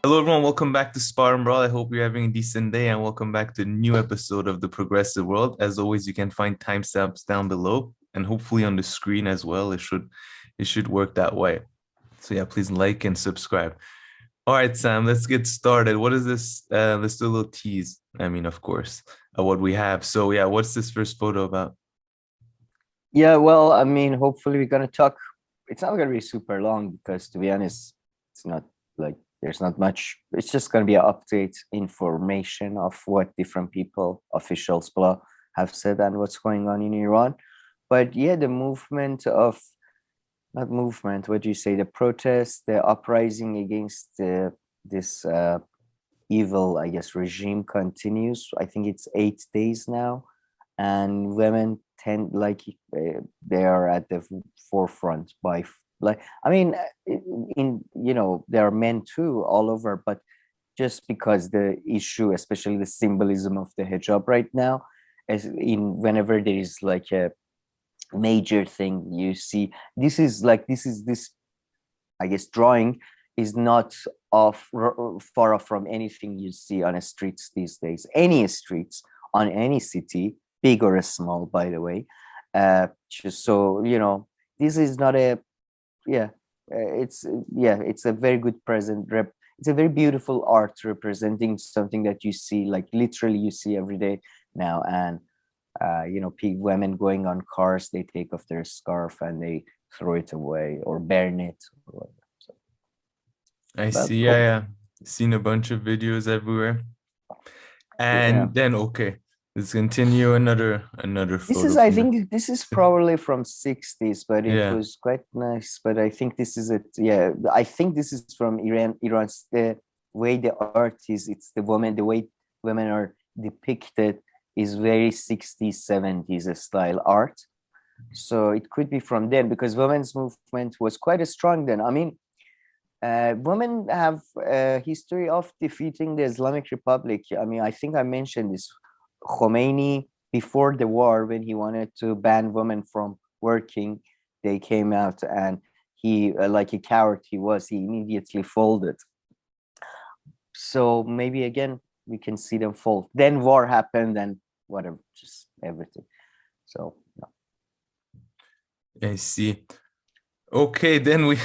Hello, everyone. Welcome back to Spar and Brawl. I hope you're having a decent day, and welcome back to a new episode of the Progressive World. As always, you can find timestamps down below, and hopefully on the screen as well. It should work that way. So yeah, please like and subscribe. All right, Sam, let's get started. What is this? Let's do a little tease. I mean, of course, what we have. So yeah, what's this first photo about? Yeah, well, I mean, hopefully we're gonna talk. It's not gonna be super long because, to be honest, it's not like there's not much. It's just gonna be an update information of what different people, officials, blah, have said and what's going on in Iran. But yeah, the movement of not movement. What do you say? The protest, the uprising against this evil, I guess, regime continues. I think it's 8 days now, and women tend like they are at the forefront by like I mean, in there are men too all over, but just because the issue, especially the symbolism of the hijab right now, as in whenever there is like a major thing, you see this I guess drawing is not far off from anything you see on the streets these days. Any streets on any city, big or small, by the way. Just so this is not a yeah. It's a very good present rep. It's a very beautiful art representing something that you see, like literally you see every day now. And women going on cars, they take off their scarf and they throw it away or burn it. So, I but see. Yeah, hope, yeah. Seen a bunch of videos everywhere. yeah. And then okay, let's continue another This photo is, I from think, this is the probably from 60s, but it yeah. was quite nice. But I think this is it. Yeah, I think this is from Iran. Iran's the way the art is. It's the woman, the way women are depicted is very 60s, 70s style art. So it could be from then because women's movement was quite strong then. I mean, women have a history of defeating the Islamic Republic. I mean, I think I mentioned this. Khomeini, before the war, when he wanted to ban women from working, they came out and he, like a coward he immediately folded. So maybe again, we can see them fold. Then war happened and whatever, just everything. So, no. I see. Okay, then we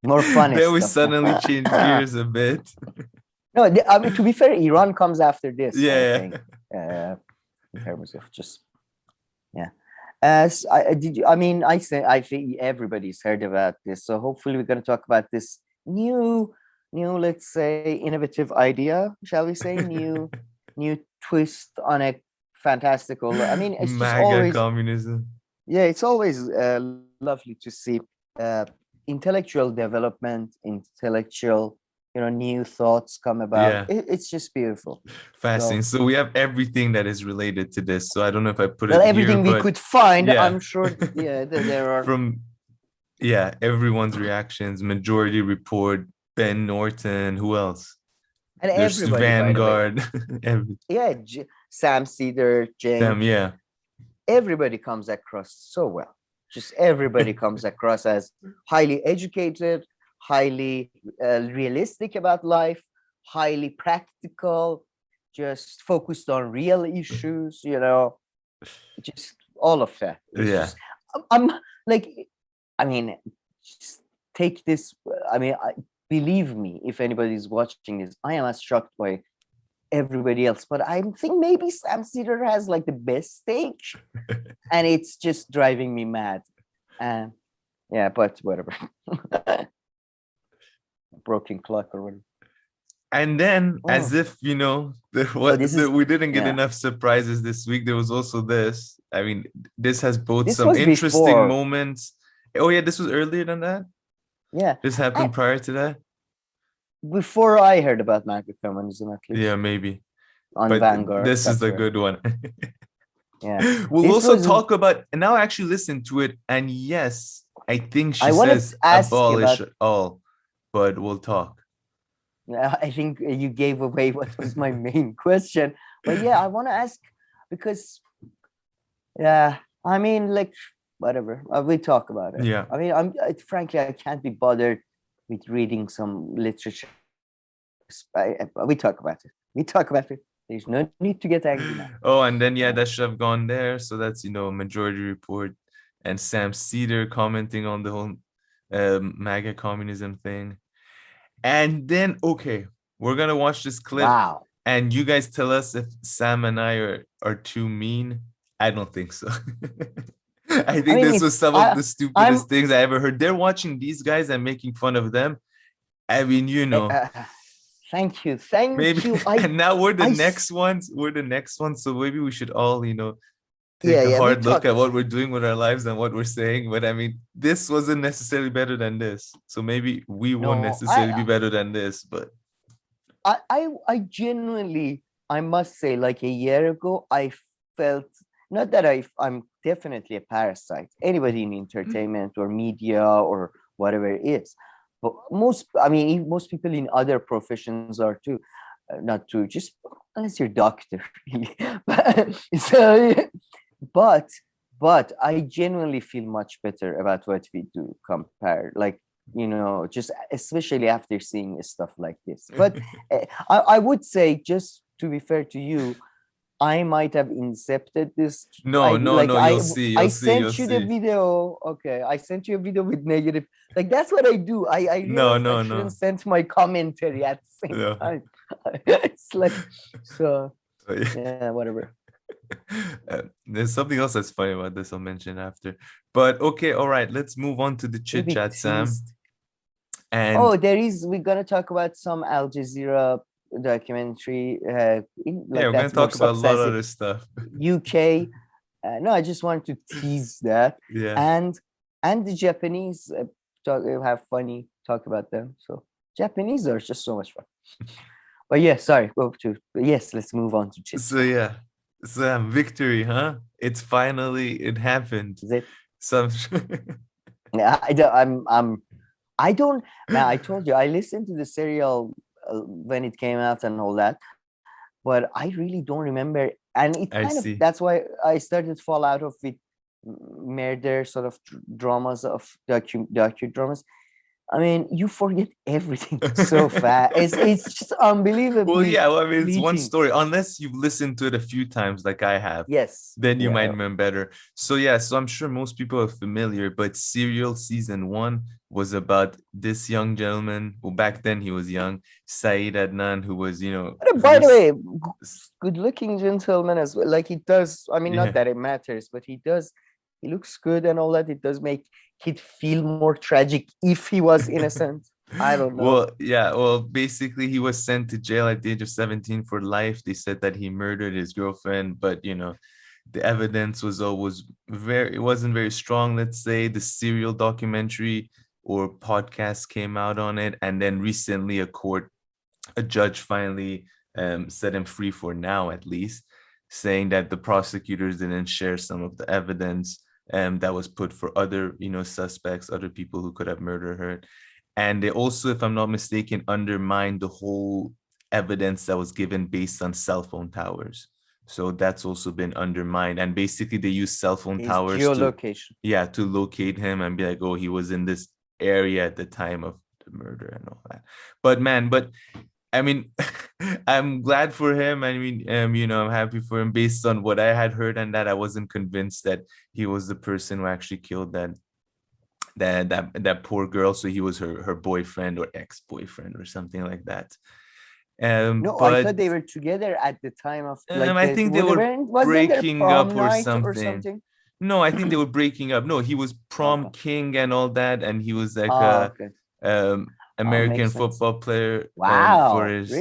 More funny then we stuff now. suddenly change gears a bit. No, I mean, to be fair, Iran comes after this, I Yeah. think, uh, in terms of just, yeah. As did you, I mean, I think everybody's heard about this. So hopefully we're going to talk about this let's say, innovative idea, shall we say, new twist on a fantastical. I mean, it's just Maga always, communism. yeah, it's always lovely to see uh, intellectual development, intellectual, new thoughts come about. Yeah. It's just beautiful. Fascinating. So, So we have everything that is related to this. So I don't know if I put well, it here, everything we but could find, yeah. I'm sure, yeah, there are, From yeah, everyone's reactions, majority report, Ben Norton, who else? and There's everybody, by the way, Vanguard, every yeah, Sam Cedar, Cenk, them, yeah. everybody comes across so well. Just everybody comes across as highly educated, highly realistic about life, highly practical, just focused on real issues, just all of that. It's Yeah. just, I'm like, I mean, just take this. I mean, believe me, if anybody's watching this, I am as shocked by everybody else, but I think maybe Sam Cedar has like the best stage, and it's just driving me mad. And yeah, but whatever. Broken clock or whatever. And then, as Oh, if no, this is, we didn't get yeah. enough surprises this week. There was also this. I mean, this has both This some was interesting before, moments. Oh yeah, this was earlier than that. yeah, This I, happened prior to that. before I heard about Maga Communism, at Yeah, least maybe. on But Vanguard this is a Chapter. good one. Yeah, We'll this also was. talk about, and now I actually listen to it, and yes, I think she I wanted says to ask abolish about. all, but we'll talk. I think you gave away what was my main question, but yeah, I want to ask because yeah, I mean, like, whatever. We talk about it. Yeah. I mean, frankly, I can't be bothered with reading some literature We talk about it. We talk about it. There's no need to get angry now. Oh, and then that should have gone there. So that's Majority Report and Sam Seder commenting on the whole Maga Communism thing. And then we're gonna watch this clip. Wow. And you guys tell us if Sam and I are too mean. I don't think so. I think this was some of the stupidest things I ever heard. They're watching these guys and making fun of them. I mean, thank you. And now we're the next ones. So maybe we should all, take a hard look at what we're doing with our lives and what we're saying. But I mean, this wasn't necessarily better than this. So maybe we won't necessarily be better than this. But I genuinely, I must say, like a year ago, I felt not that I'm definitely a parasite. Anybody in entertainment or media or whatever it is. But most people in other professions are too, not to just unless you're a doctor, really. But I genuinely feel much better about what we do compared, like, just especially after seeing stuff like this. But I would say, just to be fair to you, I might have incepted this. No, you'll see. I sent you the video. Okay, I sent you a video with negative. Like, that's what I do. I shouldn't send my commentary at the same time. It's like, so yeah, whatever. There's something else that's funny about this I'll mention after. But all right, let's move on to the chit chat, Sam. And we're gonna talk about some Al Jazeera documentary. We're gonna talk about a lot of other stuff. UK. No, I just wanted to tease that. Yeah. And the Japanese have funny talk about them. So Japanese are just so much fun. But let's move on to chit. So Sam, victory, huh? It happened. Is it? Yeah, I told you I listened to the serial when it came out and all that, but I really don't remember. And it that's why I started to fall out of with murder sort of dramas, of docudramas. I mean, you forget everything so fast. It's just unbelievable. Well, it's one story. Unless you've listened to it a few times, like I have. Yes. Then you might remember better. So I'm sure most people are familiar. But Serial season 1 was about this young gentleman. Well, back then he was young, Syed Adnan, who was, By the way, good-looking gentleman as well. Like, he does. I mean, not that it matters, but he does. He looks good and all that. It does make it feel more tragic if he was innocent. I don't know. Well, basically he was sent to jail at the age of 17 for life. They said that he murdered his girlfriend, but the evidence was it wasn't very strong. Let's say the Serial documentary or podcast came out on it, and then recently a judge finally set him free for now, at least, saying that the prosecutors didn't share some of the evidence that was put for other, suspects, other people who could have murdered her. And they also, if I'm not mistaken, undermined the whole evidence that was given based on cell phone towers. So that's also been undermined. And basically they use cell phone towers to locate him and be like, oh, he was in this area at the time of the murder and all that. But I mean, I'm glad for him. I mean, I'm happy for him based on what I had heard, and that I wasn't convinced that he was the person who actually killed that poor girl. So he was her boyfriend or ex-boyfriend or something like that. No, I thought they were together at the time of. I think they were breaking up or something. No, I think they were breaking up. No, he was prom king and all that, and he was like American football player for his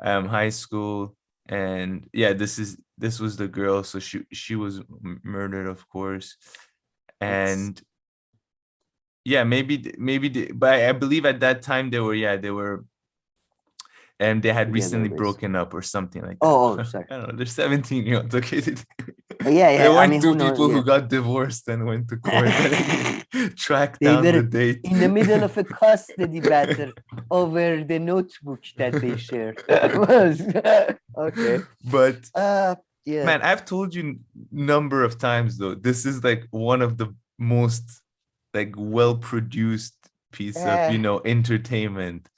high school. And this was the girl. So she was murdered, of course. And but I believe at that time they were and they had recently broken up or something like that. Sorry. I don't know. They're 17-year-olds. Okay. There weren't two people who got divorced and went to court and tracked down the date. In the middle of a custody battle over the notebook that they shared. Okay. But man, I've told you number of times though, this is like one of the most like well-produced piece of entertainment.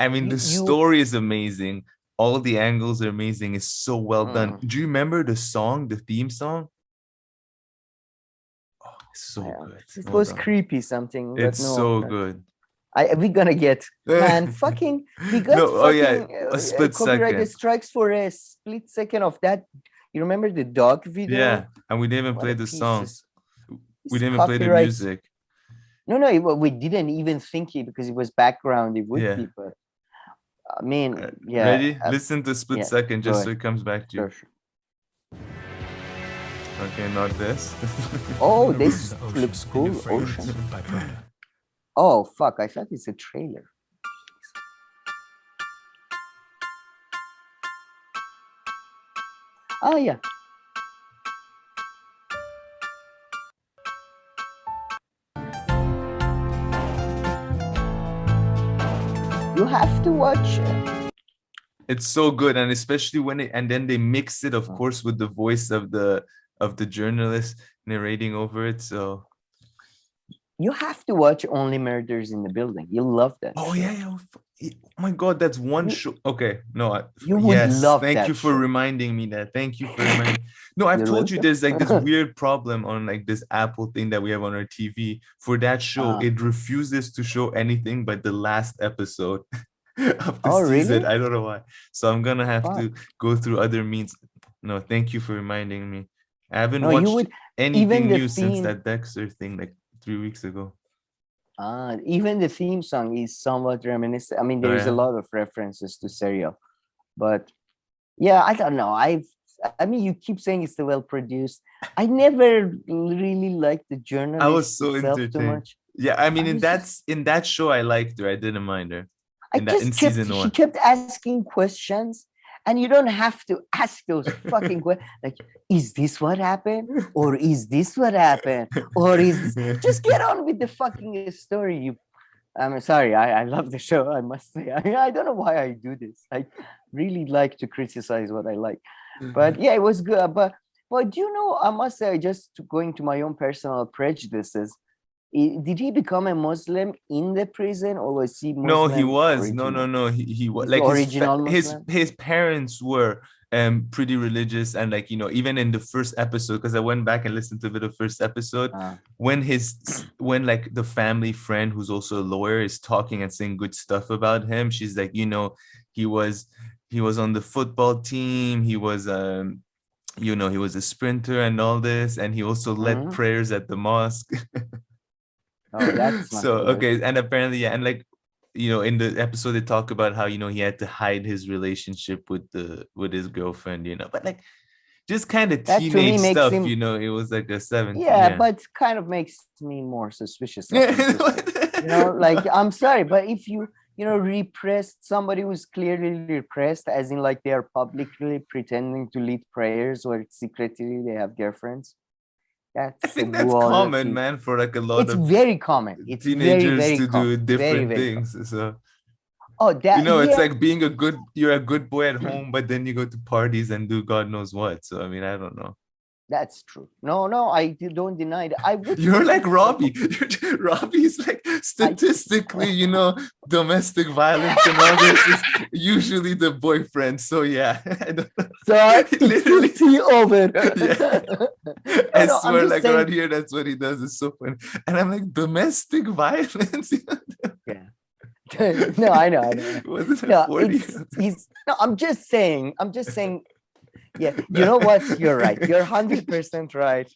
I mean, the story is amazing. All the angles are amazing. It's so well done. Do you remember the song, the theme song? Oh, it's so good. It was creepy something. It's so good. We gonna get, man, fucking, we got a split copyright second. strikes for a split second of that. You remember the dog video? Yeah, and we didn't even play the song. We didn't even play the music. No, we didn't even think it because it was background. It would be, but I mean, yeah. Ready? Listen to split second just so it comes back to you. Sure. Okay, not this. Oh, this looks cool. Ocean. Oh, fuck. I thought it's a trailer. Oh, yeah. You have to watch it. It's so good, and especially when and then they mix it, of course, with the voice of the journalist narrating over it. So you have to watch Only Murders in the Building. You'll love that. Oh show. Yeah. Oh my God, that's one show. Okay, no, you would love thank that you for show. reminding me that. Thank you for reminding. No, I've told you there's like this weird problem on like this Apple thing that we have on our TV. For that show, it refuses to show anything but the last episode of the season. Really? I don't know why. So I'm gonna have to go through other means. No, thank you for reminding me. I haven't watched anything new since that Dexter thing like 3 weeks ago. Even the theme song is somewhat reminiscent. I mean, there is a lot of references to serial, but yeah, I don't know. I mean, you keep saying it's well produced. I never really liked the journalist. I was so entertained. Too much. Yeah, I mean, in that show, I liked her. I didn't mind her. In season 1, she kept asking questions. And you don't have to ask those fucking questions. Like, is this what happened? Or is this what happened? Or is this... Just get on with the fucking story. I'm sorry, I love the show, I must say. I don't know why I do this. I really like to criticize what I like. But yeah, it was good. But do you know, I must say, just going to my own personal prejudices, did he become a Muslim in the prison, or was he Muslim? No, he was. Original? No. He was like his parents were pretty religious, and like, you know, even in the first episode, because I went back and listened to the first episode, when like the family friend who's also a lawyer is talking and saying good stuff about him, she's like, you know, he was on the football team, he was you know, he was a sprinter and all this, and he also led prayers at the mosque. Oh, that's not so good. Okay, and apparently, yeah, and like, you know, in the episode they talk about how, you know, he had to hide his relationship with his girlfriend, you know, but like just kind of teenage stuff, you know, it was like a 17. Yeah, but kind of makes me more suspicious. You know, like, I'm sorry, but if you know, repressed somebody who's clearly repressed, as in like they are publicly pretending to lead prayers or secretly they have girlfriends. I think that's common, man, for like a lot of very common. It's teenagers very to common. do different things. So that, you know, it's like you're a good boy at home, but then you go to parties and do God knows what. So I mean, I don't know. That's true. No, I don't deny that. You're like Robbie. Robbie's like statistically, you know, domestic violence and all this is usually the boyfriend. So yeah, so literally over. Yeah. I swear, like around here, that's what he does. It's so funny. And I'm like, domestic violence. Yeah. No, I know. I'm just saying. Yeah, you know what? You're right. You're 100% right.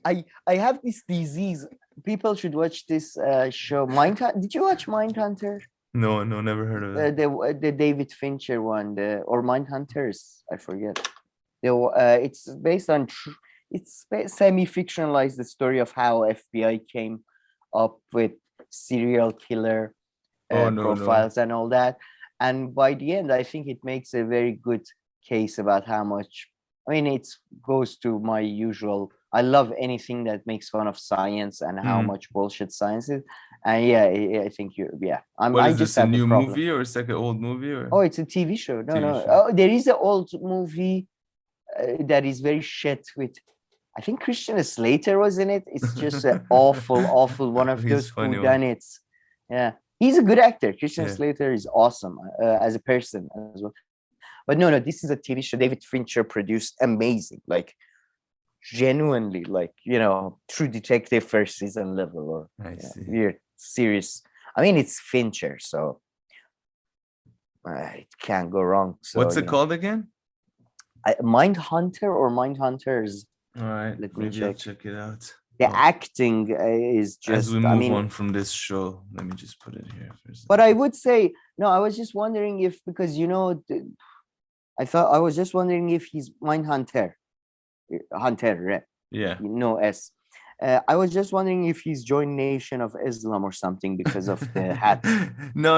I have this disease. People should watch this show. Mindhunter. Did you watch Mindhunter? No, never heard of it. The David Fincher one, or Mindhunters, I forget. It's based on. It's semi-fictionalized the story of how FBI came up with serial killer profiles and all that. And by the end, I think it makes a very good case about how much, I mean, it goes to my usual, I love anything that makes fun of science and how much bullshit science is. And yeah, I think is this, a new movie, or it's like an old movie? Or? Oh, it's a TV show. No. Oh, there is an old movie that is very shit with, I think Christian Slater was in it. It's just an awful one of those whodunits. Yeah. He's a good actor. Christian Yeah. Slater is awesome as a person as well. But no, this is a TV show David Fincher produced, amazing, like genuinely, like, True Detective first season level, or I see. weird, serious. I mean, it's Fincher, so it can't go wrong. So, What's it called again? Mindhunter or Mindhunters. All right, Let me maybe I'll check. check it out. The acting is just. As we move on from this show, let me just put it here first. But I would say no. I was just wondering if, because I was just wondering if he's Mindhunter, Hunter, Yeah. S. I was just wondering if he's joined Nation of Islam or something because of the hat. No.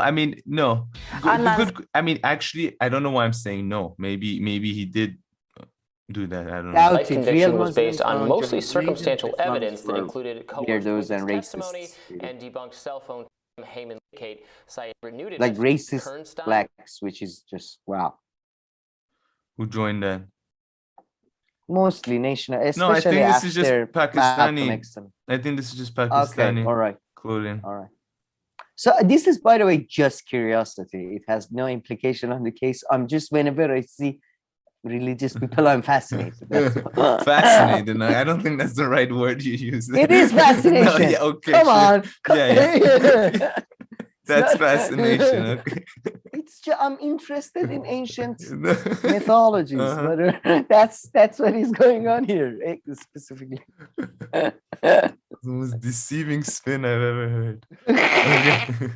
I mean, no. Good. I mean, actually, I don't know why I'm saying no. Maybe he did do that. I don't know. Life conviction was based on mostly circumstantial evidence that included coerced testimony and debunked cell phone. Heyman Kate Syed renewed it like racist blacks, which is just wow. Who joined that? Mostly Nation. No, I think this is just Pakistani. I think this is just Pakistani. Okay, all right. Clothing. All right. So this is, by the way, just curiosity. It has no implication on the case. I'm just, whenever I see religious people, I'm fascinated. Fascinated. No, I don't think that's the right word you use. It is fascination. No, yeah, okay. Come on. Yeah. That's fascination. Okay. It's just, I'm interested in ancient mythologies. That's what is going on here specifically. The most deceiving spin I've ever heard. Okay.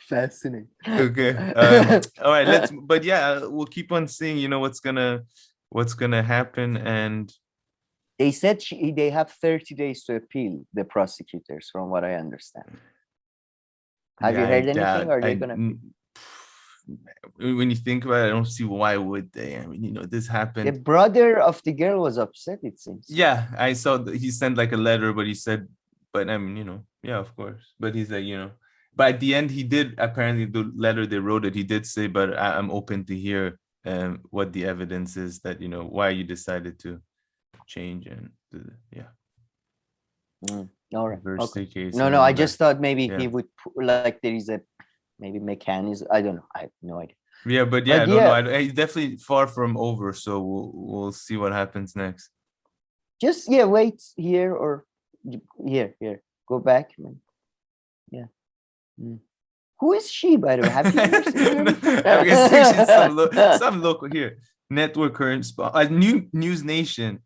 Fascinating. Okay. All right. But yeah, we'll keep on seeing. What's gonna happen, and they said they have 30 days to appeal, the prosecutors, from what I understand. Have you heard anything? Are they gonna? When you think about it, I don't see why would they. I mean, this happened. The brother of the girl was upset, it seems. Yeah, I saw that he sent like a letter, but he said, but I mean, yeah, of course. But he's like, but at the end, he did, apparently the letter they wrote it, he did say, but I'm open to hear what the evidence is that, why you decided to change and yeah. All right. Okay. Case no, I just thought maybe he would like there is a maybe mechanism. I don't know. I have no idea. Yeah, but yeah, I don't know. It's definitely far from over. So we'll see what happens next. Just wait here or here. Go back, man. Yeah. Who is she, by the way? Have you ever seen her? I'm guessing she's some local here. Network current spot. News Nation.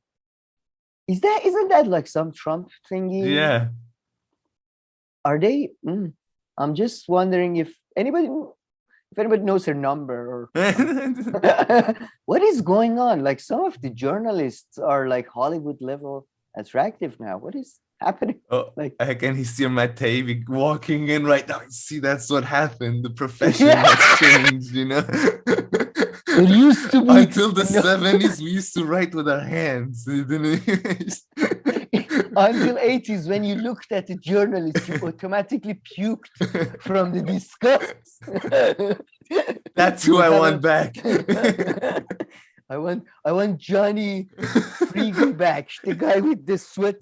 Isn't that like some Trump thingy? Yeah. Are they? I'm just wondering if anybody knows her number or what is going on. Like some of the journalists are like Hollywood level attractive now. What is happening? Oh, like I can see Matei walking in right now. See, that's what happened. The profession has changed, It used to be until the 70s, we used to write with our hands. Until 80s, when you looked at a journalist, you automatically puked from the disgust. That's who I want back. I want Johnny Freeman back, the guy with the sweat,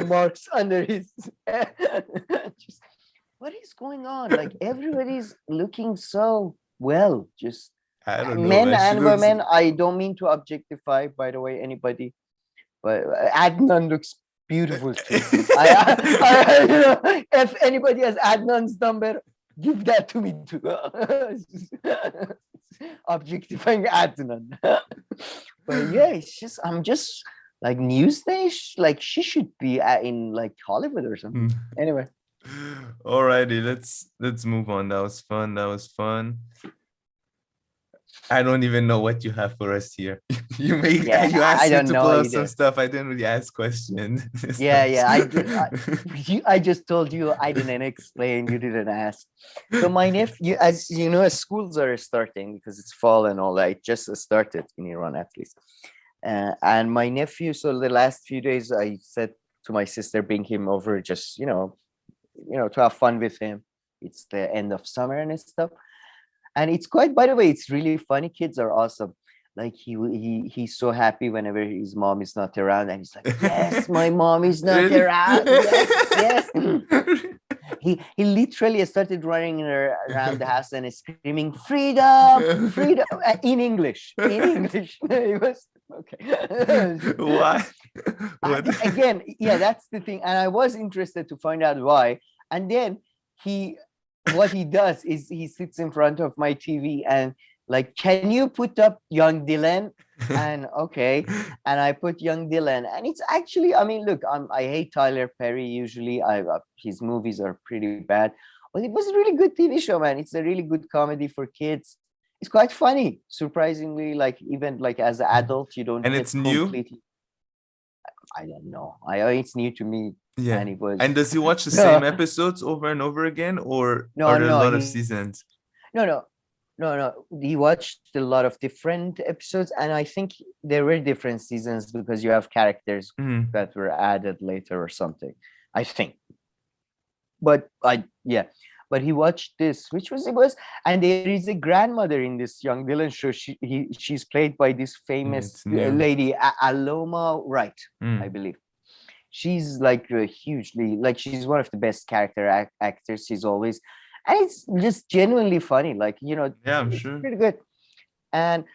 marks under his. Just, what is going on? Like everybody's looking so well. Just I don't know. Men and women. I don't mean to objectify, by the way, anybody, but Adnan looks beautiful too. If anybody has Adnan's number, give that to me too. Objectifying Adnan. But yeah, I'm just like Newsday, like she should be in like Hollywood or something. Anyway. Alrighty, let's move on. That was fun. I don't even know what you have for us here. You asked me to pull out some stuff. I didn't really ask questions. I just told you I didn't explain. You didn't ask. So my nephew, as you know, schools are starting because it's fall and all that. It just started in Iran at least. And my nephew. So the last few days, I said to my sister, bring him over, just to have fun with him. It's the end of summer and stuff. And it's quite, by the way, it's really funny. Kids are awesome. Like he's so happy whenever his mom is not around, and he's like, yes, my mom is not around. Yes. he literally started running around the house and screaming freedom, freedom in English. It was okay. What? Again, yeah, that's the thing. And I was interested to find out why. And then what he does is he sits in front of my TV and like, can you put up Young Dylan? And okay, and I put Young Dylan, and it's actually, I mean, look, I hate Tyler Perry usually. His movies are pretty bad, but it was a really good TV show, man. It's a really good comedy for kids. It's quite funny, surprisingly. Like even like as an adult, you don't. And it's new. I don't know. It's new to me. Yeah. And it was. And does he watch the same episodes over and over again, or are there a lot of seasons? No. He watched a lot of different episodes, and I think there were different seasons because you have characters that were added later or something, I think. But he watched this, which was and there is a grandmother in this Young Dylan show. She's played by this famous lady, Aloma Wright, I believe. She's like hugely, like she's one of the best character actors. She's always. And it's just genuinely funny, like, you know, yeah, I'm it's sure. pretty good. And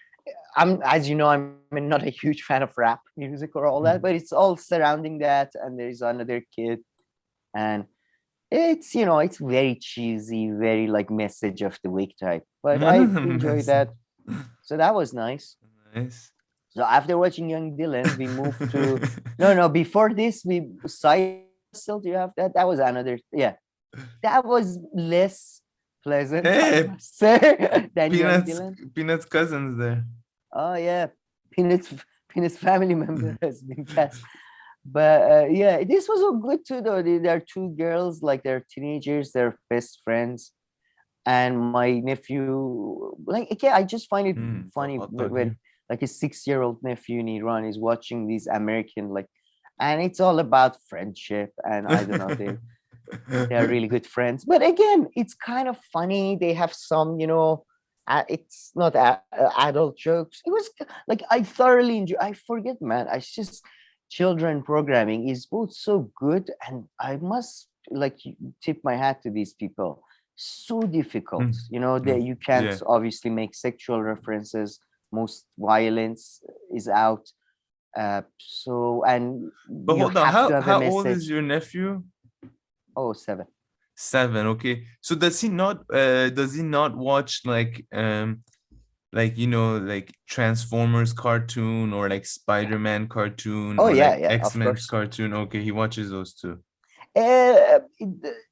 as you know, I'm not a huge fan of rap music or all that, but it's all surrounding that. And there's another kid, and it's, you know, it's very cheesy, very like message of the week type. But I enjoyed that, so that was nice. Nice. So after watching Young Dylan, we moved to no. Before this, we still. Do you have that? That was another. Yeah. That was less pleasant, hey, than Young Dylan. Peanut's cousins there. Oh yeah, Peanut's family member has been cast. But yeah, this was all good too. Though there are two girls, like they're teenagers, they're best friends, and my nephew, like again, I just find it funny when like a 6-year-old nephew in Iran is watching these American and it's all about friendship, and I don't know they're really good friends, but again, it's kind of funny. They have some, you know, it's not adult jokes. It was like I thoroughly enjoy. I forget, man. I just children programming is both so good, and I must like tip my hat to these people. So difficult, you know, that you can't obviously make sexual references. Most violence is out. So and but hold on, how old is your nephew? Oh, 7. 7, okay. So does he not watch like you know, like Transformers cartoon or like Spider-Man cartoon or like X-Men cartoon? Okay, he watches those too.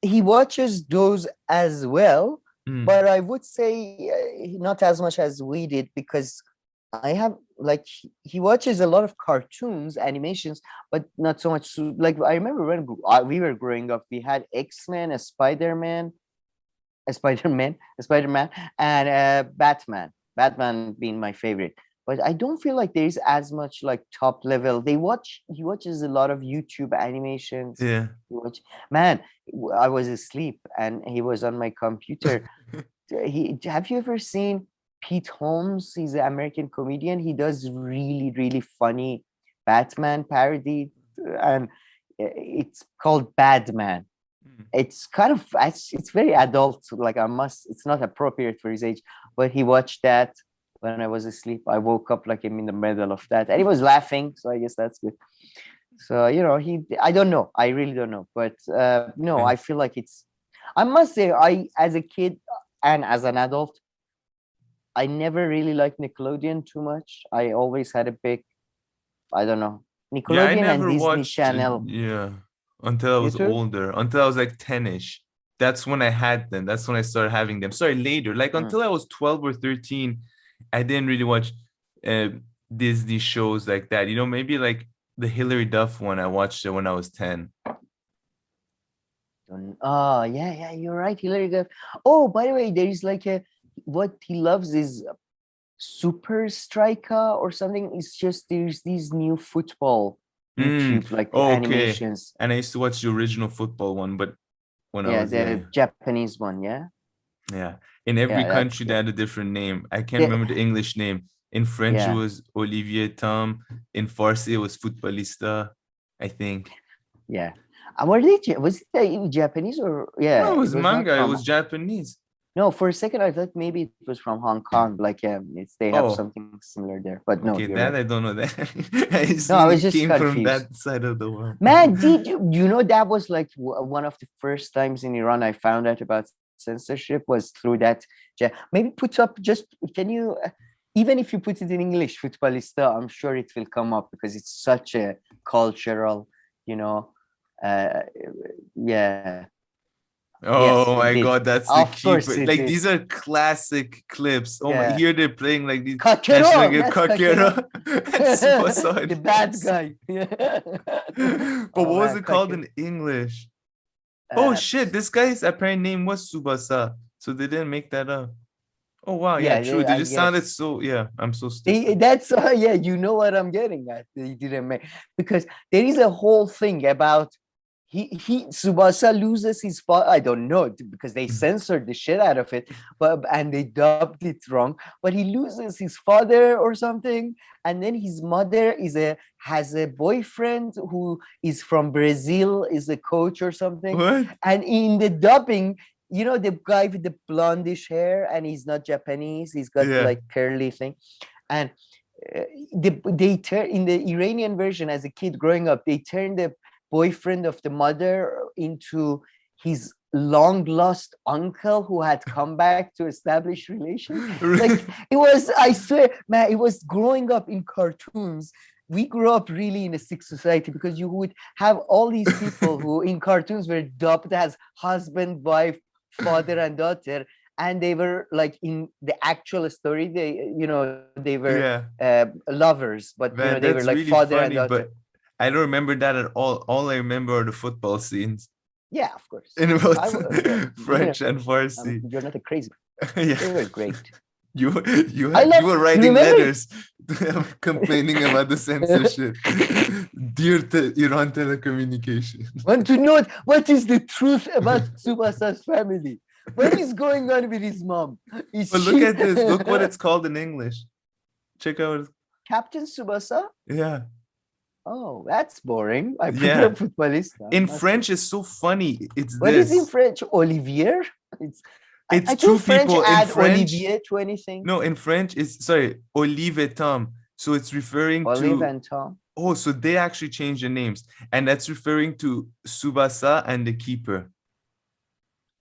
He watches those as well, but I would say not as much as we did, because I have like he watches a lot of cartoons, animations, but not so much. Like I remember when we were growing up, we had X-Men, a Spider-Man, and Batman. Batman being my favorite, but I don't feel like there is as much like top level. He watches a lot of YouTube animations. Yeah. Man, I was asleep and he was on my computer. Have you ever seen Pete Holmes? He's an American comedian. He does really, really funny Batman parody, and it's called Badman. It's kind of it's very adult. Like it's not appropriate for his age, but he watched that when I was asleep. I woke up like I'm in the middle of that, and he was laughing. So I guess that's good. So you know, I don't know. I really don't know, but no, I feel like I must say, as a kid and as an adult, I never really liked Nickelodeon too much. I always had a big, I don't know, Nickelodeon and Disney Channel. Yeah, until I was older, until I was like 10-ish. That's when I had them. That's when I started having them. Sorry, later. Like until I was 12 or 13, I didn't really watch Disney shows like that. You know, maybe like the Hilary Duff one, I watched it when I was 10. Oh, yeah, you're right. Hilary Duff. Oh, by the way, there is like what he loves is Super Striker or something. It's just there's these new football YouTube animations. And I used to watch the original football one, but when I was the Japanese one, yeah. In every country they had a different name. I can't remember the English name. In French it was Olivier Tom. In Farsi it was Footballista, I think. Yeah. Were they? Was it Japanese or yeah? No, it was not manga. It from- was Japanese. No, for a second I thought maybe it was from Hong Kong. Like they have something similar there. But no, Okay, you're that right. I don't know that. I No, I was see it just came from confused. that side of the world. Man, did you know that was like one of the first times in Iran I found out about censorship was through that. Maybe put up just, can you, even if you put it in English, Futbolista, I'm sure it will come up because it's such a cultural, yeah. Oh my God, that's the Of course keeper. it Like is. these are classic clips. Oh my, Yeah. here they're playing like these Kakero, national game yes, Kakero. Tsubasa. the bad guy. But what was it called in English? Oh shit, this guy's apparent name was Tsubasa. So they didn't make that up. Oh wow, yeah, true. They just sounded so, yeah, I'm so stupid. That's yeah, you know what I'm getting at. They didn't make, because there is a whole thing about Tsubasa loses his father. I don't know, because they censored the shit out of it, and they dubbed it wrong. But he loses his father or something, and then his mother has a boyfriend who is from Brazil, is a coach or something. What? And in the dubbing, the guy with the blondish hair, and he's not Japanese. He's got like curly thing, and they turn in the Iranian version as a kid growing up. They turned the boyfriend of the mother into his long lost uncle who had come back to establish relations. Like it was, I swear, man, it was growing up in cartoons. We grew up really in a sick society because you would have all these people who in cartoons were dubbed as husband, wife, father, and daughter. And they were like in the actual story, they were lovers, but man, they were like really father funny, and daughter. but I don't remember that at all. All I remember are the football scenes. Yeah, of course. In both French and Farsi. You're not a crazy. Yeah. They were great. You were writing letters complaining about the censorship. Dear Iran Telecommunication. Want to know what is the truth about Tsubasa's family? What is going on with his mom? But look at this. Look what it's called in English. Check out. Captain Tsubasa? Yeah. Oh, that's boring. I prefer Futbolista. In French, it's so funny. It's what is in French? Olivier? It's two people in French. Olivier to anything. No, in French, it's Olive et Tom. So it's referring Olive and Tom. Oh, so they actually changed the names, and that's referring to Tsubasa and the keeper.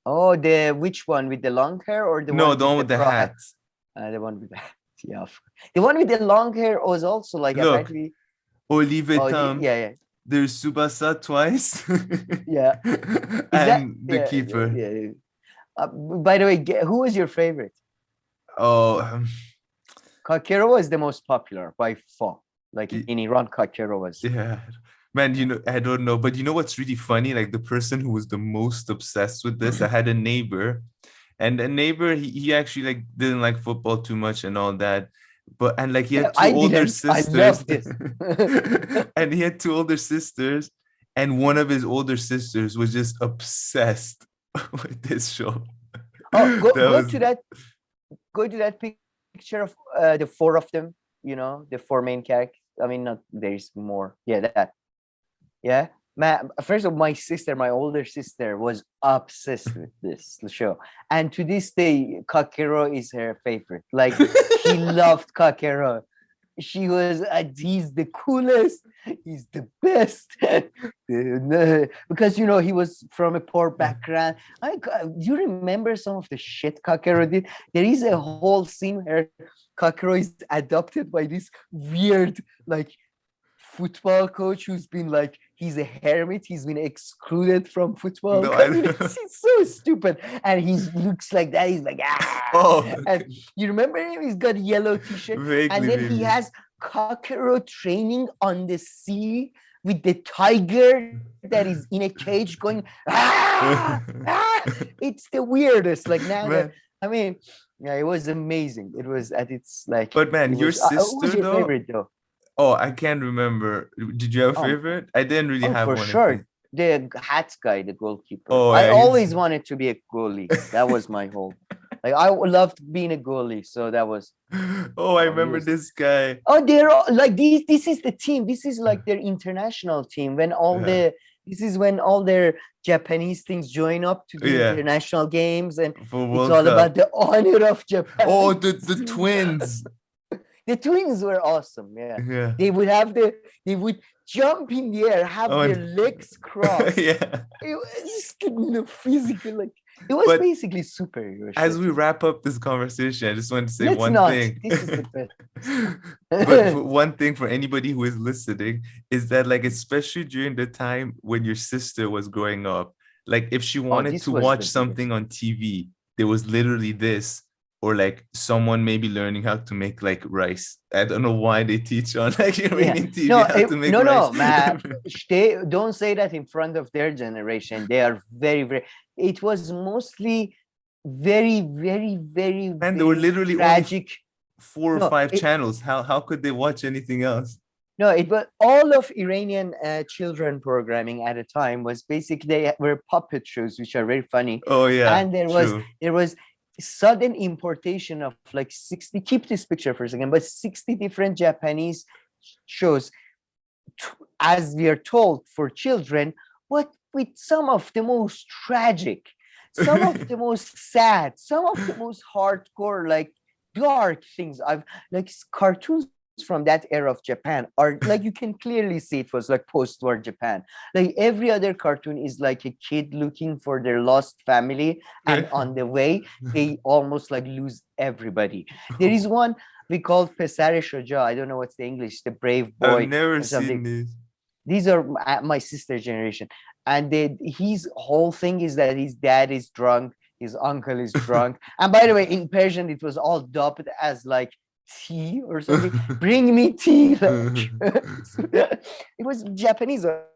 Oh, which one, with the long hair or the one with the hat? The one with the hat. Yeah, the one with the long hair was also like apparently. Olive et Tom. Yeah. There's Tsubasa twice. Yeah. And the keeper. Yeah. By the way, who was your favorite? Oh, Kakero was the most popular by far. Like in Iran, Kakero was. Yeah. Man, I don't know. But you know what's really funny? Like the person who was the most obsessed with this, I had a neighbor. And a neighbor, he actually like didn't like football too much and all that. But he had two older sisters. I love this. And he had two older sisters, and one of his older sisters was just obsessed with this show. Oh, go to that picture of the four of them. The four main characters. I mean, not there's more. Yeah, that. Yeah. First of all, my older sister was obsessed with this show, and to this day Kakero is her favorite. Like she loved Kakero. She was he's the coolest, he's the best. Because he was from a poor background. You remember some of the shit Kakero did? There is a whole scene where Kakero is adopted by this weird football coach who's been he's a hermit. He's been excluded from football. No, it's so stupid. And he looks like that. He's like, ah. Oh, okay. And you remember him? He's got yellow t-shirt. And then he has Kakero training on the sea with the tiger that is in a cage going, ah, ah. It's the weirdest. Yeah, it was amazing. It was at its But man, your sister who's your favorite though? Oh, I can't remember. Did you have a favorite? I didn't really have one. For sure. The hat guy, the goalkeeper. Oh, I always wanted to be a goalie. That was my whole. I loved being a goalie. So that was. Oh, I remember this guy. Oh, they're all, this is the team. This is like their international team. When all the This is when all their Japanese things join up to the international games, and for it's all about the honor of Japan. Oh, the twins. The twins were awesome. Yeah. They would jump in the air, have their legs crossed. Yeah. It was just physical, like it was basically superhero. As we wrap up this conversation, I just want to say Let's one not. thing. This is the best. But one thing for anybody who is listening is that, like, especially during the time when your sister was growing up, like if she wanted to watch something on TV, there was literally this, or like someone maybe learning how to make like rice. I don't know why they teach on like Iranian TV how to make rice. No, man. They don't say that in front of their generation. They are very, very. It was mostly very, very, very. And there were literally tragic. Only 4 or 5 channels. How could they watch anything else? No, it was all of Iranian children programming at a time was basically they were puppet shows, which are very funny. Oh yeah, and there was sudden importation of like 60. Keep this picture for a second, but 60 different Japanese shows, as we are told, for children, but with some of the most tragic, some of the most sad, some of the most hardcore, like dark things. I've like cartoons from that era of Japan are like, you can clearly see it was like post-war Japan. Like every other cartoon is like a kid looking for their lost family, and on the way they almost like lose everybody. There is one we call Pesare Shoja. I don't know what's the English, the brave boy. I've never seen this. These are my sister's generation, and his whole thing is that his dad is drunk, his uncle is drunk, and by the way, in Persian it was all dubbed as like tea or something. Bring me tea. It was Japanese or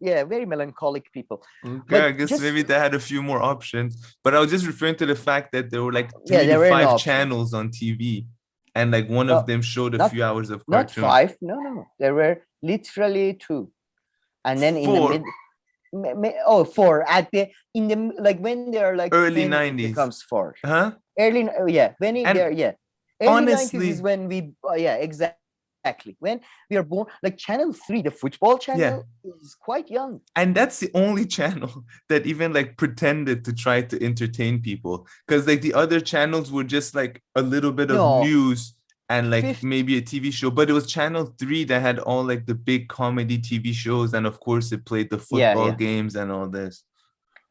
very melancholic people. Okay, but I guess maybe they had a few more options, but I was just referring to the fact that there were like 3 to 5 channels on TV, and like one of them showed a few hours of cartoons. Not 5, no, there were literally 2, and then 4. In the mid 4 at the in the like when they're like early 90s it becomes 4. Early when in there honestly 90s is when we exactly when we are born. Like channel 3, the football channel, is quite young, and that's the only channel that even like pretended to try to entertain people, because like the other channels were just like a little bit of news and like maybe a TV show, but it was channel 3 that had all like the big comedy TV shows, and of course it played the football games and all this.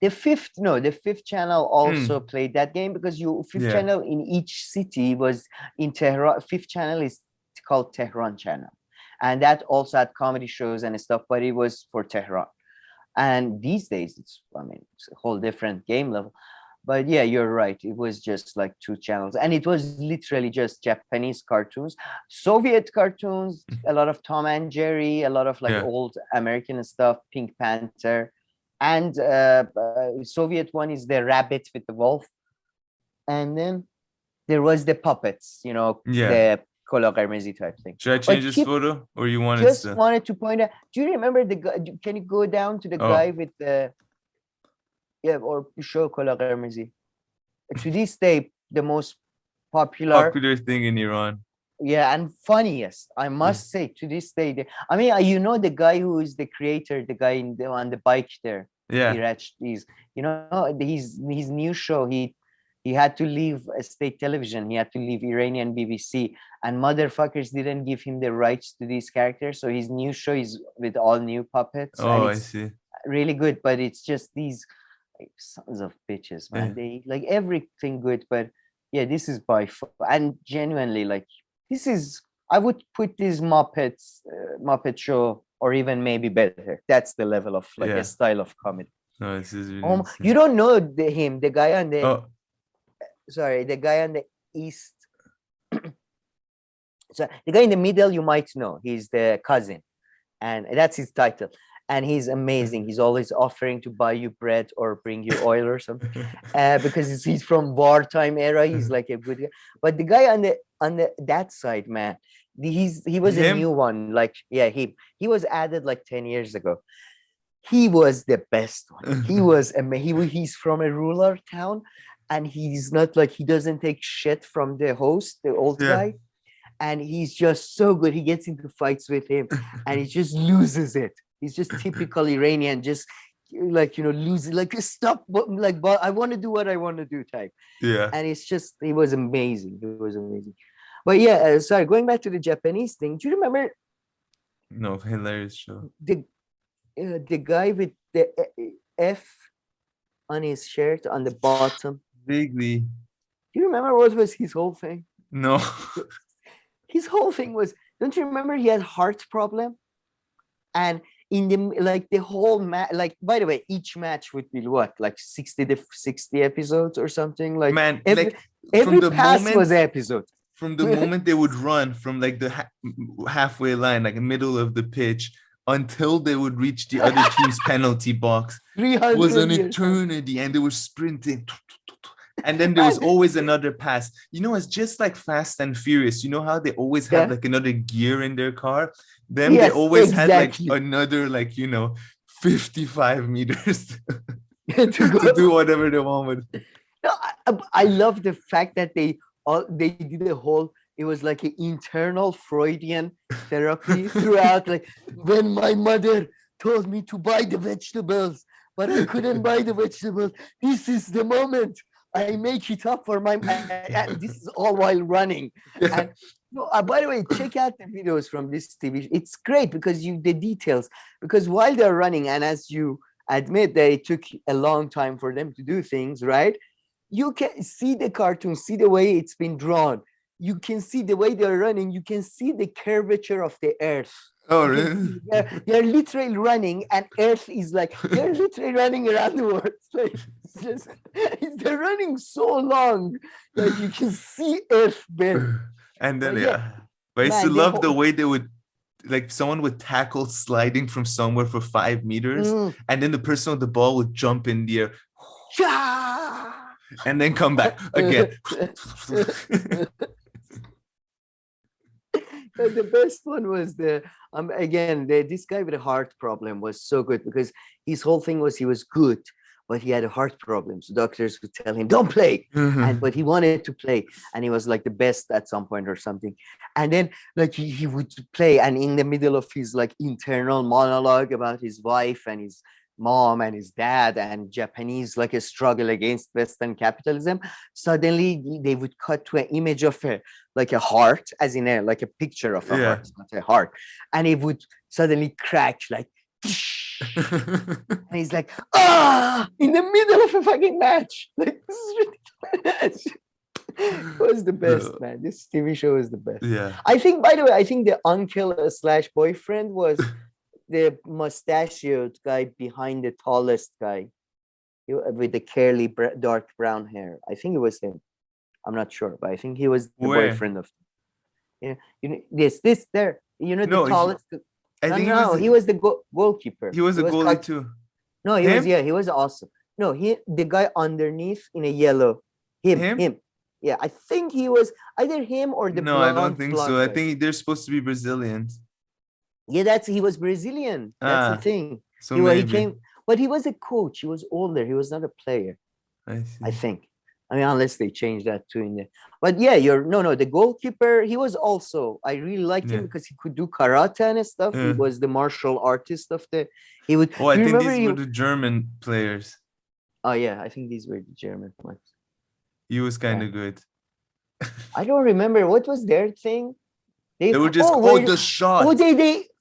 The fifth channel also played that game, because fifth channel in each city was in Tehran. Fifth channel is called Tehran channel, and that also had comedy shows and stuff, but it was for Tehran. And these days it's a whole different game level. But yeah, you're right, it was just like 2 channels, and it was literally just Japanese cartoons, Soviet cartoons, a lot of Tom and Jerry, a lot of like old American stuff, Pink Panther. And Soviet one is the rabbit with the wolf, and then there was the puppets, the Kola Garmezi type thing. Should I change this photo, or you wanted wanted to point out? Do you remember the guy? Can you go down to the guy with the or show Kola Garmezi? To this day, the most popular thing in Iran. Yeah, and funniest, I must say, to this day. The guy who is the creator, the guy on the bike there. Yeah. His new show, he had to leave state television. He had to leave Iranian BBC, and motherfuckers didn't give him the rights to these characters. So his new show is with all new puppets. Oh, I see. Really good, but it's just these sons of bitches, man. They like everything good, but yeah, this is by far, and genuinely like. This is, I would put this Muppet show, or even maybe better. That's the level of like a style of comedy. No, this is really you don't know the guy on the the guy on the east. So the guy in the middle, you might know. He's the cousin, and that's his title. And he's amazing. He's always offering to buy you bread or bring you oil or something, because he's from wartime era. He's like a good guy. But the guy on that side, man, he was a new one. Like he was added like 10 years ago. He was the best one. He was he's from a rural town, and he's not like, he doesn't take shit from the host, the old guy. And he's just so good. He gets into fights with him and he just loses it. He's just typical Iranian, just like, losing, like, stop, like, but I want to do what I want to do type. Yeah. And he was amazing. It was amazing. But yeah, sorry, going back to the Japanese thing. Do you remember? No, hilarious show. The guy with the F on his shirt on the bottom. Vaguely. Do you remember what was his whole thing? No. His whole thing was, don't you remember he had heart problem? And in the whole match, like, by the way, each match would be what, like 60 episodes or something? Like, man, every the pass moment, was an episode. From the moment they would run from like the halfway line, like middle of the pitch, until they would reach the other team's penalty box, was an eternity, and they were sprinting. And then there was always another pass. It's just like Fast and Furious. You know how they always have like another gear in their car? They always had like another, like, 55 meters to do whatever they want with. No, I love the fact that they did a whole, it was like an internal Freudian therapy throughout. Like, when my mother told me to buy the vegetables, but I couldn't buy the vegetables, this is the moment I make it up for my, and this is all while running. And by the way, check out the videos from this TV. It's great because the details, because while they're running, and as you admit that it took a long time for them to do things, right? You can see the cartoon, see the way it's been drawn. You can see the way they're running. You can see the curvature of the earth. Oh, really? They're literally running, and Earth is like, they're literally running around the world. Like, they're running so long that you can see Earth bend. And then, but I used to love the way they would, like, someone would tackle sliding from somewhere for 5 meters, and then the person with the ball would jump in the air. And then come back again. The best one was this guy with a heart problem was so good, because his whole thing was he was good, but he had a heart problem. So doctors would tell him, don't play. But he wanted to play, and he was like the best at some point or something. And then like he would play, and in the middle of his like internal monologue about his wife and his mom and his dad and Japanese, like a struggle against Western capitalism, suddenly they would cut to an image of a heart, as in like a picture of a heart, not a heart, and it would suddenly crack like and he's like, in the middle of a fucking match. Like, this is ridiculous. It was the best, man. This TV show is the best. I think, by the way, the uncle / boyfriend was the mustachioed guy behind the tallest guy with the curly dark brown hair. I think it was him. I'm not sure, but I think he was the boyfriend of the tallest. He was the goalkeeper. He was a goalie too. No, he was awesome. No, the guy underneath in a yellow. Him. Yeah, I think he was either him or the No, I don't think so. I think they're supposed to be Brazilians. Yeah, he was Brazilian. That's the thing. So he came, but he was a coach. He was older. He was not a player. I think. I mean, unless they changed that too in there. But yeah, the goalkeeper, he was also, I really liked him because he could do karate and stuff. He was the martial artist of I think these were the German players. Oh yeah, I think these were the German ones. He was kind of good. I don't remember. What was their thing? They were just the shot.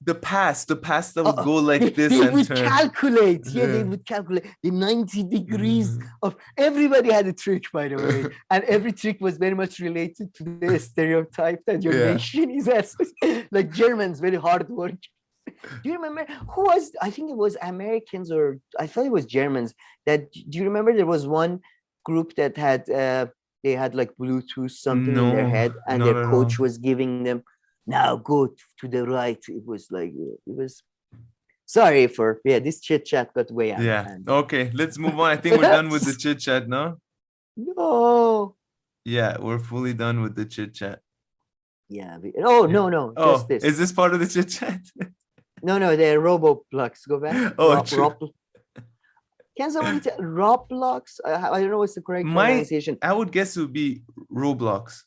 The pass that would go like this. They would calculate. They would calculate the 90 degrees of. Everybody had a trick, by the way, and every trick was very much related to the stereotype that your nation is like Germans, very hard work. Do you remember who was? I think it was Americans, or I thought it was Germans. Do you remember there was one group that had they had like Bluetooth something in their head, and their coach was giving them, now go to the right. It was like, sorry for, this chit chat got way out. Okay, let's move on. I think we're done with the chit chat, no? No. Yeah, we're fully done with the chit chat. Yeah. No. Just this. Is this part of the chit chat? No, they're Roblox. Go back. Can someone tell Roblox? I don't know what's the correct pronunciation. I would guess it would be Roblox.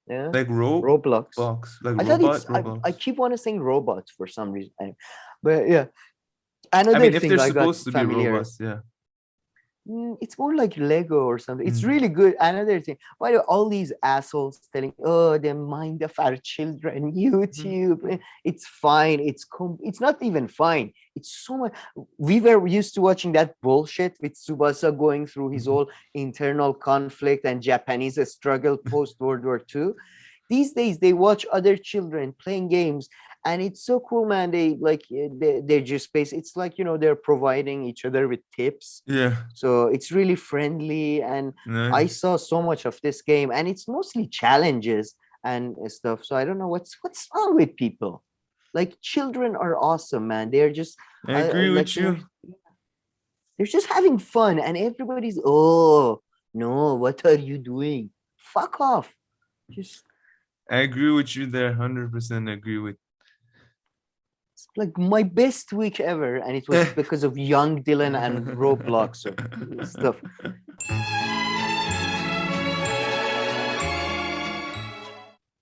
Yeah, like Roblox. Box, like I thought I keep wanting to saying robots for some reason, but yeah, Another I mean, if thing they're I got supposed to be familiar. robust, yeah. It's more like Lego or something. It's really good. Another thing, why do all these assholes telling, oh, the mind of our children, YouTube, it's fine. It's not even fine. It's so much. We were used to watching that bullshit with Tsubasa going through his whole internal conflict and Japanese struggle post World War II. These days, they watch other children playing games, and it's so cool, man. They're just space. It's like, they're providing each other with tips. Yeah. So it's really friendly, and Nice. I saw so much of this game, and it's mostly challenges and stuff. So I don't know what's wrong with people. Like, children are awesome, man. They're just. I agree with you. They're just having fun, and everybody's, oh no, what are you doing? Fuck off. Just. I agree with you there. 100% agree with. It's like my best week ever, and it was because of young Dylan and Roblox or stuff.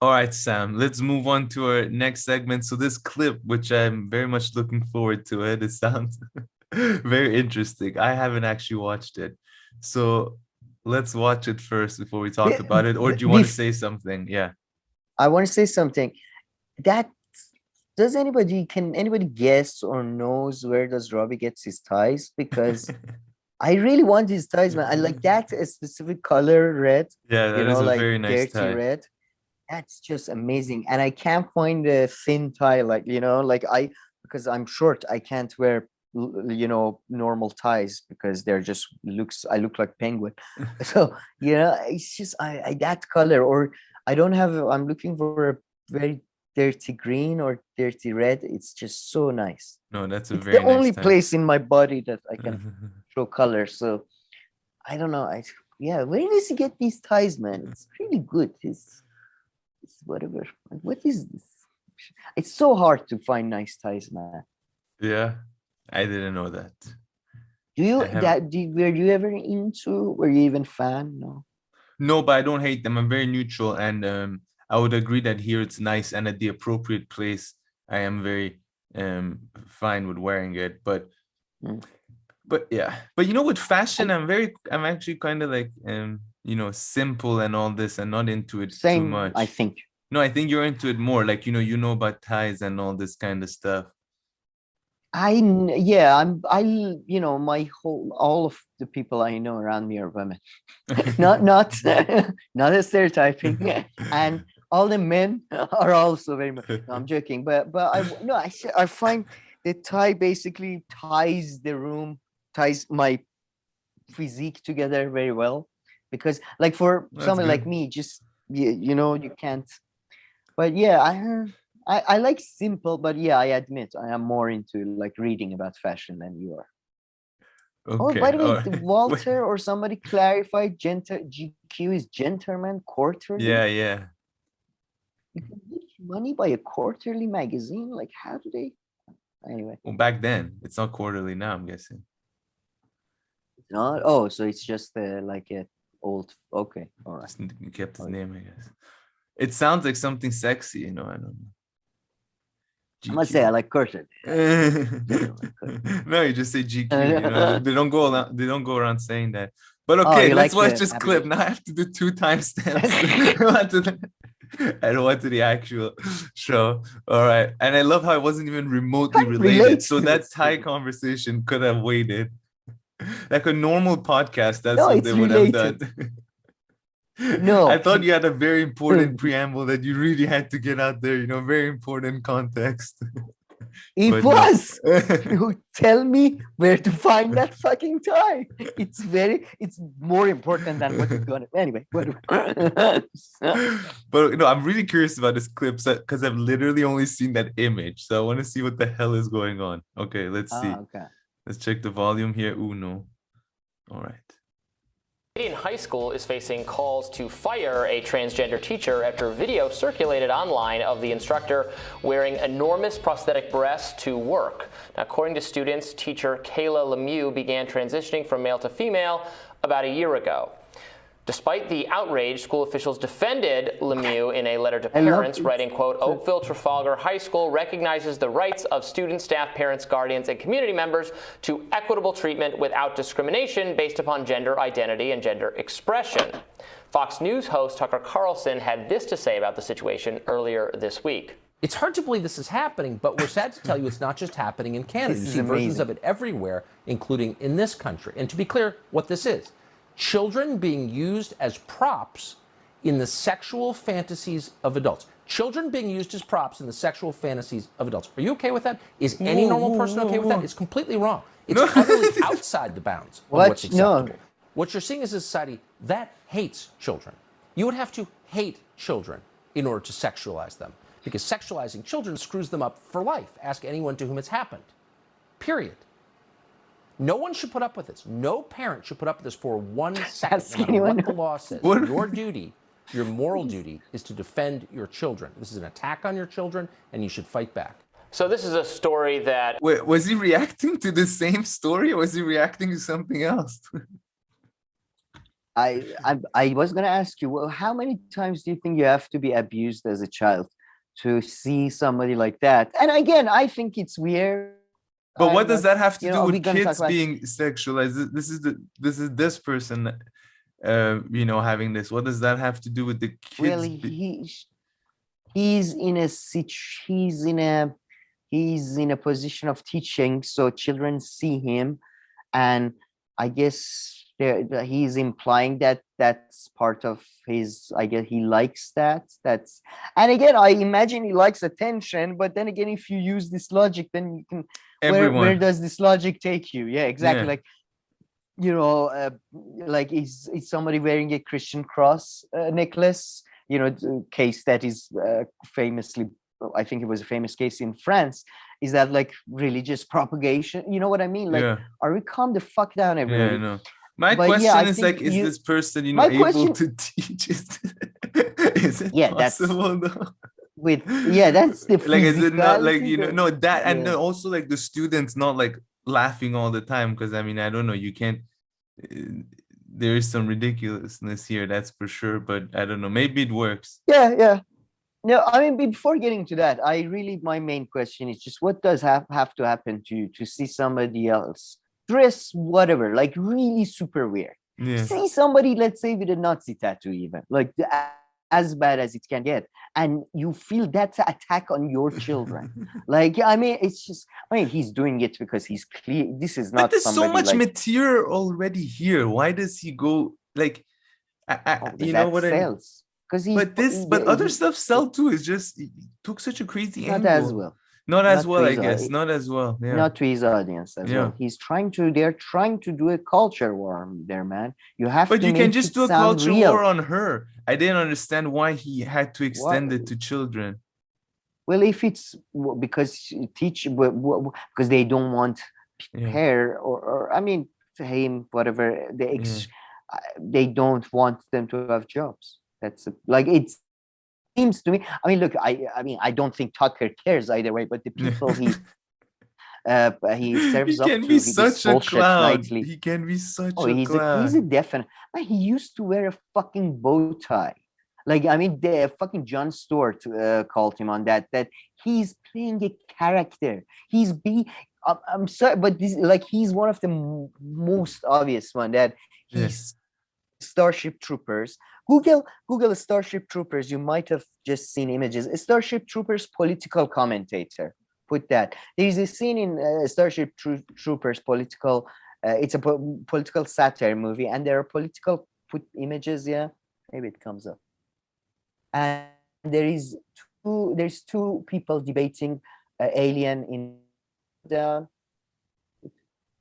All right, Sam, let's move on to our next segment. So this clip, which I'm very much looking forward to it sounds very interesting. I haven't actually watched it. So let's watch it first before we talk about it. Or do you want to say something? Yeah. I want to say something. Can anybody guess or knows where does Robbie gets his ties? Because I really want his ties, man. I like that a specific color, red. Yeah, that is a very nice tie. Red. That's just amazing. And I can't find a thin tie, because I'm short, I can't wear normal ties because they're just I look like penguin. So it's just that color, or I'm looking for a very dirty green or dirty red. It's just so nice. No, that's it's the only place in my body that I can show color. So I don't know. Where does he get these ties, man? It's really good. It's whatever. What is this? It's so hard to find nice ties, man. Yeah, I didn't know that. Were you ever into? Were you even fan? No, but I don't hate them. I'm very neutral, and I would agree that here it's nice, and at the appropriate place, I am very fine with wearing it. But yeah, but with fashion, I'm actually kind of like simple and all this, and not into it too much. I think. No, I think you're into it more. Like about ties and all this kind of stuff. All of the people I know around me are women. not a stereotyping. And all the men are also very much. No, I'm joking, but I find the tie basically ties the room, ties my physique together very well, because like for someone like me, just you can't. But yeah, I like simple, but yeah, I admit I am more into like reading about fashion than you are. Okay. Oh, by the way, Walter or somebody clarified GQ is gentleman quarterly. Yeah. You can make money by a quarterly magazine? Like, how do they? Anyway. Well, back then, it's not quarterly now, I'm guessing. It's not? Oh, so it's just like a old. Okay, all right. You kept his name, I guess. It sounds like something sexy, I don't know. GQ. I must say I like quarterly. No, you just say GQ. They don't go around saying that. But okay, let's watch this clip. Now I have to do 2 timestamps. I don't want to the actual show. All right. And I love how it wasn't even remotely related. So that Thai conversation could have waited. Like a normal podcast, that's what they would have done. No. I thought you had a very important preamble that you really had to get out there, very important context. It was. You tell me where to find that fucking tie. It's more important than what you're gonna. Anyway. But I'm really curious about this clip because I've literally only seen that image. So I want to see what the hell is going on. Okay, let's see. Okay. Let's check the volume here. No. All right. Canadian high school is facing calls to fire a transgender teacher after video circulated online of the instructor wearing enormous prosthetic breasts to work. Now, according to students, teacher Kayla Lemieux began transitioning from male to female about a year ago. Despite the outrage, school officials defended Lemieux in a letter to parents, writing, quote, Oakville Trafalgar High School recognizes the rights of students, staff, parents, guardians, and community members to equitable treatment without discrimination based upon gender identity and gender expression. Fox News host Tucker Carlson had this to say about the situation earlier this week. It's hard to believe this is happening, but we're sad to tell you it's not just happening in Canada. You see versions of it everywhere, including in this country. And to be clear, what this is, children being used as props in the sexual fantasies of adults. Children being used as props in the sexual fantasies of adults. Are you okay with that? Is any normal person okay with that? It's completely wrong. It's utterly outside the bounds of what's acceptable. No. What you're seeing is a society that hates children. You would have to hate children in order to sexualize them, because sexualizing children screws them up for life. Ask anyone to whom it's happened. Period. No one should put up with this. No parent should put up with this for 1 second. No matter what the law says. Your duty, your moral duty, is to defend your children. This is an attack on your children, and you should fight back. So this is a story that... Wait, was he reacting to the same story, or was he reacting to something else? I was going to ask you, well, how many times do you think you have to be abused as a child to see somebody like that? And again, I think it's weird. But what does that have to do with kids being sexualized? This is this person, having this. What does that have to do with the kids? Well, he's in a position of teaching, so children see him, and I guess he's implying that that's part of his. I guess he likes that. And again, I imagine he likes attention. But then again, if you use this logic, then you can. Where does this logic take you? Yeah, exactly. Yeah. Like is somebody wearing a Christian cross necklace? Case that is famously, I think it was a famous case in France. Is that like religious propagation? You know what I mean? Like, are we calm the fuck down, everybody? Yeah, no. My question is like, is this person, able to teach? Is it possible though? That's the like, is it not like and then also like the students not like laughing all the time, because I don't know, you can't, there is some ridiculousness here, that's for sure, but I don't know, maybe it works. No, before getting to that, my main question is just, what does have to happen to you to see somebody else dress whatever, like really super weird? See somebody, let's say, with a Nazi tattoo, even like as bad as it can get, and you feel that's an attack on your children. It's just, he's doing it because he's clear. This is not. But there's so much material already here. Why does he go like? What sells. But other stuff sell too. It's just it took such a crazy angle. Not as well. Not as well, I guess. Not as well. Yeah. Not to his audience as well. They're trying to do a culture war there, man. You have to. But you can just do a culture war on her. I didn't understand why he had to extend it to children. Well, if it's because because they don't want hair or him, whatever, they don't want them to have jobs. That's it seems to me. Look, I don't think Tucker cares either way, but the people he serves up to, he can be such a clown. He can be such a clown. He's a definite. He used to wear a fucking bow tie. The fucking Jon Stewart called him on that he's playing a character. I'm sorry, but this, he's one of the most obvious one that he's Starship Troopers. Google Starship Troopers. You might have just seen images. Starship Troopers political commentator. Put that. There's a scene in Starship Troopers political. It's a political satire movie, and there are political images. Yeah, maybe it comes up. And there's two people debating alien in down.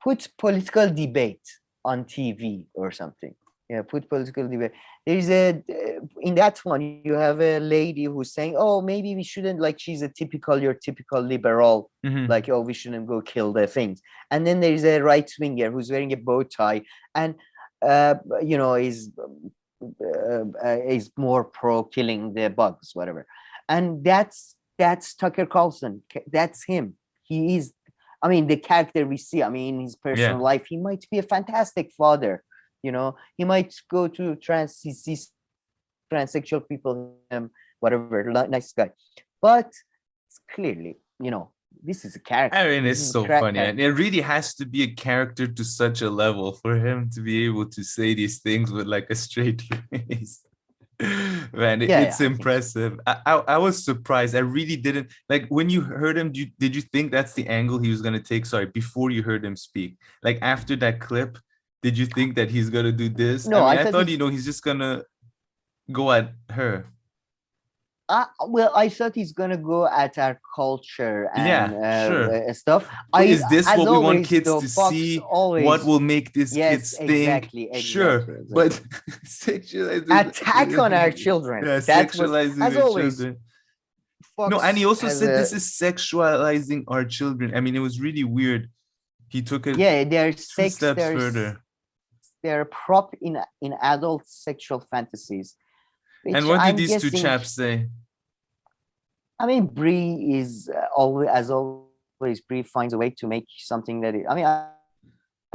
Put political debate on TV or something. Yeah, put political debate. There's in that one you have a lady who's saying, "Oh, maybe we shouldn't, she's your typical liberal, we shouldn't go kill the things." And then there's a right winger who's wearing a bow tie and is more pro killing the bugs, whatever. And that's Tucker Carlson. That's him. He is. The character we see. In his personal life, he might be a fantastic father He might go to he sees transsexual people, whatever, nice guy, but clearly, this is a character. I mean, This it's is a so crack funny, and character. it really has to be a character to such a level for him to be able to say these things with like a straight face. Man, Yeah, it's I think so. impressive. I was surprised. I really didn't like when you heard him. Did you think that's the angle he was gonna take? Sorry, before you heard him speak, like after that clip, did you think that he's gonna do this? No, I I mean, I thought thought he's just gonna go at her. well, I thought he's gonna go at our culture and Yeah, sure. stuff. But is this As what we want always, kids though, to Fox see? What always. will make these Yes, kids think? exactly. Sure, but sexualizing Attack on our children. Yeah, That's what, sexualizing as their always, children. No, and he Fox also has said this is sexualizing our children. I mean, it was really weird. He took it their two sex, steps further. they're prop in adult sexual fantasies. And what did these two chaps say? I mean, Brie is always, Brie finds a way to make something that I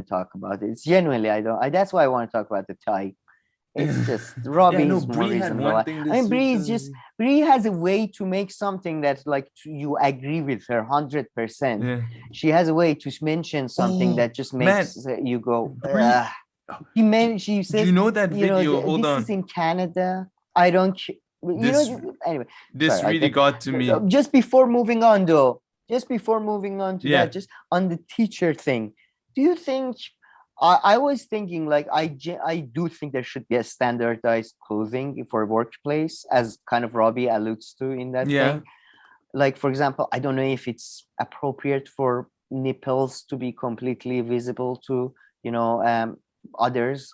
talk about it. It's genuinely, that's why I want to talk about the tie. It's just Robbie is more reasonable. Brie has a way to make something that like you agree with her 100%. Yeah. She has a way to mention something that just makes you go. She says, you know that video? Hold on. This is in Canada. I don't. Anyway. This really got to me. Just before moving on, though. Just before moving on to that, just on the teacher thing, do you think? I was thinking, like, I do think there should be a standardized clothing for workplace, as kind of Robbie alludes to in that thing. Like, for example, I don't know if it's appropriate for nipples to be completely visible to, others,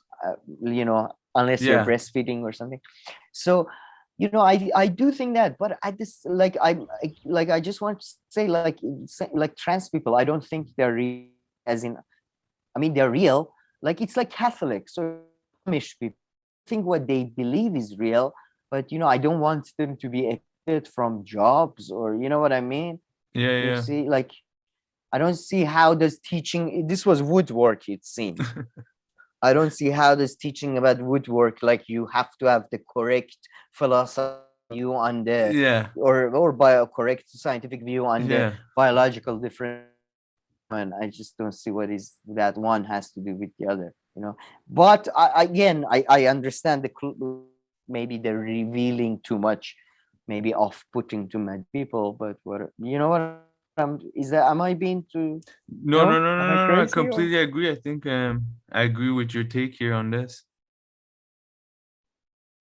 unless you're breastfeeding or something. So, I do think that, but I just I just want to say, like trans people, I don't think they're real, as in, I mean, they're real. Like, it's like Catholics or Amish people. I think what they believe is real, but I don't want them to be excluded from jobs, or you know what I mean? You see, like, I don't see how does teaching. This was woodwork, it seems. I don't see how this teaching about woodwork, like you have to have the correct philosophy view on the or by a correct scientific view on the biological difference. And I just don't see what is that one has to do with the other, But I understand maybe they're revealing too much, maybe off-putting to many people. But what is that? Am I being too? No. I completely agree. I think I agree with your take here on this.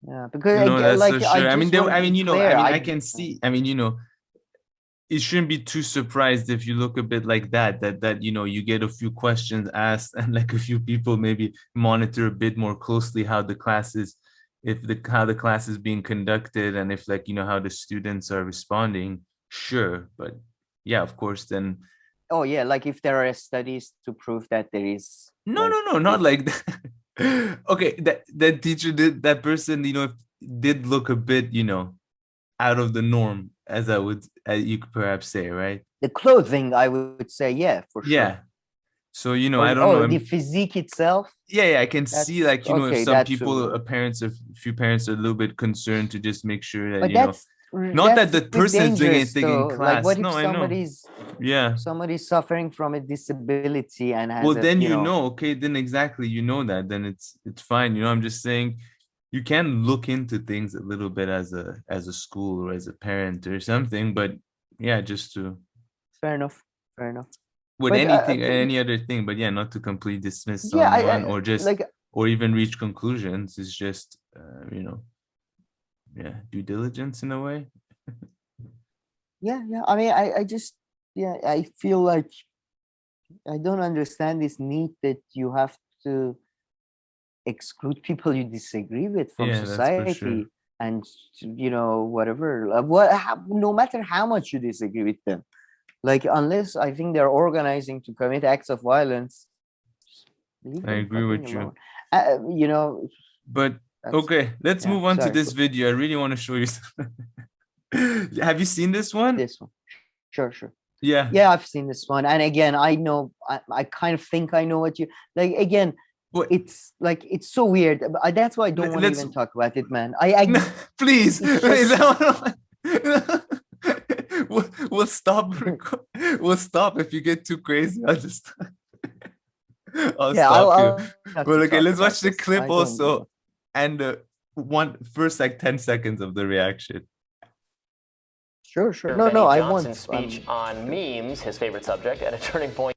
Yeah, because that's for sure. I can see. I mean, it shouldn't be too surprised if you look a bit like that you get a few questions asked and like a few people maybe monitor a bit more closely how the class is, how the class is being conducted, and if like how the students are responding. Sure, but yeah, of course, then. Oh yeah, like if there are studies to prove that there is. No, not like that. Okay, that teacher that person did look a bit out of the norm, as you could perhaps say, right? The clothing, I would say, yeah, for sure. Yeah. So I don't know. The physique itself. Yeah, I can see like if some people, a few parents are a little bit concerned to just make sure that not that the person's doing anything in class. Like, what if somebody's suffering from a disability and has then okay, then exactly that, then it's fine. I'm just saying you can look into things a little bit as a school or as a parent or something, but yeah, just to fair enough. With any other thing, but yeah, not to completely dismiss someone or just or even reach conclusions. It's just due diligence in a way. Yeah. I mean, I just I feel like I don't understand this need that you have to exclude people you disagree with from society, and whatever. No matter how much you disagree with them, like, unless I think they're organizing to commit acts of violence. I agree with you. But okay, let's move on to this video. I really want to show you something. Have you seen this one? This one. Sure. Yeah, I've seen this one. And again, I know, I kind of think I know what you like. Again, it's like, it's so weird. That's why I don't want to even talk about it, man. Please. Just... we'll stop. We'll stop if you get too crazy. I'll stop you. But okay, let's watch the clip also, and first like 10 seconds of the reaction. Sure. No, I want speech on memes, his favorite subject, at a turning point.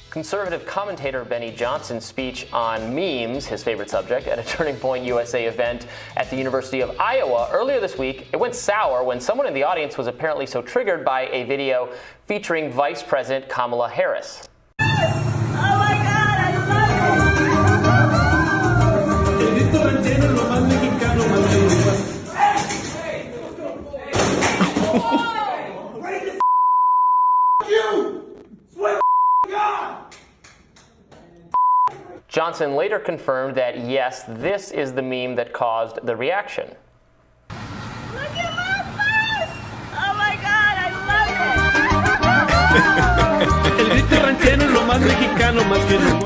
Conservative commentator Benny Johnson's speech on memes, his favorite subject, at a Turning Point USA event at the University of Iowa earlier this week. It went sour when someone in the audience was apparently so triggered by a video featuring Vice President Kamala Harris. Oh my God, I Johnson later confirmed that, yes, this is the meme that caused the reaction. Look at my face! Oh my God, I love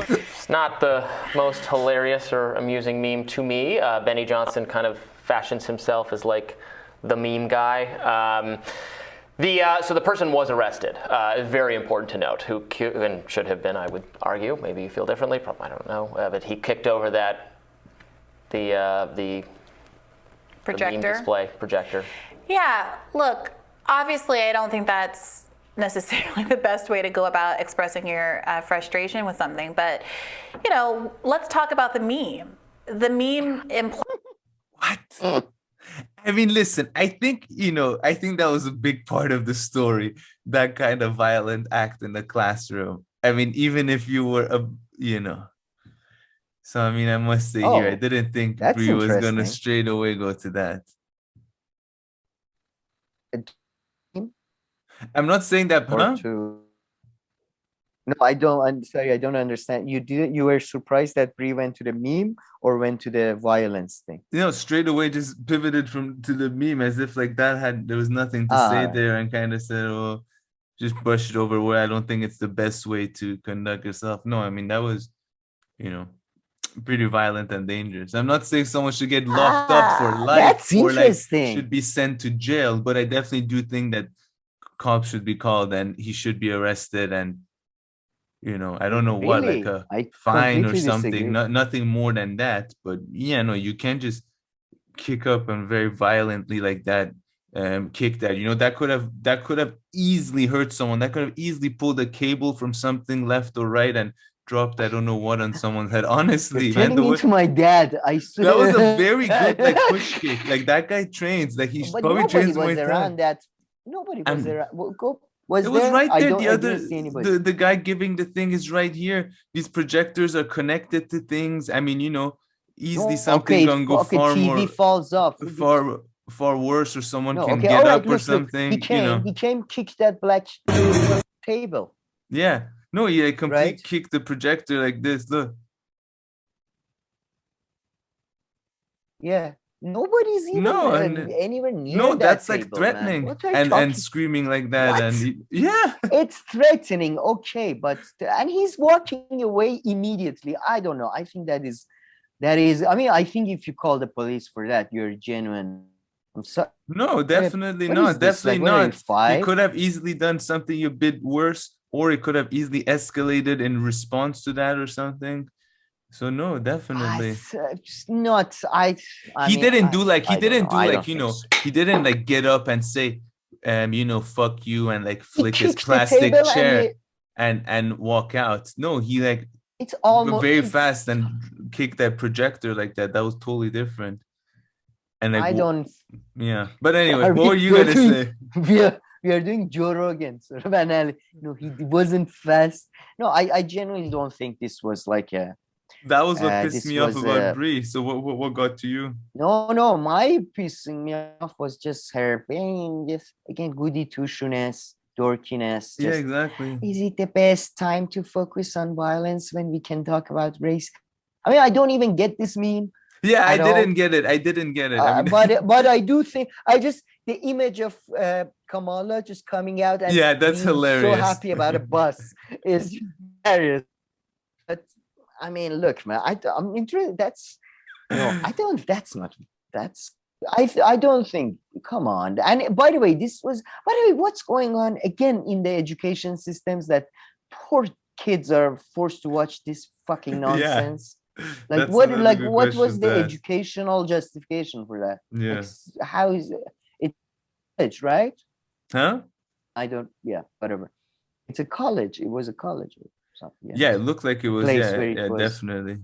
it! It's not the most hilarious or amusing meme to me. Benny Johnson kind of fashions himself as like the meme guy. So the person was arrested. Very important to note. Who and should have been, I would argue. Maybe you feel differently. Probably, I don't know. But he kicked over the projector. The meme display projector. Yeah. Look, obviously, I don't think that's necessarily the best way to go about expressing your frustration with something. But let's talk about the meme. The meme implies. What? I mean, listen, I think that was a big part of the story, that kind of violent act in the classroom. I mean, even if you were, So, I mean, I must say here, I didn't think Brie was going to straight away go to that. I'm not saying that, No, I don't. I'm sorry, I don't understand. You were surprised that Brie went to the meme or went to the violence thing? Straight away just pivoted to the meme as if like there was nothing to say there, and kind of said, "Oh, just brush it over." Where I don't think it's the best way to conduct yourself. No, I mean that was, pretty violent and dangerous. I'm not saying someone should get locked up for life or like should be sent to jail, but I definitely do think that cops should be called and he should be arrested and. I don't know what, like a fine or something, nothing more than that. But you can't just kick up and very violently like that, kick that. That could have easily hurt someone. That could have easily pulled a cable from something left or right and dropped I don't know what on someone's head. Honestly, man, to my dad, I swear. That was a very good like push kick. Like that guy trains. Like he probably trains Muay Thai. Nobody was around. It was right there. The guy giving the thing is right here. These projectors are connected to things. I mean, easily something can go far TV more falls off. Far worse, or someone can get up or something. He came, kicked that black table. Yeah. No, he completely kicked the projector like this. Look. Yeah. Nobody's even anywhere near that that's table, like threatening and screaming like that. What? And it's threatening, okay, but and he's walking away immediately. I don't know. I think that is I mean, I think if you call the police for that, you're genuine. I'm sorry. No, definitely not. Definitely not. He could have easily done something a bit worse, or it could have easily escalated in response to that or something. So no, definitely. He didn't like get up and say, fuck you and like flick his plastic chair and walk out. No, he like it's almost very fast and kicked that projector like that. That was totally different. And like, but anyway, what were you gonna say? We are doing Joe Rogan sort of analysis. No, he wasn't fast. No, I genuinely don't think this was like a. That was what pissed me off about Brie. So what got to you? No, my pissing me off was just her being just again goody two-shoeness, dorkiness. Yeah, exactly. Is it the best time to focus on violence when we can talk about race? I mean, I don't even get this meme. Yeah, I didn't get it. I mean, but I do think the image of Kamala just coming out and that's hilarious. So happy about a bus is hilarious. But I mean, look, man. I'm interested. That's no. I don't. That's not. That's. I don't think. Come on. And by the way, what's going on again in the education systems that poor kids are forced to watch this fucking nonsense? Like That's what? another Like good what was question the to ask. educational justification for that? Yeah. Like, how is it? It's right. Huh? I don't. Yeah. Whatever. It's a college. It was a college or something. Yeah, it looked like it was. Place Yeah, where it yeah, was. definitely.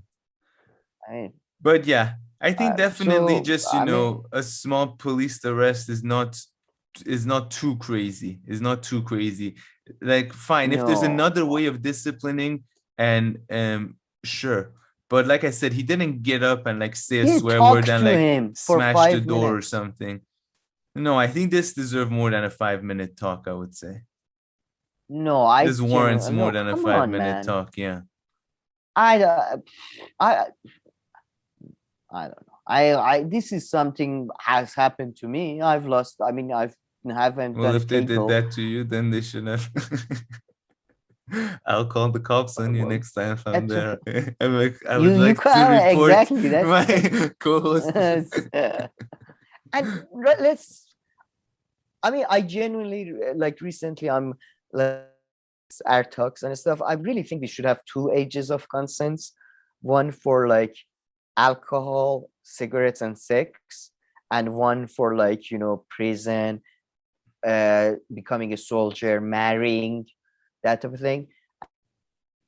I, But yeah, I think definitely so, just I mean, a small police arrest is not too crazy. Is not too crazy. Like fine, if there's no. another way of disciplining, and sure. But like I said, he didn't get up and like say a He swear talked word and to like him for smash the 5 door or minutes. something. No, I think this deserves more than a 5-minute talk, I would say. No, This warrants more no, than a come 5-minute on, man. talk, yeah. I don't know. This is something has happened to me. I've lost. I mean, haven't Well, done if they did cable. that to you, then they should have. I'll call the cops on you Well, next time if I'm that's there. I You would like to can't report exactly. That's my co-host. and let's. I mean, I genuinely like recently. I'm like our talks and stuff. I really think we should have 2 ages of consent. One for like alcohol, cigarettes, and sex, and one for like prison, becoming a soldier, marrying, that type of thing.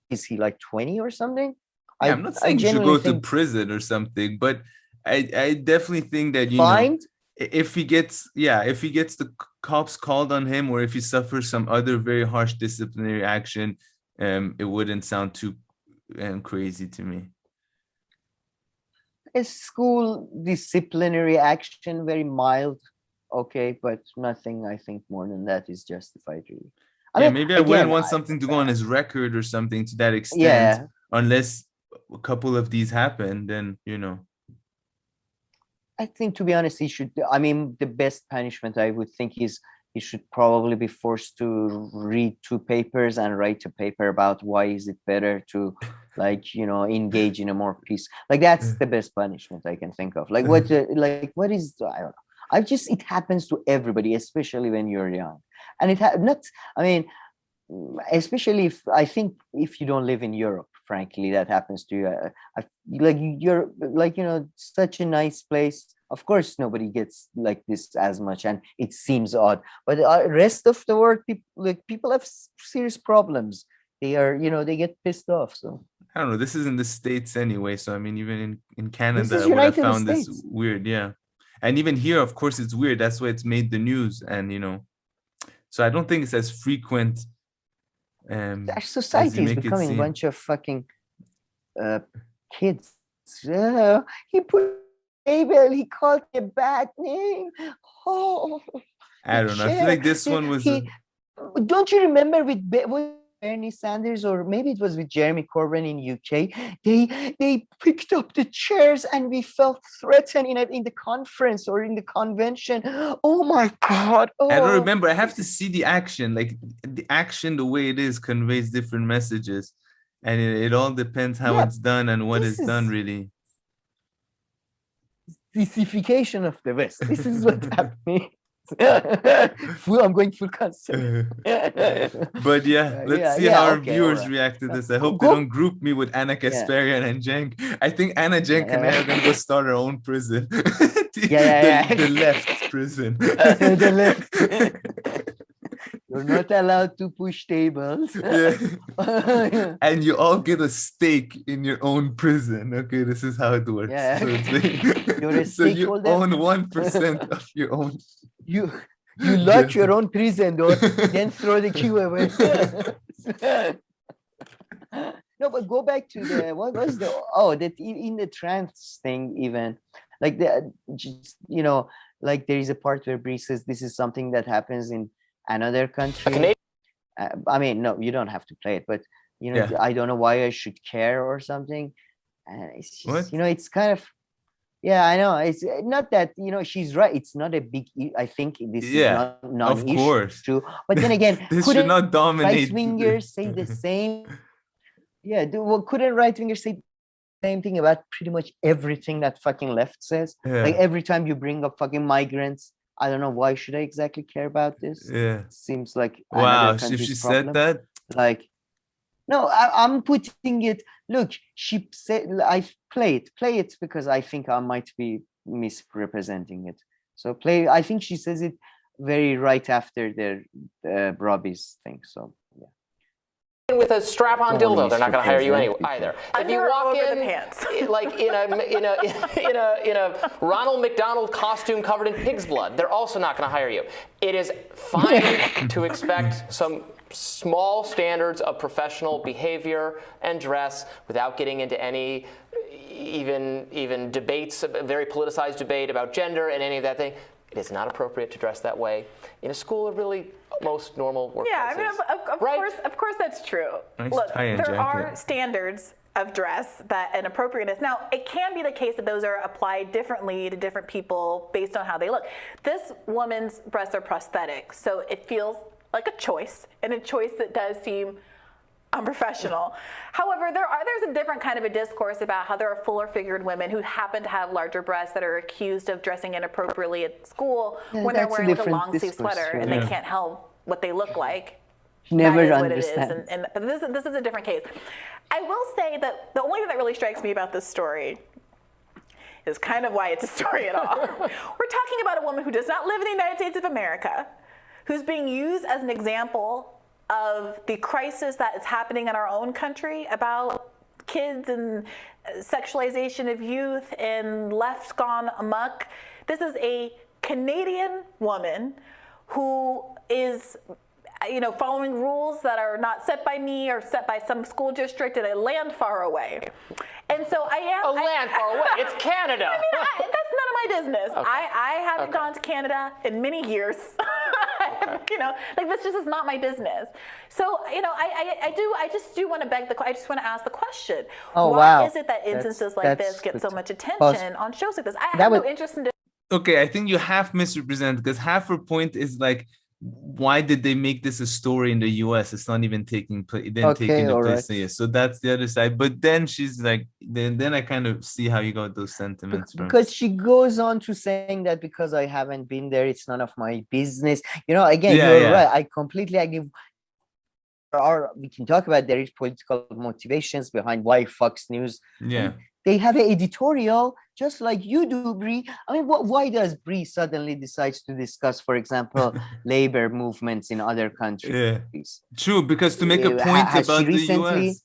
Is he like 20 or something? Yeah, I'm not saying you should genuinely go to think prison or something, but I definitely think that fined. if he gets the cops called on him, or if he suffers some other very harsh disciplinary action, it wouldn't sound too crazy to me. A school disciplinary action, very mild, okay, but nothing I think more than that is justified, really. I mean, maybe I wouldn't want something to go on his record or something to that extent, yeah, unless a couple of these happen, then I think, to be honest, he should. I mean, the best punishment I would think is he should probably be forced to read 2 papers and write a paper about why is it better to, like, engage in a more peace. Like that's the best punishment I can think of. Like what is, I don't know. It happens to everybody, especially when you're young, and especially if you don't live in Europe. Frankly, that happens to you. You're like such a nice place. Of course, nobody gets like this as much, and it seems odd. But the rest of the world, people have serious problems. They are, they get pissed off. So I don't know. This is in the States anyway, so I mean, even in Canada, I would have United found States. this weird, yeah. And even here, of course, it's weird. That's why it's made the news, and so I don't think it's as frequent. Our society is becoming a bunch of fucking kids. He put label. He called me a bad name. Oh, I don't know. I feel like this one was. Don't you remember with Bernie Sanders, or maybe it was with Jeremy Corbyn in UK? They picked up the chairs and we felt threatened in the conference or in the convention. Oh my God! Oh. I don't remember. I have to see the action. Like the action, the way it is, conveys different messages, and it all depends how it's done and what is done. Really, Sissification of the West. This is what's happening. I'm going full concert. But yeah, let's see how our viewers react to this. I hope they don't group me with Anna Kasparian and Cenk. I think Anna, Cenk, and I are gonna go start our own prison. The left prison. The left. You're not allowed to push tables. Yeah. And you all get a stake in your own prison. Okay, this is how it works. Yeah. So you own 1% of your own. You lock your own prison door, then throw the key away. No, but go back to what was that in the trans thing, even like like there is a part where Bree says this is something that happens in another country. I mean, no, you don't have to play it, but I don't know why I should care or something. It's just, it's kind of. Yeah, I know. It's not that, she's right. It's not a big, I think this is not non-issue. Of course. True. But then again, this should not dominate. Right-wingers say the same. Yeah, couldn't right-wingers say the same thing about pretty much everything that fucking left says? Yeah. Like every time you bring up fucking migrants, I don't know, why should I exactly care about this? Yeah. It seems like Wow. another If country's she problem. said that, Like, no, I'm putting it. Look, she said, I play it because I think I might be misrepresenting it. So I think she says it very right after their Robbie's thing. So yeah. With a strap-on Don't dildo, they're not going to hire you misrepresent anyway either. If Under you or walk over in, the pants? like in a Ronald McDonald costume covered in pig's blood, they're also not going to hire you. It is fine to expect some small standards of professional behavior and dress without getting into any even debates, a very politicized debate about gender and any of that thing. It is not appropriate to dress that way in a school or really most normal workplaces. Yeah, I mean, of course that's true. Nice Look, tie-in there jacket. are standards of dress and appropriateness. Now, it can be the case that those are applied differently to different people based on how they look. This woman's breasts are prosthetic, so it feels like a choice, and a choice that does seem unprofessional. However, there's a different kind of a discourse about how there are fuller figured women who happen to have larger breasts that are accused of dressing inappropriately at school when they're wearing like a long sleeve sweater and they can't help what they look like. Never that is understand. what it is. And this is a different case. I will say that the only thing that really strikes me about this story is kind of why it's a story at all. We're talking about a woman who does not live in the United States of America, who's being used as an example of the crisis that is happening in our own country about kids and sexualization of youth and left gone amok. This is a Canadian woman who is, following rules that are not set by me or set by some school district in a land far away. And so land far away. It's Canada. I mean, that's none of my business. Okay. I haven't gone to Canada in many years. This just is not my business. So, I just want to ask the question. Why is it that instances like this get so much attention on shows like this? I have no interest in. Okay, I think you half misrepresent, because half her point is like, why did they make this a story in the US? It's not even taking place. Right. So that's the other side. But then she's like, then I kind of see how you got those sentiments from. Because she goes on to saying that because I haven't been there, it's none of my business. Again, you're right. I completely agree. We can talk about there is political motivations behind why Fox News. Yeah. They have an editorial just like you do, Brie. I mean, why does Brie suddenly decides to discuss, for example, labor movements in other countries? Yeah. True, because to make a point about the US,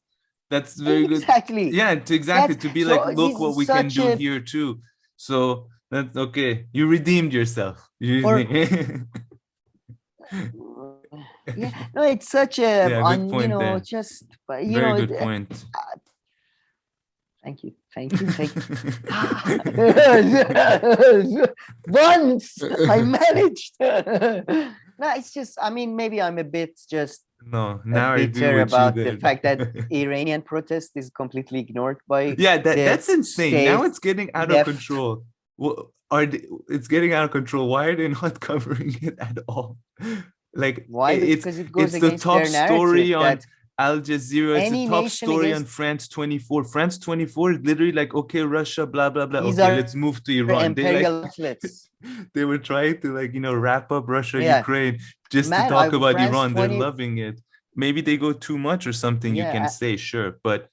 that's very good. Exactly. Yeah, to be like, look what we can do here too. So that's okay. You redeemed yourself. Yeah, no, it's such a good point just very good point. Thank you. Once I managed. No, it's just, maybe I'm a bit just bitter about the fact that Iranian protest is completely ignored by that's insane. Now it's getting out of control. Well, it's getting out of control. Why are they not covering it at all? Like, why? Because it goes against the top their story on that Al Jazeera. It's the top story on France 24. France 24 is literally like, okay, Russia, blah blah blah. Okay, let's move to Iran. They were trying to wrap up Russia, Ukraine, just to talk about Iran. They're loving it. Maybe they go too much or something. You can say sure, but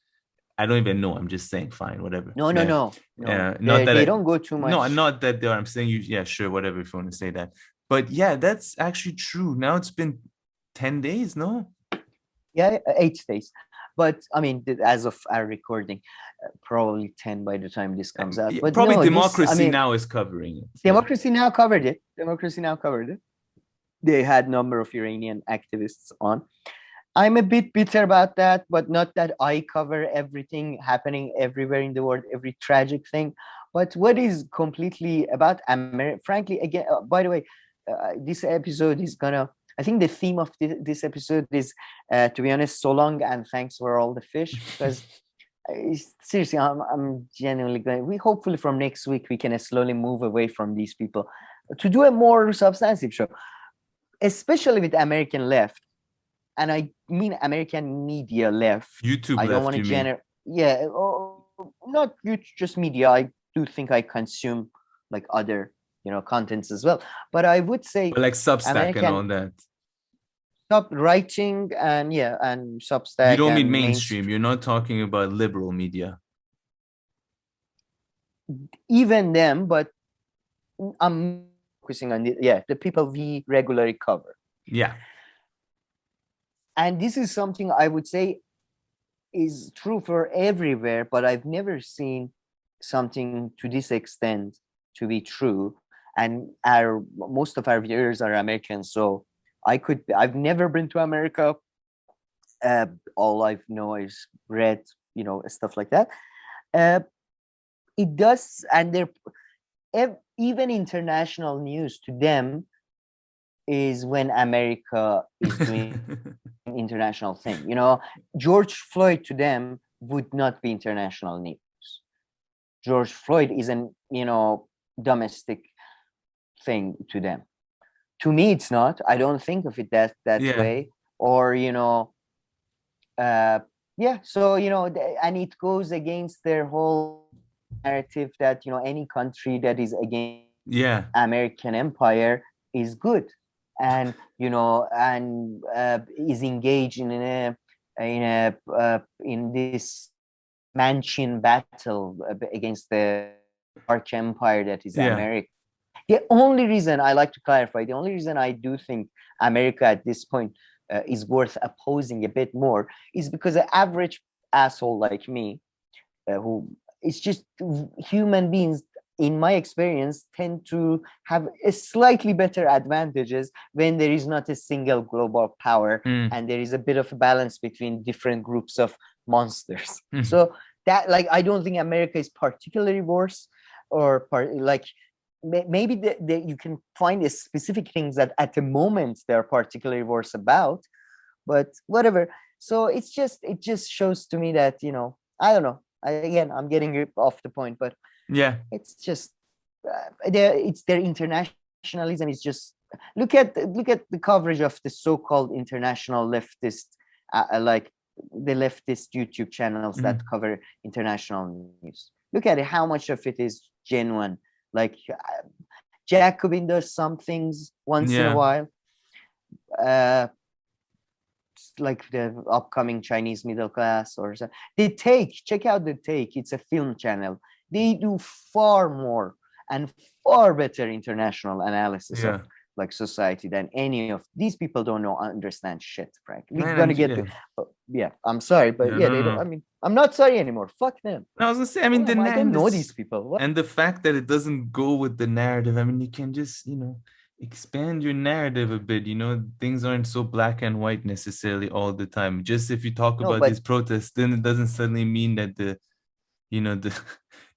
I don't even know. I'm just saying, fine, whatever. No. They don't go too much. No, not that they are. I'm saying sure, whatever, if you want to say that. But yeah, that's actually true. Now it's been 10 days, no? Yeah, 8 days. But as of our recording, probably 10 by the time this comes out. But probably Democracy Now! Is covering it. Democracy Now! Covered it. They had a number of Iranian activists on. I'm a bit bitter about that, but not that I cover everything happening everywhere in the world, every tragic thing. But what is completely about America, frankly, again, by the way, this episode is I think the theme of this episode is, to be honest, so long and thanks for all the fish. Because seriously, I'm genuinely going. Hopefully from next week we can slowly move away from these people to do a more substantive show, especially with American left and I mean American media left. YouTube I don't left, want to you mean? yeah, not just media. I do think I consume like other, contents as well. But I would say But like Substack and all American that. stop writing and You Substack don't mean and mainstream. You're not talking about liberal media. even them, but I'm focusing on the people we regularly cover. Yeah. And this is something I would say is true for everywhere, but I've never seen something to this extent to be true. And most of our viewers are American, so I've never been to America. All I know is read, stuff like that. It does, and even international news to them is when America is doing international thing. George Floyd to them would not be international news. George Floyd is an domestic thing to them. To me, it's not. I don't think of it that way. Or So and it goes against their whole narrative that any country that is against American empire is good, and is engaged in this Manchurian battle against the Dark Empire that is America. The only reason I like to clarify, the only reason I do think America at this point is worth opposing a bit more is because an average asshole like me, who is just human beings, in my experience, tend to have a slightly better advantages when there is not a single global power and there is a bit of a balance between different groups of monsters. So that, I don't think America is particularly worse, or maybe you can find specific things that at the moment they're particularly worse about, but whatever. So it just shows to me that I don't know. I'm getting off the point, but it's just it's their internationalism is just look at the coverage of the so-called international leftist, like the leftist YouTube channels that cover international news. Look at it, how much of it is genuine. Like Jacobin does some things once in a while, like the upcoming Chinese middle class or so. Check out The Take. It's a film channel. They do far more and far better international analysis of society than any of these people. Don't understand shit, Frank. We're gonna get I'm sorry, but they don't. I mean, I'm not sorry anymore. Fuck them. I was gonna say, I mean, I don't know these people. What? And the fact that it doesn't go with the narrative. I mean, you can just expand your narrative a bit. Things aren't so black and white necessarily all the time. Just if you talk about these protests, then it doesn't suddenly mean that the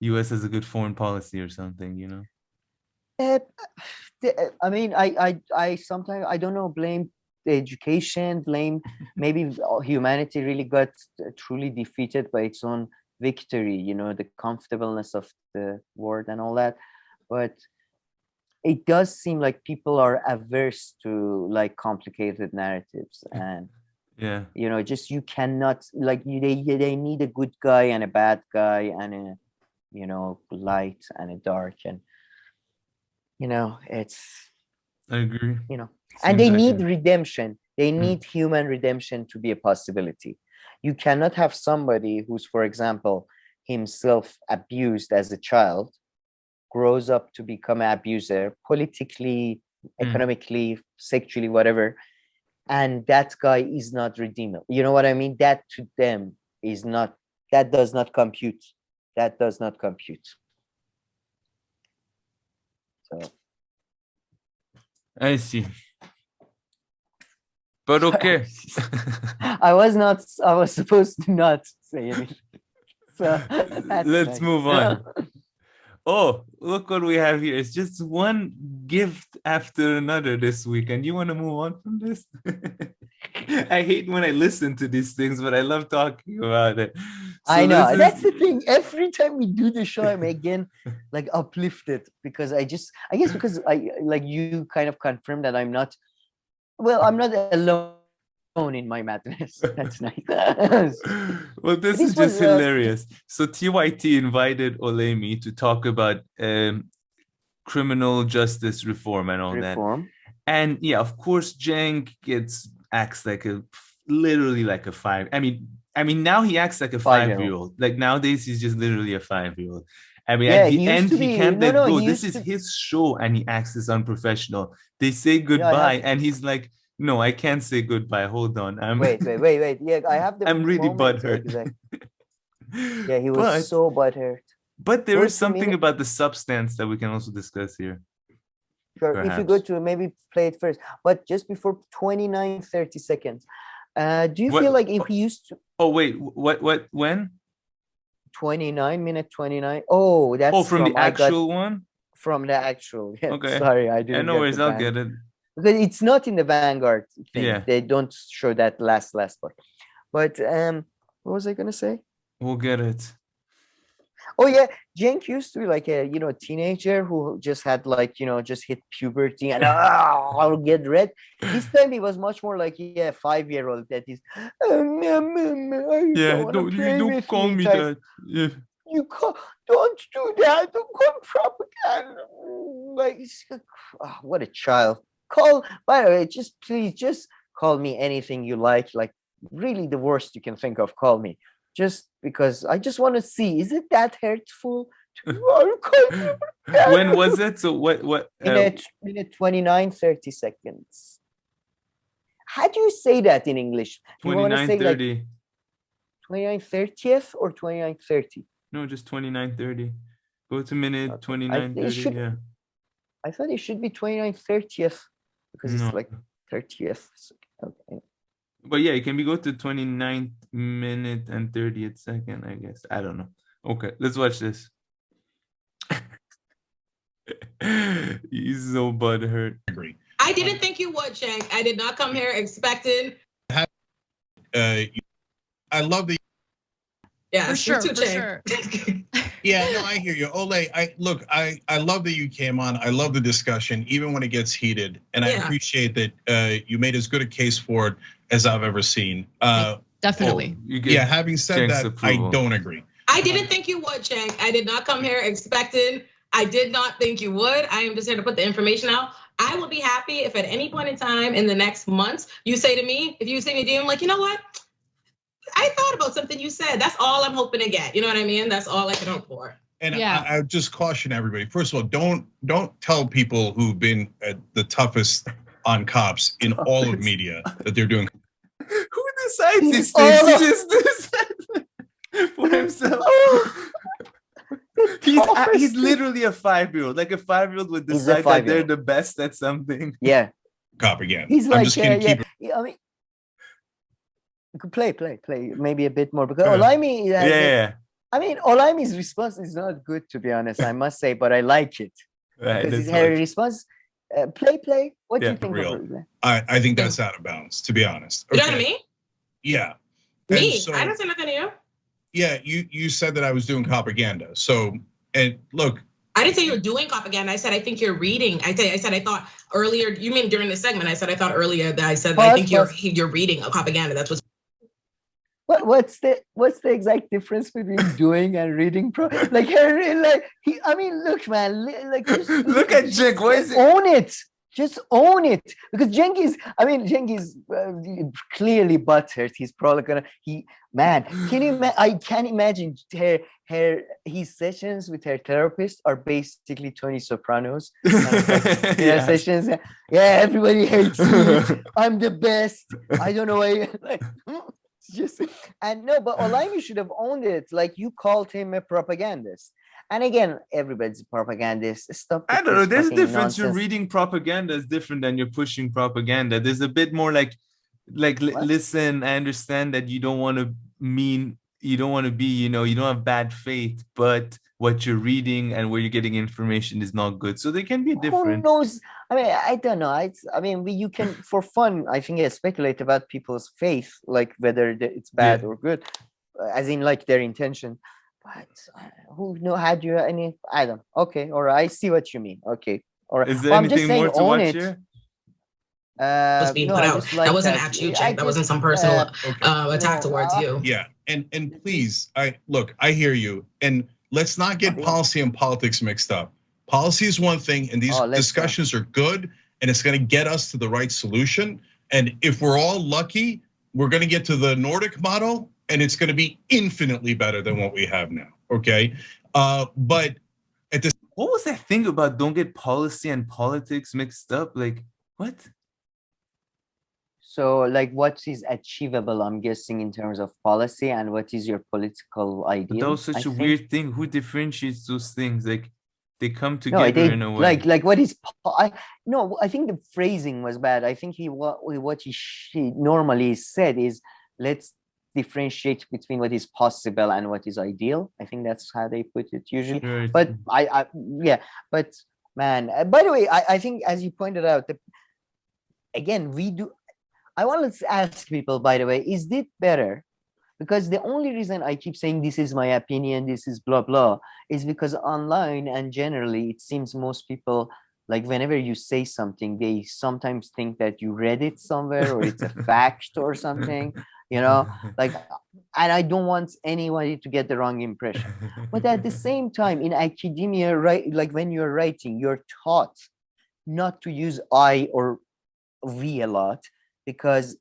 U.S. has a good foreign policy or something. I mean, I sometimes, I don't know, blame the education, blame maybe humanity really got truly defeated by its own victory, the comfortableness of the world and all that. But it does seem like people are averse to complicated narratives, and just you cannot they need a good guy and a bad guy and a light and a dark, and it's I agree. And they need redemption. They need human redemption to be a possibility. You cannot have somebody who's, for example, himself abused as a child, grows up to become an abuser, politically, economically, sexually, whatever, and that guy is not redeemable. You know what I mean? That to them is not, that does not compute. That does not compute. So I see. But okay. I was supposed to not say anything. So let's move on. Oh, look what we have here. It's just one gift after another this week. And you want to move on from this? I hate when I listen to these things, but I love talking about it. So I know. That's the thing. Every time we do the show, I'm again uplifted, because I guess because I you kind of confirmed that I'm not alone in my madness. That's nice. Well, this is just hilarious. So TYT invited Olayemi to talk about criminal justice reform and all that. And yeah, of course, Cenk acts like literally like a five. I mean, now he acts like a 5-year-old. Like nowadays, he's just literally a 5-year-old. I mean, at the end, he can't let go. This is his show, and he acts as unprofessional. They say goodbye, and he's like, "No, I can't say goodbye. Hold on." Wait. Yeah, I have the. I'm really butthurt. Yeah, he was so butthurt. But there is something about the substance that we can also discuss here. Sure. Perhaps. If you go to maybe play it first, but just before 29-30 seconds. Do you feel like if he used to? Oh wait, what? When? 29 29. Oh, that's from the actual one. From the actual. Yeah. Okay. Sorry, I didn't. No worries, I'll get it. Because it's not in the Vanguard thing. Yeah. They don't show that last part. But what was I gonna say? We'll get it. Oh yeah, Cenk used to be like a teenager who just had like just hit puberty and I'll get red. This time he was much more like 5-year-old that is. Don't call me that. Yeah. Don't do that. Don't call propaganda. Like what a child. By the way, please call me anything you like. Like really the worst you can think of. Call me. Just because I just want to see, is it that hurtful? When was it? So what? Minute 29-30 seconds. How do you say that in English? 29:30. 29:30th or 29:30? No, just 29:30. Go to minute 29:30. Yeah. I thought it should be 29:30th because it's like 30th. Okay. But yeah, it can go to 29th minute and 30th second, I guess. I don't know. Okay, let's watch this. He's so butthurt. I didn't think you would, Cenk. I did not come here expecting. I love the. Yeah, for sure. Yeah, no, I hear you, Ole. I love that you came on. I love the discussion, even when it gets heated, and I appreciate that you made as good a case for it as I've ever seen. Definitely. Having said that, approval. I don't agree. I didn't think you would, Cenk. I did not come here expecting. I did not think you would. I am just here to put the information out. I will be happy if at any point in time in the next months you say to me, if you say to me, I'm like, you know what? I thought about something you said. That's all I'm hoping to get. You know what I mean? That's all I can hope for. And I just caution everybody. First of all, don't tell people who've been the toughest on cops in all of media that they're doing. Who decides these things? He just decides for himself. He's literally a 5-year-old. Like a 5-year-old would decide that they're the best at something. Yeah. Propaganda. He's like, I mean, play. Maybe a bit more because Olayemi. I mean, Olayemi's response is not good, to be honest. I must say, but I like it. Because her response. Play. What do you think of her? I think that's out of bounds, to be honest. Okay. You know what I mean? Yeah. Me? So, I don't say nothing to you. Yeah, you said that I was doing propaganda. So, and look. I didn't say you're doing propaganda. I said I think you're reading. I said I thought earlier. You mean during the segment? I said I thought earlier that I said I think you're reading a propaganda. That's what's the exact difference between doing and reading? I mean, look, man. Like look at Cenk. What is it? Own it. Just own it, because Cenk is clearly butthurt. He's probably gonna. Can you? I can't imagine his sessions with her therapist are basically Tony Soprano's sessions. Yeah, everybody hates me. I'm the best. I don't know why. But Olayemi should have owned it. Like you called him a propagandist. And again, everybody's a propagandist. Stop. I don't know. There's a difference. You're reading propaganda is different than you're pushing propaganda. There's a bit more listen, I understand that you don't want to be, you don't have bad faith, but what you're reading and where you're getting information is not good. So they can be different. Who knows? I mean, I don't know. You can, for fun, I think, speculate about people's faith, like whether it's bad or good, as in like their intention. But who know? How do you? I don't. Okay, all right. I see what you mean. Okay, all right. Is there anything more to watch here? was being No, put I out. just like That wasn't that. at you, I Cenk. That wasn't just, some personal attack no, towards you. Yeah, and please, I hear you. And let's not get policy and politics mixed up. Policy is one thing, and these discussions are good, and it's going to get us to the right solution. And if we're all lucky, we're going to get to the Nordic model, and it's going to be infinitely better than what we have now. Okay, but at this, what was that thing about don't get policy and politics mixed up? Like what? So like what is achievable, I'm guessing, in terms of policy, and what is your political ideal? But that was such a weird thing. Who differentiates those things? Like they come No, together they, in a way. like what is I think the phrasing was bad. I think what she normally said is, let's differentiate between what is possible and what is ideal. I think that's how they put it usually. Sure. But yeah, but man, by the way, I think, as you pointed out, again, I want to ask people, by the way, is it better? Because the only reason I keep saying this is my opinion, this is blah, blah, is because online and generally, it seems most people, like whenever you say something, they sometimes think that you read it somewhere or it's a fact or something, like, and I don't want anybody to get the wrong impression. But at the same time, in academia, right, like when you're writing, you're taught not to use I or we a lot, because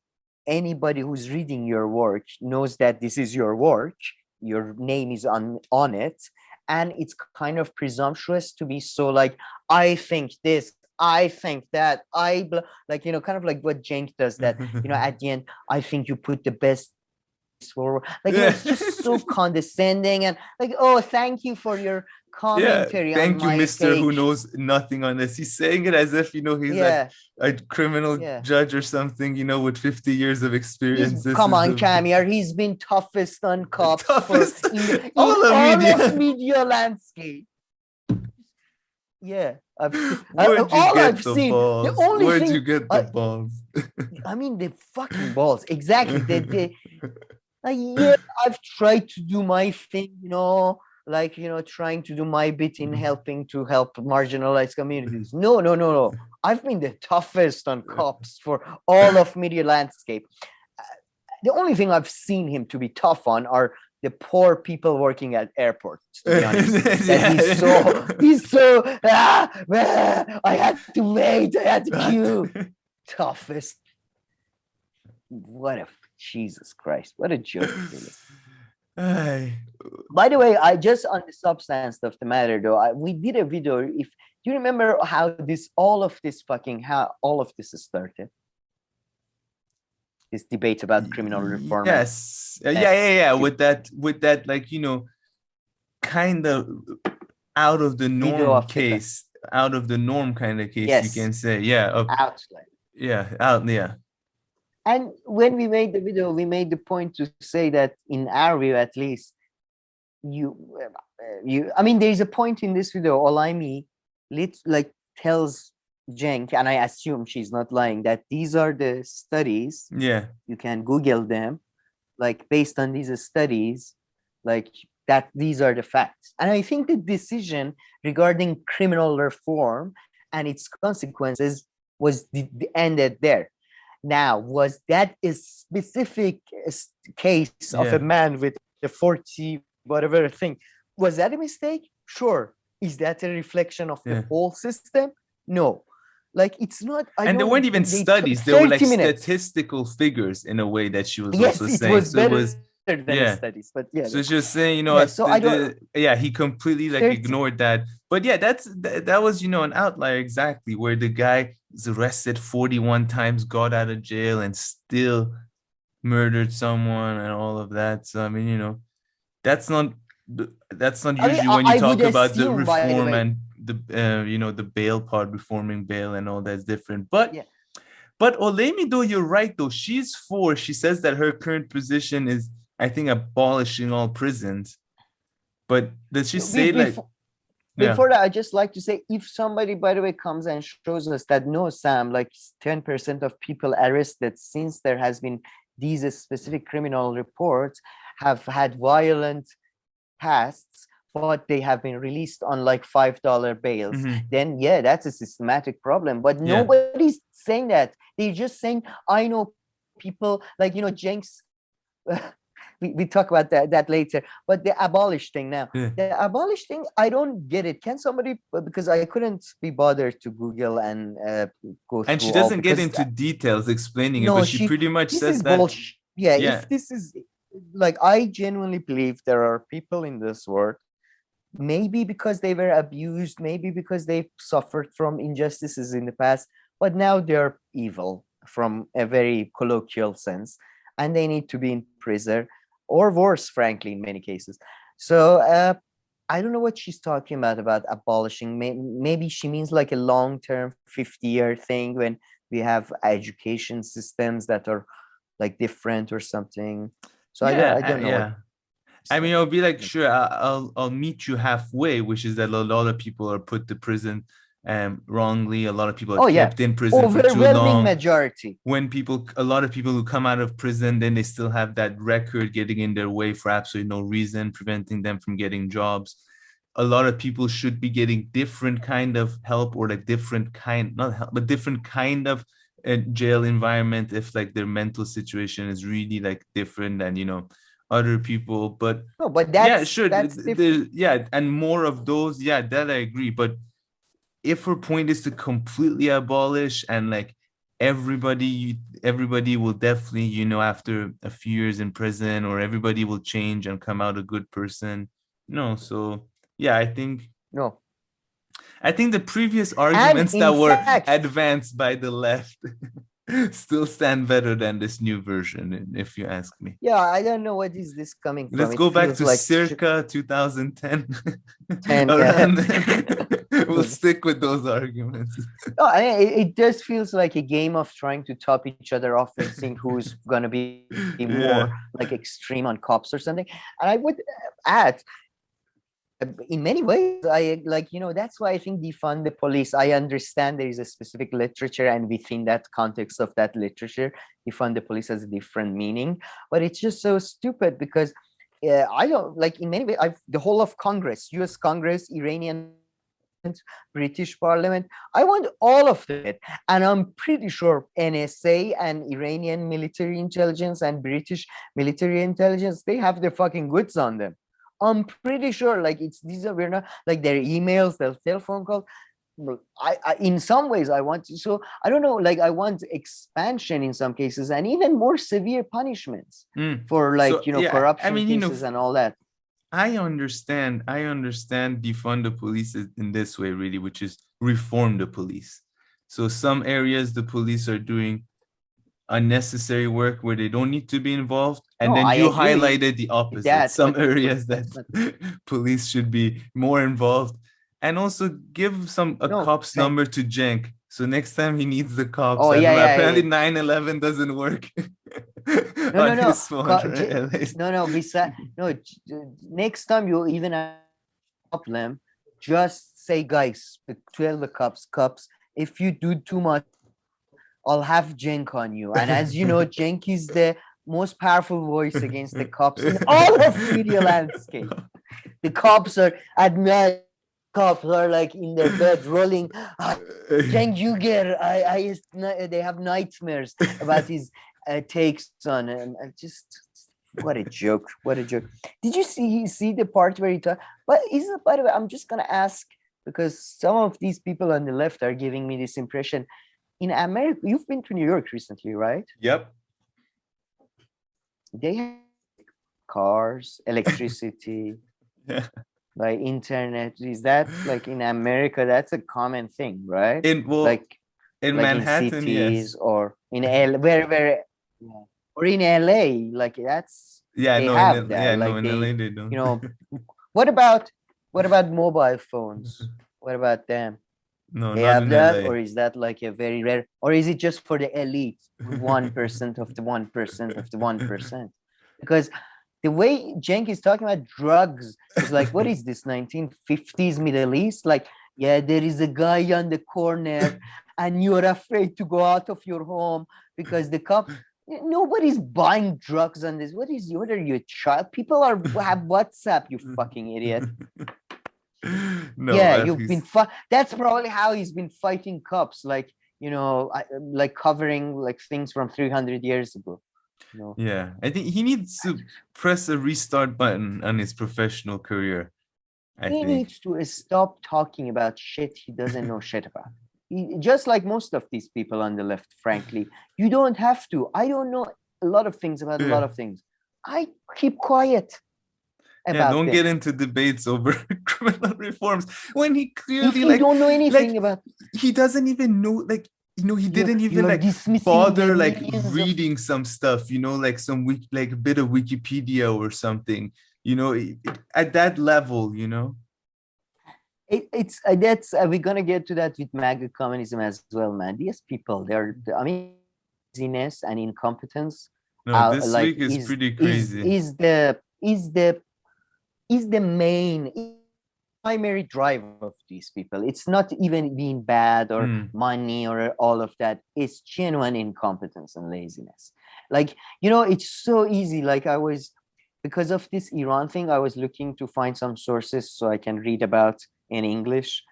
anybody who's reading your work knows that this is your work, your name is on it, and it's kind of presumptuous to be so like, I think this, I think that, kind of like what Cenk does, that at the end, I think you put the best forward, like it's just so condescending, and like, oh, thank you for your commentary. Thank you, Mr. Take. Who knows nothing on this. He's saying it as if he's like a criminal judge or something, with 50 years of experience. Come on, Camille. He's been toughest on cops in all of media landscape. Yeah, Where'd you get the balls? I mean, the fucking balls. Exactly. I've tried to do my thing, trying to do my bit in helping to help marginalized communities. No. I've been the toughest on cops for all of media landscape. The only thing I've seen him to be tough on are the poor people working at airports, to be honest. He's so, I had to wait, I had to queue. Toughest. Jesus Christ, what a joke. Really. By the way, I just, on the substance of the matter though, we did a video. If you remember how all of this started, this debate about criminal reform. Yes, yeah. With that, like, kind of out of the norm case, out of the norm kind of case, yes. You can say, yeah. And when we made the video, we made the point to say that in our view, at least, I mean, there is a point in this video, Olayemi tells Cenk, and I assume she's not lying, that these are the studies. Yeah. You can Google them, like based on these studies, like that these are the facts. And I think the decision regarding criminal reform and its consequences was ended there. Now, was that a specific case of a man with the 40 whatever thing? Was that a mistake? Sure. Is that a reflection of the whole system? No. Like, it's not. And there weren't even studies. There were like statistical figures in a way that she was also saying. Was better than studies, but so it's just saying, he completely ignored that. But that was an outlier, exactly, where the guy was arrested 41 times, got out of jail, and still murdered someone and all of that. So I mean, that's not usually when you talk about the reform and the the bail part, reforming bail and all that's different. But Olayemi, though, you're right though, she says that her current position is, I think, abolishing all prisons. But does she say before that, I just like to say, if somebody, by the way, comes and shows us that no, Sam, like 10% of people arrested since there has been these specific criminal reports have had violent pasts, but they have been released on like $5 bails, then yeah, that's a systematic problem. But nobody's saying that. They're just saying, I know people like, Cenk's, we talk about that later, but the abolish thing now, the abolish thing, I don't get it. Can somebody, because I couldn't be bothered to Google and go through. And she doesn't get into details explaining it, but she pretty much says that. Bullshit. Yeah, if this is, like, I genuinely believe there are people in this world, maybe because they were abused, maybe because they suffered from injustices in the past, but now they're evil from a very colloquial sense, and they need to be in prison, or worse, frankly, in many cases. So I don't know what she's talking about abolishing. Maybe she means like a long-term 50-year thing when we have education systems that are like different or something. So I don't know. Yeah. I mean, I'll be like, sure, I'll meet you halfway, which is that a lot of people are put to prison wrongly. A lot of people are kept in prison for too long. Overwhelming majority. When a lot of people who come out of prison, then they still have that record getting in their way for absolutely no reason, preventing them from getting jobs. A lot of people should be getting different kind of help, or like different kind, not help, but different kind of jail environment if like their mental situation is really like different than, other people. But no, but that's and more of those, that I agree. But if her point is to completely abolish and like everybody will definitely, after a few years in prison, or everybody will change and come out a good person, so I think the previous arguments that were advanced by the left still stand better than this new version, if you ask me. Yeah, I don't know what is this coming from. Let's go back to like circa 2010. We'll stick with those arguments. No, it just feels like a game of trying to top each other off and seeing who's gonna be more like extreme on cops or something. And I would add, in many ways, I like, that's why I think defund the police. I understand there is a specific literature, and within that context of that literature, defund the police has a different meaning. But it's just so stupid because I don't like, in many ways, the whole of Congress, US Congress, Iranian, British Parliament, I want all of it. And I'm pretty sure NSA and Iranian military intelligence and British military intelligence, they have their fucking goods on them. I'm pretty sure, like, we're not like their emails, their telephone calls. I in some ways I want to, so I don't know, like I want expansion in some cases and even more severe punishments for like, corruption cases and all that. I understand defund the police in this way, really, which is reform the police. So some areas the police are doing unnecessary work where they don't need to be involved, and then you highlighted the opposite. Some areas that police should be more involved, and also give a cop's number to Cenk, so next time he needs the cops. Apparently 911 doesn't work. His phone. Next time you even have a problem, just say, guys, tell the cops, if you do too much, I'll have Cenk on you. And as you know, Cenk is the most powerful voice against the cops in all of media landscape. The cops are at night. Cops are like in their bed rolling. Cenk Uygur, they have nightmares about his takes on him. What a joke! What a joke! Did you see the part where he talked? But by the way, I'm just gonna ask, because some of these people on the left are giving me this impression. In America, you've been to New York recently, right? Yep. They have cars, electricity, like internet. Is that like in America? That's a common thing, right? In Manhattan, in cities, yes. Or in or in LA, like that's in LA they don't. What about mobile phones? What about them? No, they have that, or is that like a very rare, or is it just for the elite, 1% of the 1% of the 1%? Because the way Cenk is talking about drugs is like, what is this, 1950s Middle East? Like, there is a guy on the corner and you're afraid to go out of your home because the cop, Nobody's buying drugs on this. What are you, a child? People have WhatsApp, you fucking idiot. No, yeah, you've been that's probably how he's been fighting cops, like, like covering like things from 300 years ago. Yeah, I think he needs to press a restart button on his professional career. He needs to stop talking about shit he doesn't know shit about. Just like most of these people on the left, frankly, you don't have to. I don't know a lot of things about a lot of things. I keep quiet about don't get into debates over criminal reforms when he clearly don't know anything about. He doesn't even know, like, he didn't even like bother like reading some stuff, like some like a bit of Wikipedia or something, at that level, It's that's we're gonna get to that with Maga Communism as well, man. These people, laziness and incompetence. No, this week is pretty crazy. Is the main primary drive of these people. It's not even being bad or money or all of that. It's genuine incompetence and laziness. Like, it's so easy. Like because of this Iran thing, I was looking to find some sources so I can read about in English.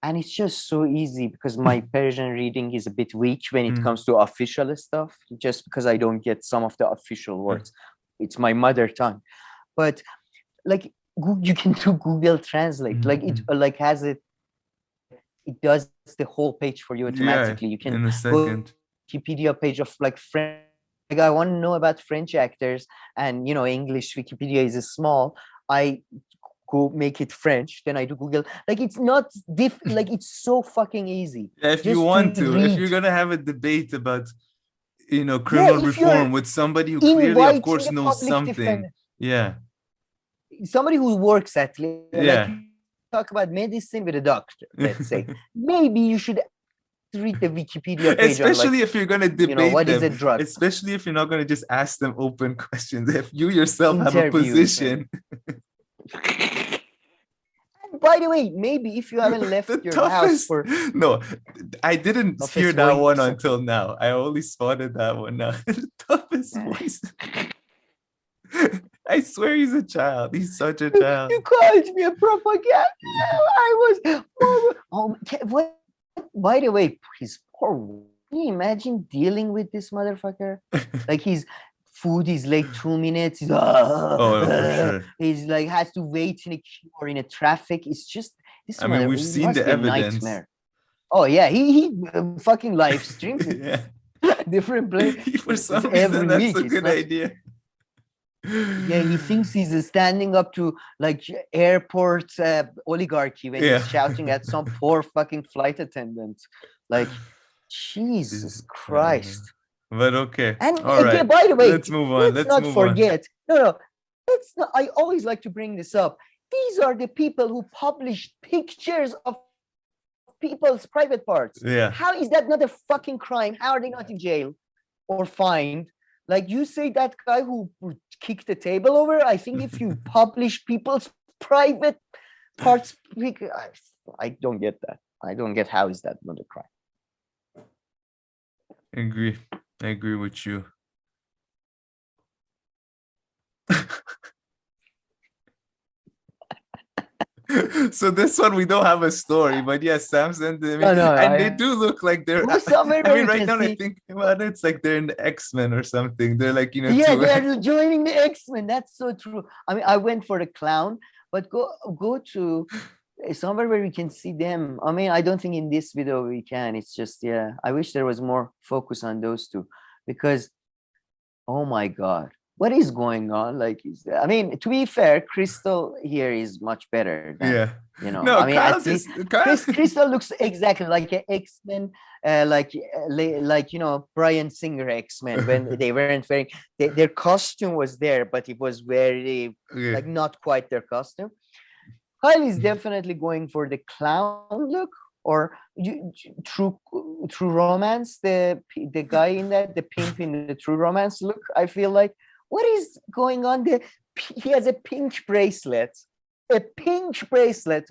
And it's just so easy because my Persian reading is a bit weak when it comes to official stuff, just because I don't get some of the official words. It's my mother tongue. But like, you can do Google Translate. Like it does the whole page for you automatically. You can in a second. Wikipedia page of like French. Like, I want to know about French actors, and English Wikipedia is small. I go make it French, then I do Google. Like, it's not like it's so fucking easy. Yeah, if you want to, if you're gonna have a debate about criminal reform with somebody who clearly, of course, knows something. Yeah. Somebody who works at like, talk about medicine with a doctor, let's say. Maybe you should read the Wikipedia page, especially if you're going to debate what them, is a drug, especially if you're not going to just ask them open questions, if you yourself have a position. By the way, maybe if you haven't left your house for... No, I didn't hear that one until now. I only spotted that one now. The toughest voice. I swear he's a child. He's such a child. You called me a propaganda. I was... what? By the way, he's poor. Can you imagine dealing with this motherfucker? Like, his food is late 2 minutes. He's, for sure. He's like, has to wait in a queue or in a traffic. It's just this. I mean, we've seen the evidence. Nightmare. Oh yeah, he fucking live streams yeah. Different place. For some reason, that's a good idea. Yeah, he thinks he's standing up to like airport oligarchy when he's shouting at some poor fucking flight attendant. Like, Jesus Christ. But okay. And all right. By the way, let's move on. Let's not forget. No. Let's not. I always like to bring this up. These are the people who published pictures of people's private parts. Yeah. How is that not a fucking crime? How are they not in jail or fined? Like, you say that guy who kicked the table over, I think if you publish people's private parts, I don't get that. I don't get how is that not a crime. I agree with you. So this one we don't have a story, but yes, Sam sent them, they do look like they're. I mean, right now I think about it, it's like they're in the X-Men or something. They're like, yeah, they're joining the X-Men. That's so true. I mean, I went for the clown, but go to somewhere where we can see them. I mean, I don't think in this video we can. It's just, I wish there was more focus on those two, because, oh my God. What is going on? Like, I mean, to be fair, Krystal here is much better than, No, I mean, at least Krystal looks exactly like an X-Men, like Bryan Singer X-Men, when they weren't wearing, their costume was there, but it was very, like, not quite their costume. Kyle is definitely going for the clown look, or true romance, the guy in that, the pimp in the True Romance look, I feel like. What is going on there? He has a pink bracelet,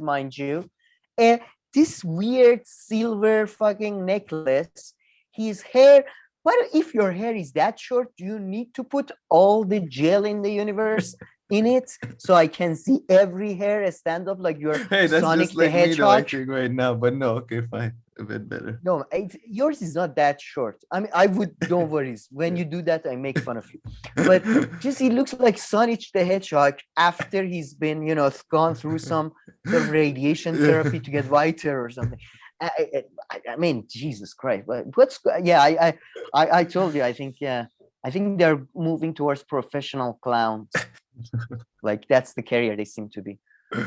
mind you. This weird silver fucking necklace. His hair But if your hair is that short, do you need to put all the gel in the universe in it so I can see every hair stand up like you're Hey, that's Sonic just the like me though, I Hedgehog? think right now. But no, okay, fine, a bit better. No, yours is not that short. I mean, I would, don't worry. When you do that, I make fun of you. But just he looks like Sonic the Hedgehog after he's been, gone through some sort of radiation therapy to get whiter or something. I mean, Jesus Christ. But I told you, I think they're moving towards professional clowns. Like that's the career they seem to be.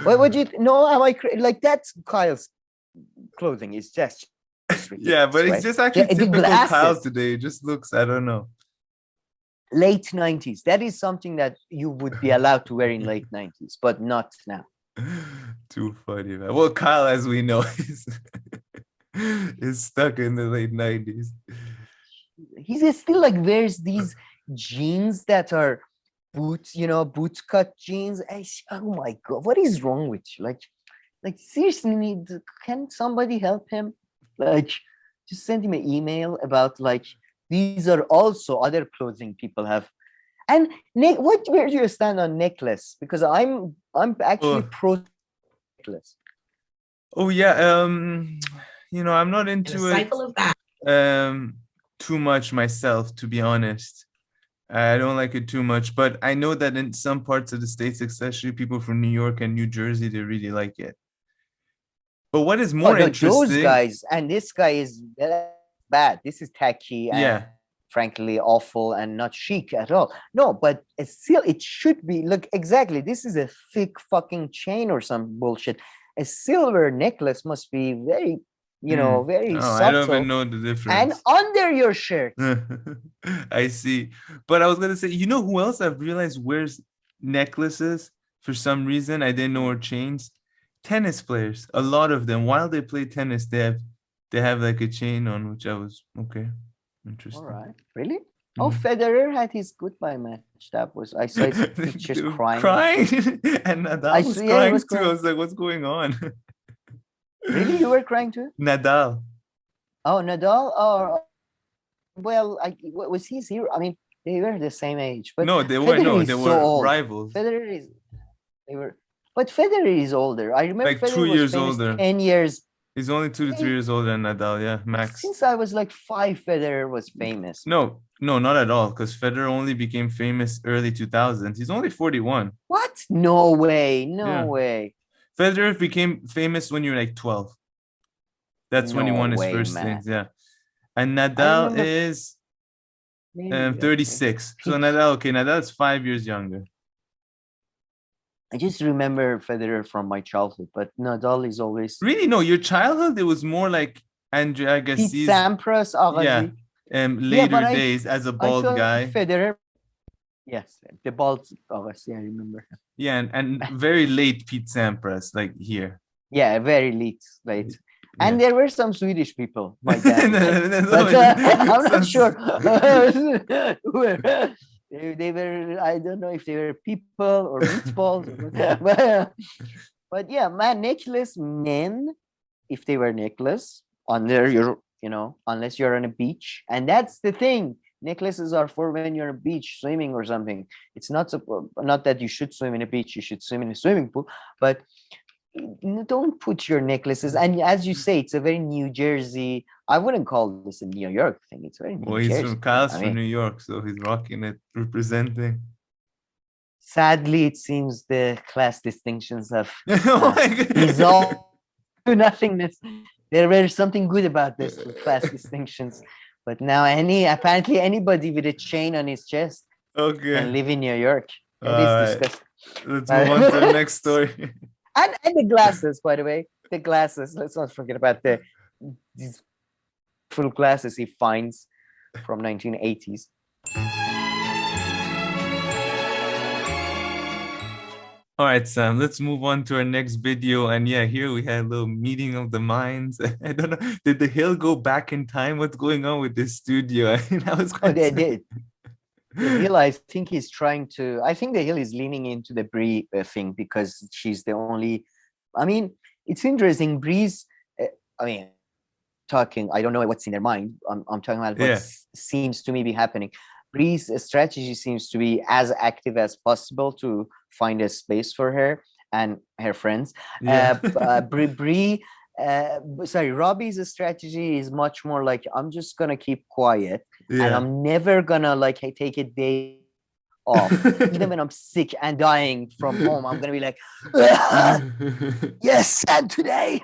What would you know? Am I like that's Kyle's clothing is just yeah, but it's right? just actually typical Kyle today. It just looks, I don't know. Late 90s. That is something that you would be allowed to wear in late 90s, but not now. Too funny, man. Well, Kyle, as we know, is stuck in the late 90s. He's still like wears these jeans that are boots, boot cut jeans. Oh my God, what is wrong with you? Like seriously, can somebody help him? Like, just send him an email about like these are also other clothing people have. And where do you stand on necklace? Because I'm actually pro necklace. Oh yeah, I'm not into it too much myself, to be honest. I don't like it too much, but I know that in some parts of the States, especially people from New York and New Jersey, they really like it. But what is more interesting? Those guys, and this guy is bad. This is tacky and frankly awful and not chic at all. No, but still, it should be. Look, exactly. This is a thick fucking chain or some bullshit. A silver necklace must be very, very subtle. I don't even know the difference. And under your shirt. I see. But I was going to say, who else I've realized wears necklaces for some reason? I didn't know, or chains. Tennis players, a lot of them, while they play tennis, they have like a chain on, which I was interesting. All right, really? Oh, Federer had his goodbye match. I saw his pictures crying, and Nadal was crying too. I was like, what's going on? Really, you were crying too? Nadal. Oh, Nadal. Oh, well, was he zero? I mean, they were the same age, but no, they were rivals. Federer But Federer is older. I remember like Federer 2 years older. 10 years. He's only 2 to 3 years older than Nadal, yeah, max. Since I was like 5, Federer was famous. No, not at all, because Federer only became famous early 2000s. He's only 41. What? No way. No way. Federer became famous when you were like 12. That's when he won his first things, yeah. And Nadal is 36. So Nadal's 5 years younger. I just remember Federer from my childhood, but Nadal is always... Really? No, your childhood, it was more like Andre Agassi's... Pete Sampras, Agassi. Yeah, later days as a bald guy. Federer... Yes, the bald Agassi, I remember. Yeah, and very late Pete Sampras, like here. Yeah, very late. Yeah. And there were some Swedish people, my dad. But I'm not sure. They were, I don't know if they were people or meatballs. But yeah, man, necklace men, if they were necklace, under your, unless you're on a beach. And that's the thing. Necklaces are for when you're on a beach swimming or something. It's not that you should swim in a beach, you should swim in a swimming pool, but don't put your necklaces. And as you say, it's a very New Jersey. I wouldn't call this a New York thing. It's very New Jersey. He's from Kyle's from New York, so he's rocking it, representing. Sadly, it seems the class distinctions have God. resolved to nothingness. There was something good about this class distinctions, but now apparently anybody with a chain on his chest can live in New York. That is disgusting. Let's move on to the next story. And the glasses, by the way, the glasses. Let's not forget about these full glasses he finds from 1980s. All right, Sam, let's move on to our next video. And yeah, here we had a little meeting of the minds. I don't know. Did the Hill go back in time? What's going on with this studio? They did. The Hill, I think he's trying to. I think the Hill is leaning into the Brie thing because she's the only. I mean, it's interesting. Brie's. I mean, talking, I don't know what's in their mind. I'm talking about what seems to me be happening. Bree's strategy seems to be as active as possible to find a space for her and her friends. Robbie's strategy is much more like, I'm just gonna keep quiet and I'm never gonna like take a day off. Even when I'm sick and dying from home, I'm gonna be like, yes, and today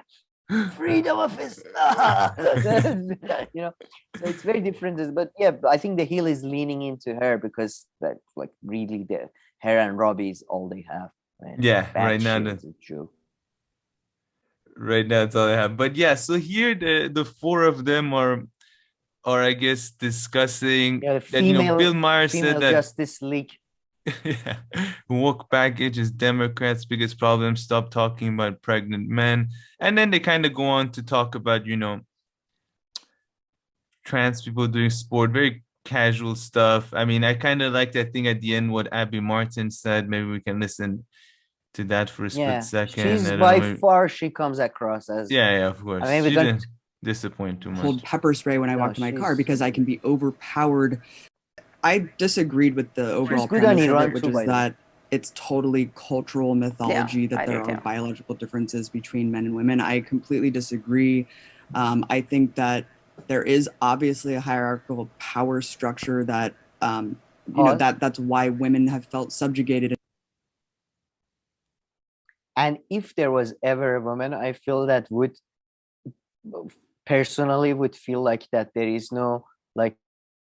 freedom of Islam. You know, so it's very different. But yeah, I think the heel is leaning into her because that like really her and Robbie is all they have. Man. Yeah, right now it's a joke. Right now that's all I have. But yeah, so here the four of them are I guess discussing that Bill Maher said that Justice League. Yeah. Woke package is Democrats' biggest problem. Stop talking about pregnant men. And then they kind of go on to talk about, trans people doing sport, very casual stuff. I mean, I kind of like that thing at the end, what Abby Martin said. Maybe we can listen to that for a split second. She's by far, she comes across as... Yeah, of course. I mean, she didn't disappoint too much. Hold pepper spray when I walk to my car because I can be overpowered. I disagreed with the overall premise of it, which is that it's totally cultural mythology that there are biological differences between men and women. I completely disagree. I think that there is obviously a hierarchical power structure that, that's why women have felt subjugated. And if there was ever a woman, I feel that would feel like that there is no like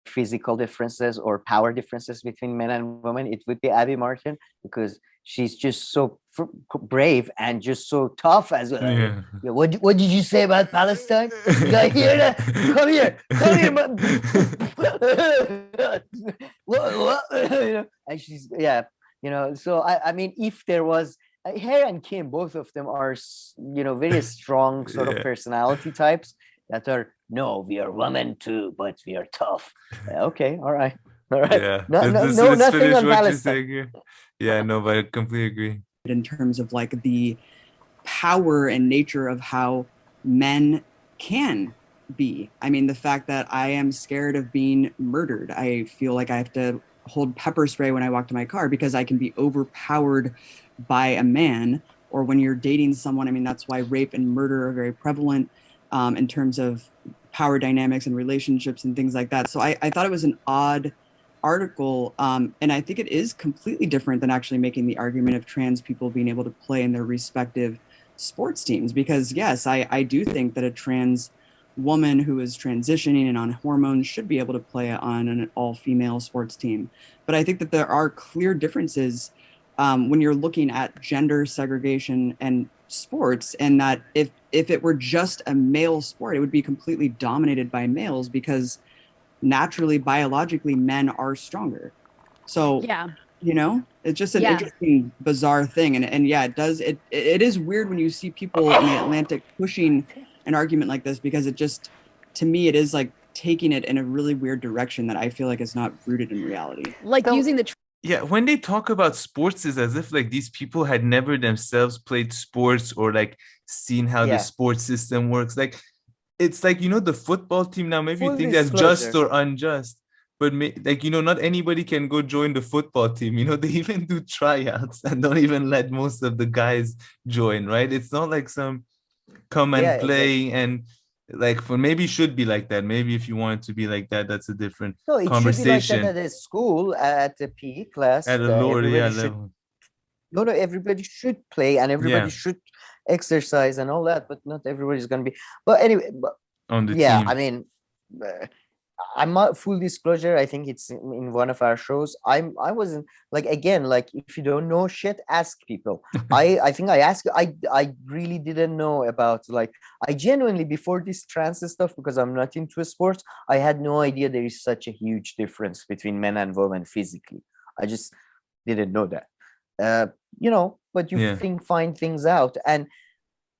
physical differences or power differences between men and women, it would be Abby Martin, because she's just so brave and just so tough as well. Yeah. What did you say about Palestine? You gotta hear that? Come here. And she's so I mean, if there was her and Kim, both of them are very strong sort of personality types that are, no, we are women too, but we are tough. Okay, all right. Yeah. Nothing on Palestine. Yeah, no, but I completely agree. In terms of like the power and nature of how men can be. I mean, the fact that I am scared of being murdered. I feel like I have to hold pepper spray when I walk to my car because I can be overpowered by a man. Or when you're dating someone, I mean, that's why rape and murder are very prevalent. In terms of power dynamics and relationships and things like that. So I thought it was an odd article. And I think it is completely different than actually making the argument of trans people being able to play in their respective sports teams. Because yes, I do think that a trans woman who is transitioning and on hormones should be able to play on an all-female sports team. But I think that there are clear differences when you're looking at gender segregation and sports, and that if it were just a male sport, it would be completely dominated by males because naturally, biologically, men are stronger. So, it's just an interesting, bizarre thing. And it is weird when you see people in the Atlantic pushing an argument like this, because it just, to me, it is like taking it in a really weird direction that I feel like is not rooted in reality. Like using the when they talk about sports, it's as if like these people had never themselves played sports or like seen how the sports system works. Like it's like, the football team now, maybe you think that's just or unjust, but not anybody can go join the football team. They even do tryouts and don't even let most of the guys join, right? It's not like some come and play and like for maybe should be like that. Maybe if you want it to be like that, that's a different conversation. Should be like that at a school at the PE class. At a lower level. No, everybody should play and everybody should exercise and all that, but not everybody's going to be. But anyway, on the team. I mean, I'm not full disclosure. I think it's in one of our shows. I wasn't like, again, like if you don't know shit, ask people. I think I asked. I really didn't know about, like, I genuinely, before this trans stuff, because I'm not into sports, I had no idea there is such a huge difference between men and women physically. I just didn't know that. But you find things out, and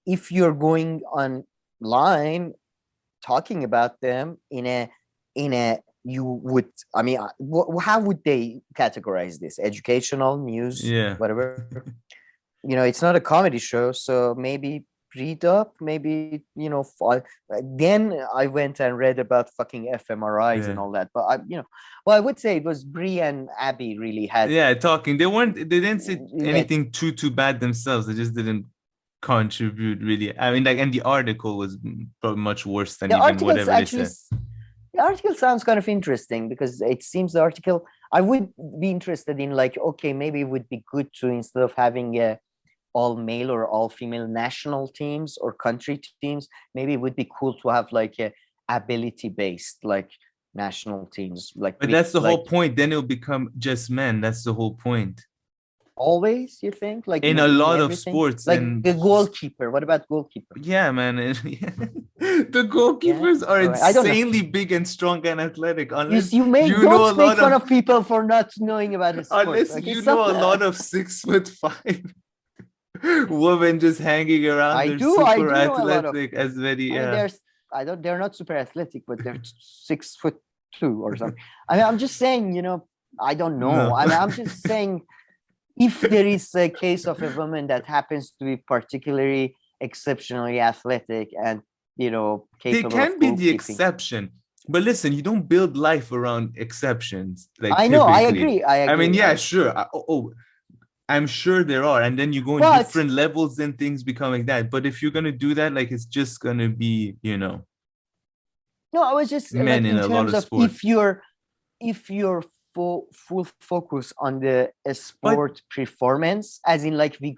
if you're going online talking about them in a you would, I mean, how would they categorize this? Educational, news, whatever. It's not a comedy show, so maybe read up, maybe, then I went and read about fucking fMRIs and all that. But I would say it was Brie and Abby really had. Yeah, talking. They didn't say anything too bad themselves. They just didn't contribute really. I mean, like, and the article was probably much worse than even whatever they said. The article sounds kind of interesting because it seems the article, I would be interested in, like, okay, maybe it would be good to, instead of having all male or all female national teams or country teams, maybe it would be cool to have like a ability based, like, national teams. But that's the whole point. Then it'll become just men. That's the whole point. Always, you think? Like, in a lot of sports, like the goalkeeper. What about goalkeeper? Yeah, man. The goalkeepers are insanely big and strong and athletic. Unless don't make fun of people for not knowing about the sport. Unless you know a lot of 6'5" women just hanging around. They're super athletic as very. They're not super athletic, but they're 6'2" or something. I mean, I'm just saying, I don't know. No. I'm just saying, if there is a case of a woman that happens to be particularly exceptionally athletic and, capable, they can be the exception. But listen, you don't build life around exceptions. Like, I know, I agree. I mean, yeah, sure. I'm sure there are. And then you go in different levels, then things become like that. But if you're going to do that, like, it's just going to be, No, I was just men in a lot of sports. If you're full focus on the sport performance, as in, like, we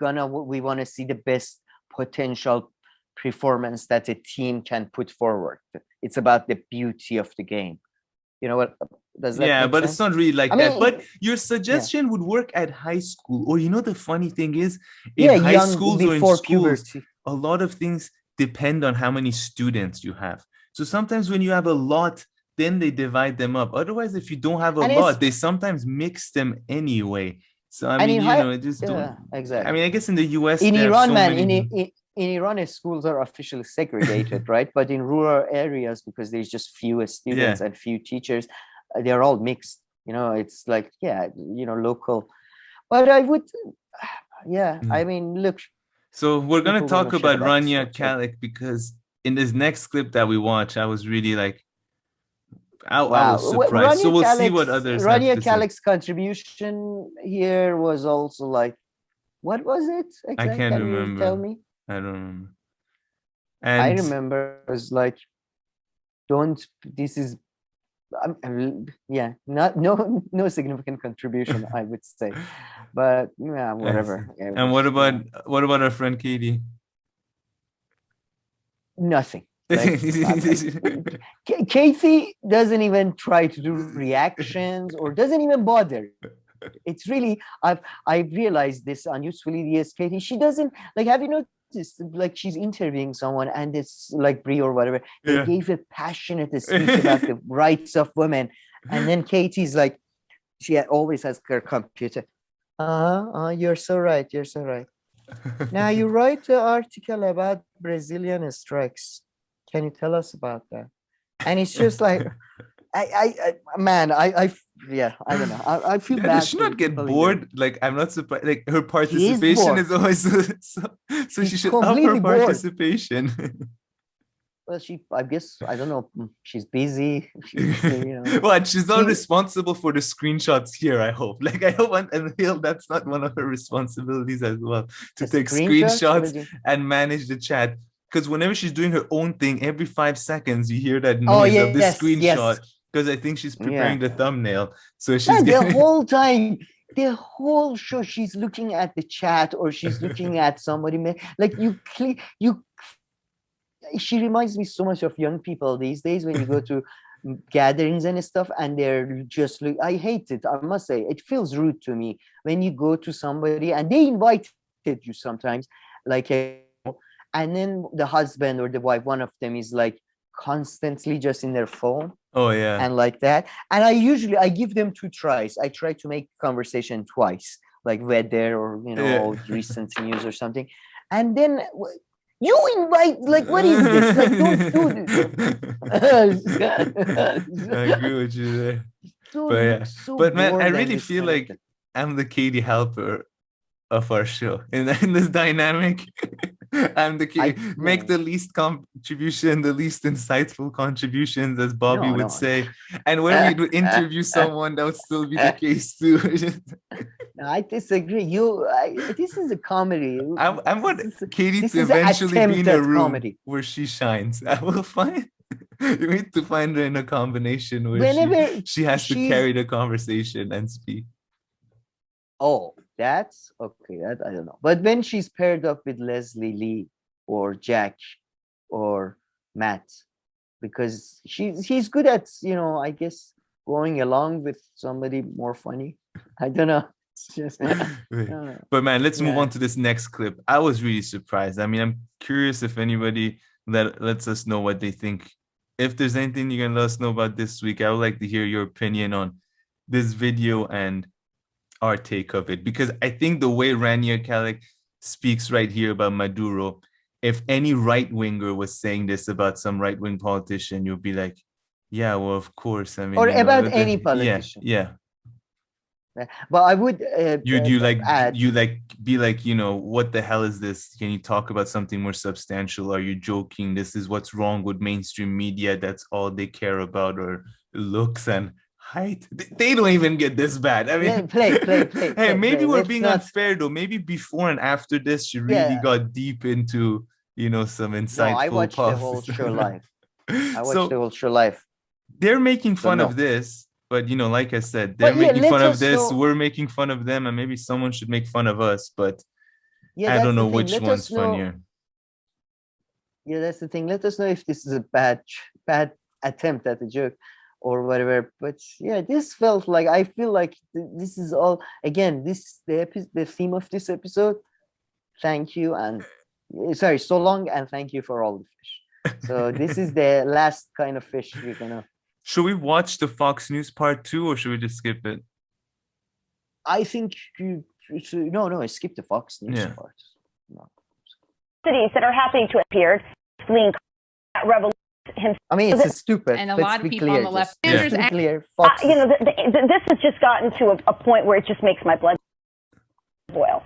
want to see the best potential performance that a team can put forward. It's about the beauty of the game. You know what? Does that make but sense? It's not really like that. But your suggestion would work at high school. Or, the funny thing is, in high schools or in schools, puberty, a lot of things depend on how many students you have. So sometimes when you have a lot, then they divide them up. Otherwise, if you don't have a lot, they sometimes mix them anyway. So I mean, it just don't. Exactly. I mean, I guess in the US, in Iran, in Iran, schools are officially segregated, right? But in rural areas, because there's just fewer students and few teachers, they're all mixed. It's like, local. But I would, I mean, look. So we're gonna talk about Rania Khalek, because in this next clip that we watch, I was really like, I was surprised. So we'll see what others. Rania Khalek's contribution here was also like, what was it exactly? I can't remember. You tell me. I don't remember. And I remember it was like, no significant contribution, I would say, but whatever. And what about our friend Katie? Nothing. Like, Katie doesn't even try to do reactions or doesn't even bother. It's really, I've realized this unusefully. Yes, Katie, she doesn't, like, have you noticed, like, she's interviewing someone and it's like Brie or whatever, they gave a passionate speech about the rights of women, and then Katie's like, she always has her computer, you're so right, now you write an article about Brazilian strikes, can you tell us about that? And it's just like, I don't know. I feel bad. Does she not get bored? Like, I'm not surprised. Like, her participation is always so she should up her participation. Well, I guess, I don't know. She's busy. What? She's not responsible for the screenshots here, I hope. Like, I hope and feel that's not one of her responsibilities as well, to take screenshots and manage the chat. Because whenever she's doing her own thing, every 5 seconds you hear that noise of the screenshot. Because I think she's preparing the thumbnail. So she's the whole time, the whole show, she's looking at the chat or she's looking at somebody. Like, she reminds me so much of young people these days when you go to gatherings and stuff, and they're just I hate it. I must say, it feels rude to me when you go to somebody and they invited you sometimes, like and then the husband or the wife, one of them is like constantly just in their phone. Oh yeah. And like that. And I give them 2 tries. I try to make conversation twice, like weather or recent news or something. And then you invite, like, what is this? Like, don't do this. I agree with you there. But man, I really feel like I'm the Katie Halper of our show in this dynamic. And make the least contribution, the least insightful contributions, as Bobby would say. And when we would interview someone, that would still be the case too. I disagree. This is a comedy. I want Katie to eventually be in a room where she shines. I will find. You need to find her in a combination where she has to carry the conversation and speak. Oh, that's okay. That I don't know. But when she's paired up with Leslie Lee or Jack or Matt, because he's good at, I guess, going along with somebody more funny. I don't know. But man, let's move on to this next clip. I was really surprised. I mean, I'm curious if anybody lets us know what they think. If there's anything you can let us know about this week, I would like to hear your opinion on this video and our take of it, because I think the way Rania Khalek speaks right here about Maduro, if any right-winger was saying this about some right-wing politician, you'll be like, yeah, well, of course. I mean, or about any politician. Yeah. But I would you be like, what the hell is this? Can you talk about something more substantial? Are you joking? This is what's wrong with mainstream media. That's all they care about, or looks and height. They don't even get this bad. I mean, hey, maybe we're being unfair though. Maybe before and after this, she really got deep into some insightful. No, I watched the whole show live. The whole show live. They're making fun of this, but like I said, they're making fun of this. We're making fun of them, and maybe someone should make fun of us. But I don't know which one's funnier. Yeah, that's the thing. Let us know if this is a bad attempt at a joke or whatever. But yeah, this felt like, I feel like this is all, again, the theme of this episode. Thank you, and sorry, so long, and thank you for all the fish. So this is the last kind of fish we're gonna. Should we watch the Fox News part 2, or should we just skip it? I think you should, no, skip the Fox News part. No. Cities that are happening to appear, fleeing revolution. I mean, it's stupid. And a lot of people on the left. This has just gotten to a point where it just makes my blood boil.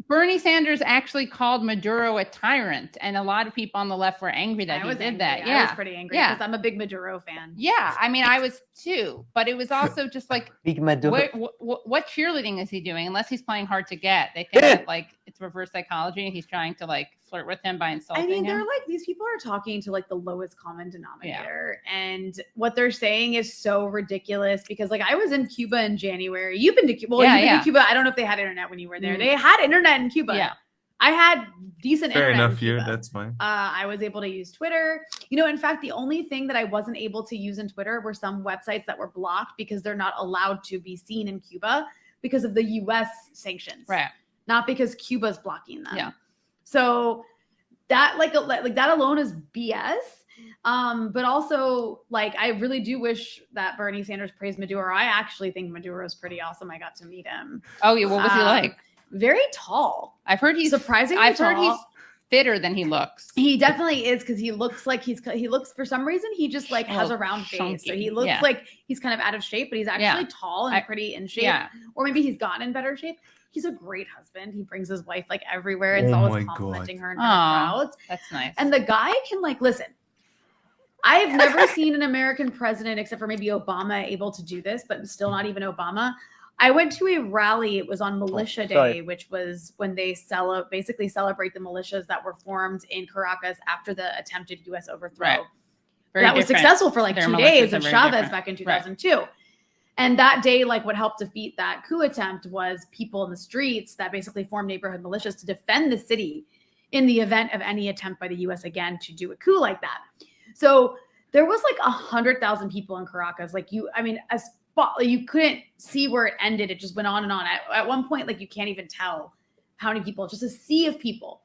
Bernie Sanders actually called Maduro a tyrant, and a lot of people on the left were angry that he did that. Yeah, I was pretty angry because I'm a big Maduro fan. Yeah, I mean, I was too, but it was also just like, big Maduro. What cheerleading is he doing? Unless he's playing hard to get, they think that like it's reverse psychology, and he's trying to like flirt with him by insulting him. I mean, they're like, these people are talking to like the lowest common denominator, and what they're saying is so ridiculous. Because like, I was in Cuba in January. You've been to Cuba. Well, you've been to Cuba. I don't know if they had internet when you were there. They had internet in Cuba. Yeah. I had decent internet. Fair enough here. That's fine. I was able to use Twitter. In fact, the only thing that I wasn't able to use in Twitter were some websites that were blocked because they're not allowed to be seen in Cuba because of the US sanctions. Right. Not because Cuba's blocking them. Yeah. So that like that alone is BS. But also, like, I really do wish that Bernie Sanders praised Maduro. I actually think Maduro is pretty awesome. I got to meet him. Oh yeah, what was he like? Very tall. I've heard he's surprisingly tall. I've heard he's fitter than he looks. He definitely is, because he looks like he looks, for some reason, he just like has a round face. So he looks like he's kind of out of shape, but he's actually tall and pretty in shape. Yeah. Or maybe he's gotten in better shape. He's a great husband. He brings his wife like everywhere. It's always complimenting her in crowds. That's nice. And the guy can like listen. I've never seen an American president, except for maybe Obama, able to do this, but still not even Obama. I went to a rally. It was on Militia Day, which was when they basically celebrate the militias that were formed in Caracas after the attempted U.S. overthrow. Right. That was successful for like 2 days of Chavez back in 2002. Right. And that day, like, what helped defeat that coup attempt was people in the streets that basically formed neighborhood militias to defend the city in the event of any attempt by the U.S. again to do a coup like that. So there was like 100,000 people in Caracas. Like you couldn't see where it ended. It just went on and on. At one point, like, you can't even tell how many people, just a sea of people.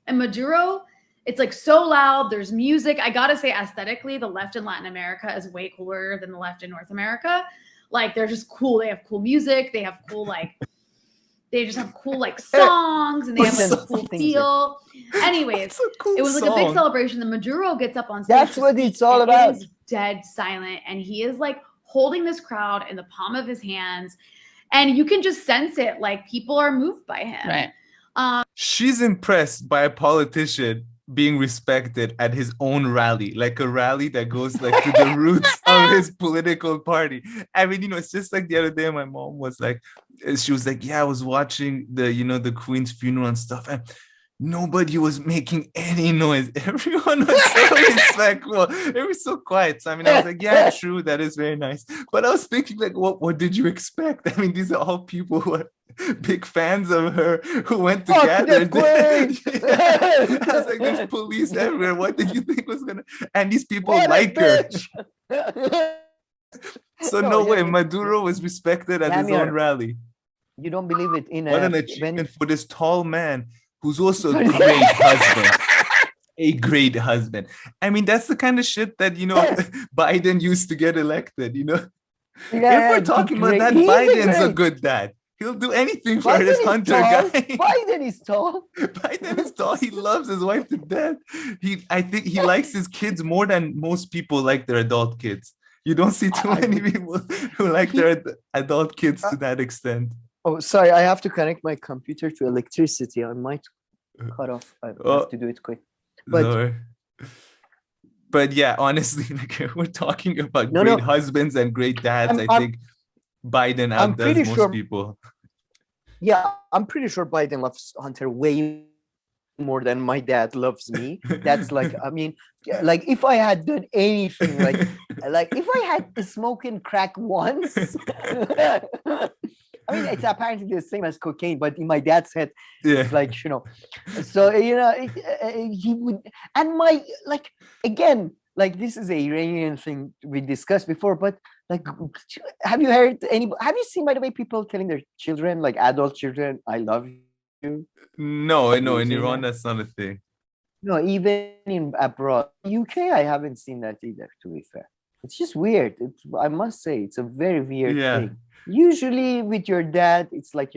And Maduro, it's like so loud. There's music. I got to say, aesthetically, the left in Latin America is way cooler than the left in North America. Like, they're just cool. They have cool music. They have cool, like, they just have cool, like, songs, and they have like a cool feel. Anyways, it was like a big celebration. The Maduro gets up on stage. That's what it's all about. It is dead silent. And he is like holding this crowd in the palm of his hands. And you can just sense it. Like, people are moved by him. Right. she's impressed by a politician being respected at his own rally, like a rally that goes like to the roots of his political party. I mean, it's just like the other day my mom was like, she was like, yeah, I was watching the Queen's funeral and stuff, and nobody was making any noise. Everyone was so respectful. It was so quiet. So I mean, I was like, yeah, true, that is very nice. But I was thinking, like, what did you expect? I mean, these are all people who are big fans of her, who went together. I was like, there's police everywhere. What did you think was gonna? And these people like her. So no way, Maduro was respected at his own rally. You don't believe it in what an achievement for this tall man who's also a great husband. A great husband. I mean, that's the kind of shit that Biden used to get elected. If we're talking about that, Biden's a good dad. He'll do anything for his hunter guy. Biden is tall. Biden is tall. He loves his wife to death. I think he likes his kids more than most people like their adult kids. You don't see too many people who like their adult kids to that extent. Oh, sorry. I have to connect my computer to electricity. I might cut off. I have to do it quick. But yeah, honestly, like, we're talking about great husbands and great dads. I think Biden outdoes most people. Yeah, I'm pretty sure Biden loves Hunter way more than my dad loves me. That's like, I mean, like if I had done anything, like if I had smoking crack once, I mean, it's apparently the same as cocaine, but in my dad's head, it's like, so, he would, and again, like this is a Iranian thing we discussed before, but like, have you seen, by the way, people telling their children, like adult children, I love you? No, in Iran, that's not a thing. No, even in abroad. UK, I haven't seen that either, to be fair. It's just weird. I must say, it's a very weird thing. Usually with your dad, it's like,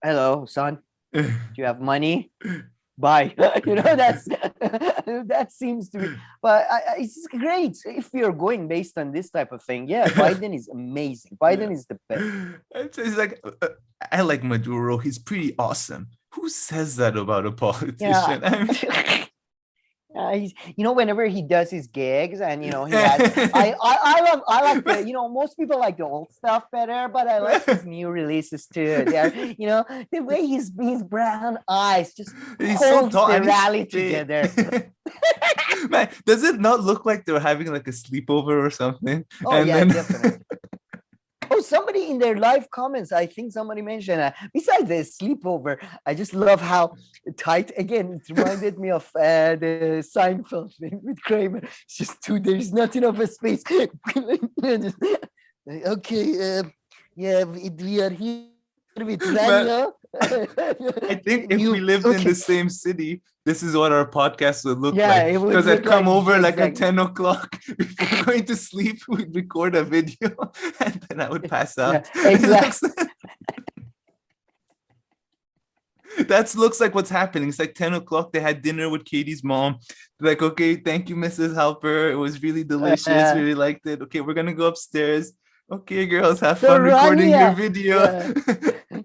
hello, son, do you have money? Bye. That seems to be, but it's great if you're going based on this type of thing. Yeah, Biden is amazing. Biden is the best. It's like, I like Maduro. He's pretty awesome. Who says that about a politician? Yeah. He's, whenever he does his gigs, and he has, I like the, most people like the old stuff better, but I like his new releases too. The way his brown eyes just holds the rally together. Man, does it not look like they're having like a sleepover or something? Oh, definitely. Oh, somebody in their live comments, I think somebody mentioned, besides the sleepover, I just love how tight, again, it reminded me of the Seinfeld thing with Kramer. It's just there's not enough space. Okay, we are here with Rania. I think if we lived in the same city, this is what our podcast would look like. Because I'd come over like at 10 o'clock before going to sleep. We'd record a video and then I would pass out. Yeah, exactly. That looks like what's happening. It's like 10 o'clock. They had dinner with Katie's mom. They're like, okay, thank you, Mrs. Halper. It was really delicious. Really liked it. Okay, we're going to go upstairs. Okay, girls, have fun recording your video.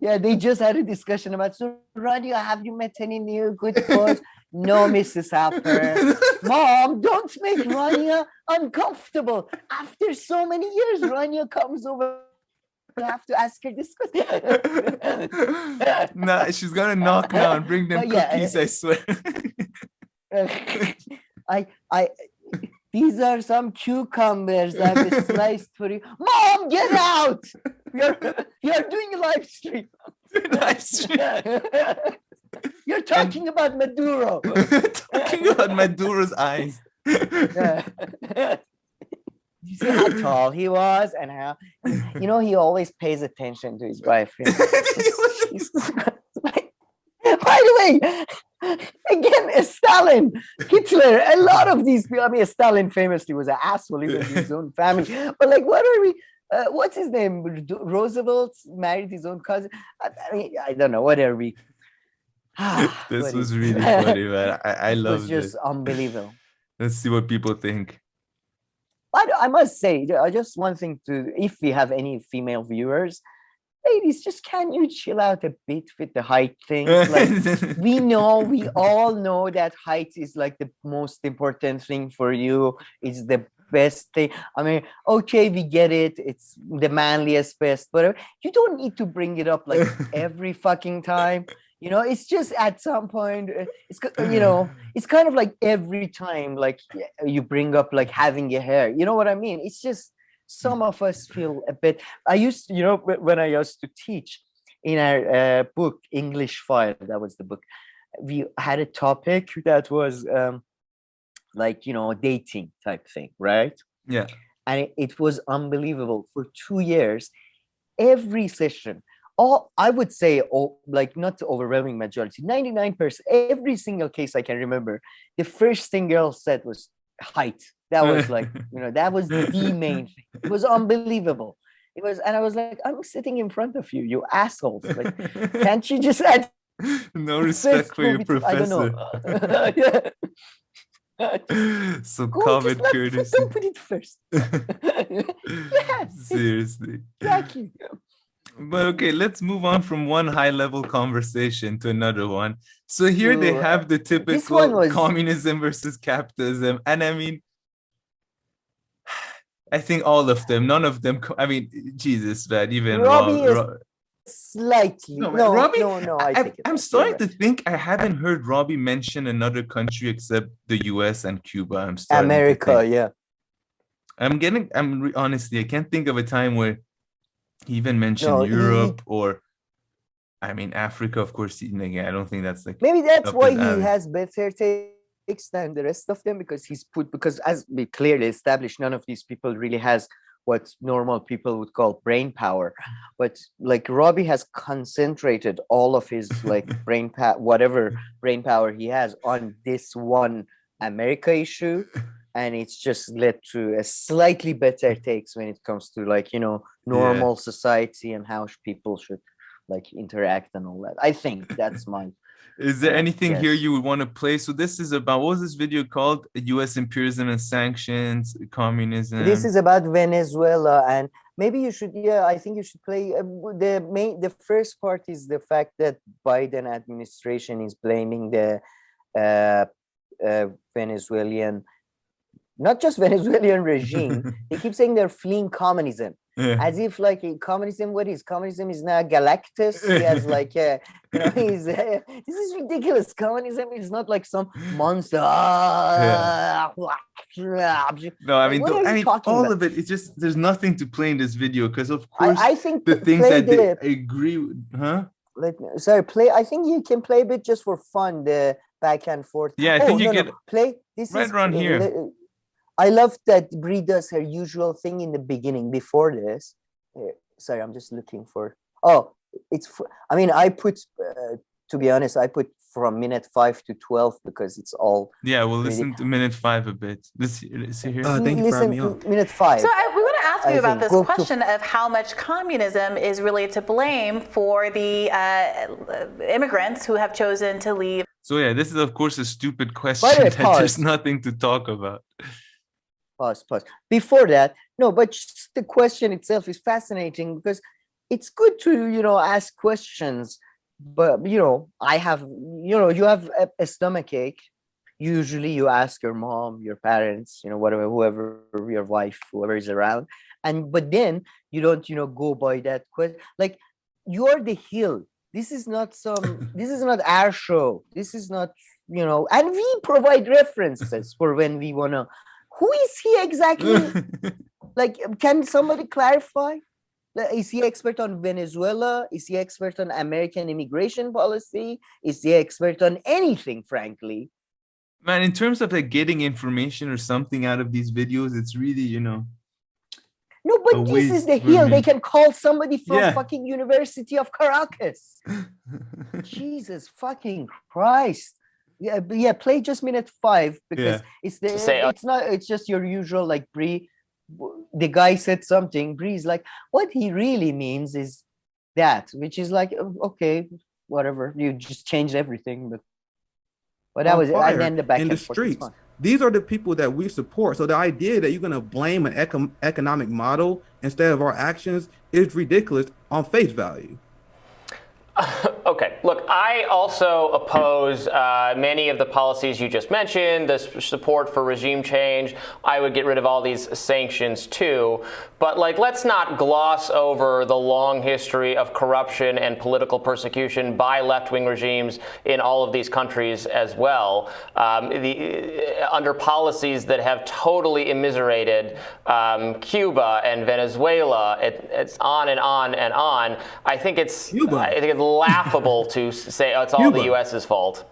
Yeah, they just had a discussion about, so Rania, have you met any new good clothes? No, Mrs. Halper. Mom, don't make Rania uncomfortable. After so many years, Rania comes over. I have to ask her this question. Nah, she's gonna knock now and bring them cookies, I swear. These are some cucumbers I've sliced for you. Mom, get out! You're doing a live stream. You're talking about Maduro. Talking about Maduro's eyes. You see how tall he was and how, he always pays attention to his wife. By the way, again, Stalin, Hitler, a lot of these people, I mean, Stalin famously was an asshole even in his own family. But like, what are we, what's his name? Roosevelt married his own cousin. I mean, I don't know, what are we? This was really funny, man. I love it. It was just unbelievable. Let's see what people think. But I must say, just one thing if we have any female viewers, ladies, just can you chill out a bit with the height thing? Like, we all know that height is like the most important thing for you. It's the best thing. I mean, okay, we get it. It's the manliest, best, whatever. You don't need to bring it up like every fucking time. You know, it's just at some point, it's kind of like every time, like you bring up like having a hair. You know what I mean? It's just some of us feel a bit. I used to, when I used to teach in our book, English File, that was the book. We had a topic that was like, dating type thing, right? Yeah. And it was unbelievable. For 2 years, every session, I would say, like not the overwhelming majority, 99%, every single case I can remember, the first thing girls said was height. That was like, that was the main thing. It was unbelievable. It was, and I was like, I'm sitting in front of you, you assholes. Like, can't you just add no respect for your professor? I don't know. So common courtesy. Don't put it first. Yes, seriously. Exactly. But okay, let's move on from one high-level conversation to another one. So here they have the typical communism versus capitalism, and I mean, I think all of them, none of them. I mean, Jesus, man, even Robbie slightly. No, Robbie. I'm starting to think I haven't heard Robbie mention another country except the U.S. and Cuba. I'm starting America, yeah. Honestly, I can't think of a time where he even mentioned Europe or, I mean, Africa. Of course, I don't think that's like. Maybe that's why he has better takes than the rest of them, because because as we clearly established, none of these people really has what normal people would call brain power. But like Robbie has concentrated all of his like whatever brain power he has on this one America issue. And it's just led to a slightly better takes when it comes to like, normal society and how people should like interact and all that. I think that's my. Is there anything here you would want to play? So this is about, what was this video called? U.S. imperialism and sanctions, communism. This is about Venezuela, and maybe you should. Yeah, I think you should play the first part is the fact that Biden administration is blaming the Venezuelan, not just Venezuelan regime. They keep saying they're fleeing communism. Yeah. As if like communism, what is communism is now Galactus. He has like, he's this is ridiculous. Communism is not like some monster. No, I mean, all of it. It's just there's nothing to play in this video because of course I think the things that they agree with, huh? Play. I think you can play a bit just for fun. The back and forth. Yeah, I think you get play. This right around here. I love that Brie does her usual thing in the beginning before this. Sorry, I'm just looking for. I put, to be honest, I put from minute 5 to 12 because it's all. Yeah, we'll listen to minute 5 a bit. This here. Thank you for having me on. Minute 5. So we want to ask you about this question of how much communism is really to blame for the immigrants who have chosen to leave. So yeah, this is of course a stupid question that there's nothing to talk about. Pause. Before that, no, but just the question itself is fascinating because it's good to, ask questions. But, I have, you have a stomach ache. Usually you ask your mom, your parents, whatever, whoever, your wife, whoever is around. But then you don't, go by that question. Like, you're the hill. This is not this is not our show. This is not, and we provide references for when we want to. Who is he exactly? Like, can somebody clarify? Is he expert on Venezuela? Is he expert on American immigration policy? Is he expert on anything, frankly? Man, in terms of like getting information or something out of these videos, it's really, No, but this is the hill. They can call somebody from fucking University of Caracas. Jesus fucking Christ. Yeah, play just minute 5 because it's just your usual like Brie. The guy said something. Bree's like, what he really means is that, which is like, okay, whatever. You just changed everything, but that was it. And then the back in the streets. These are the people that we support. So the idea that you're going to blame an economic model instead of our actions is ridiculous on face value. Okay, look, I also oppose many of the policies you just mentioned, the support for regime change. I would get rid of all these sanctions too. But let's not gloss over the long history of corruption and political persecution by left-wing regimes in all of these countries as well, under policies that have totally immiserated Cuba and Venezuela. It's on and on and on. I think it's laughable to say, oh, it's all the U.S.'s fault.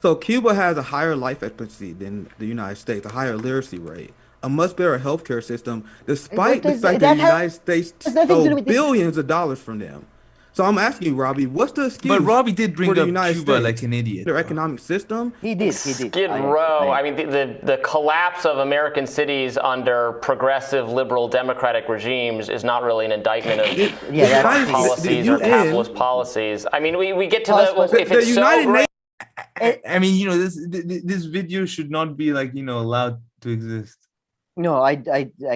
So Cuba has a higher life expectancy than the United States, a higher literacy rate, a much better healthcare system, despite the fact that the United States stole billions of dollars from them. So I'm asking you, Robbie, what's the excuse? But Robbie did bring up Cuba States, like an idiot. Their economic system. He did. Skid Row. I mean, the collapse of American cities under progressive, liberal, democratic regimes is not really an indindictment of policies or capitalist policies. I mean, we get to if it's so great. I mean, this video should not be allowed to exist. No, I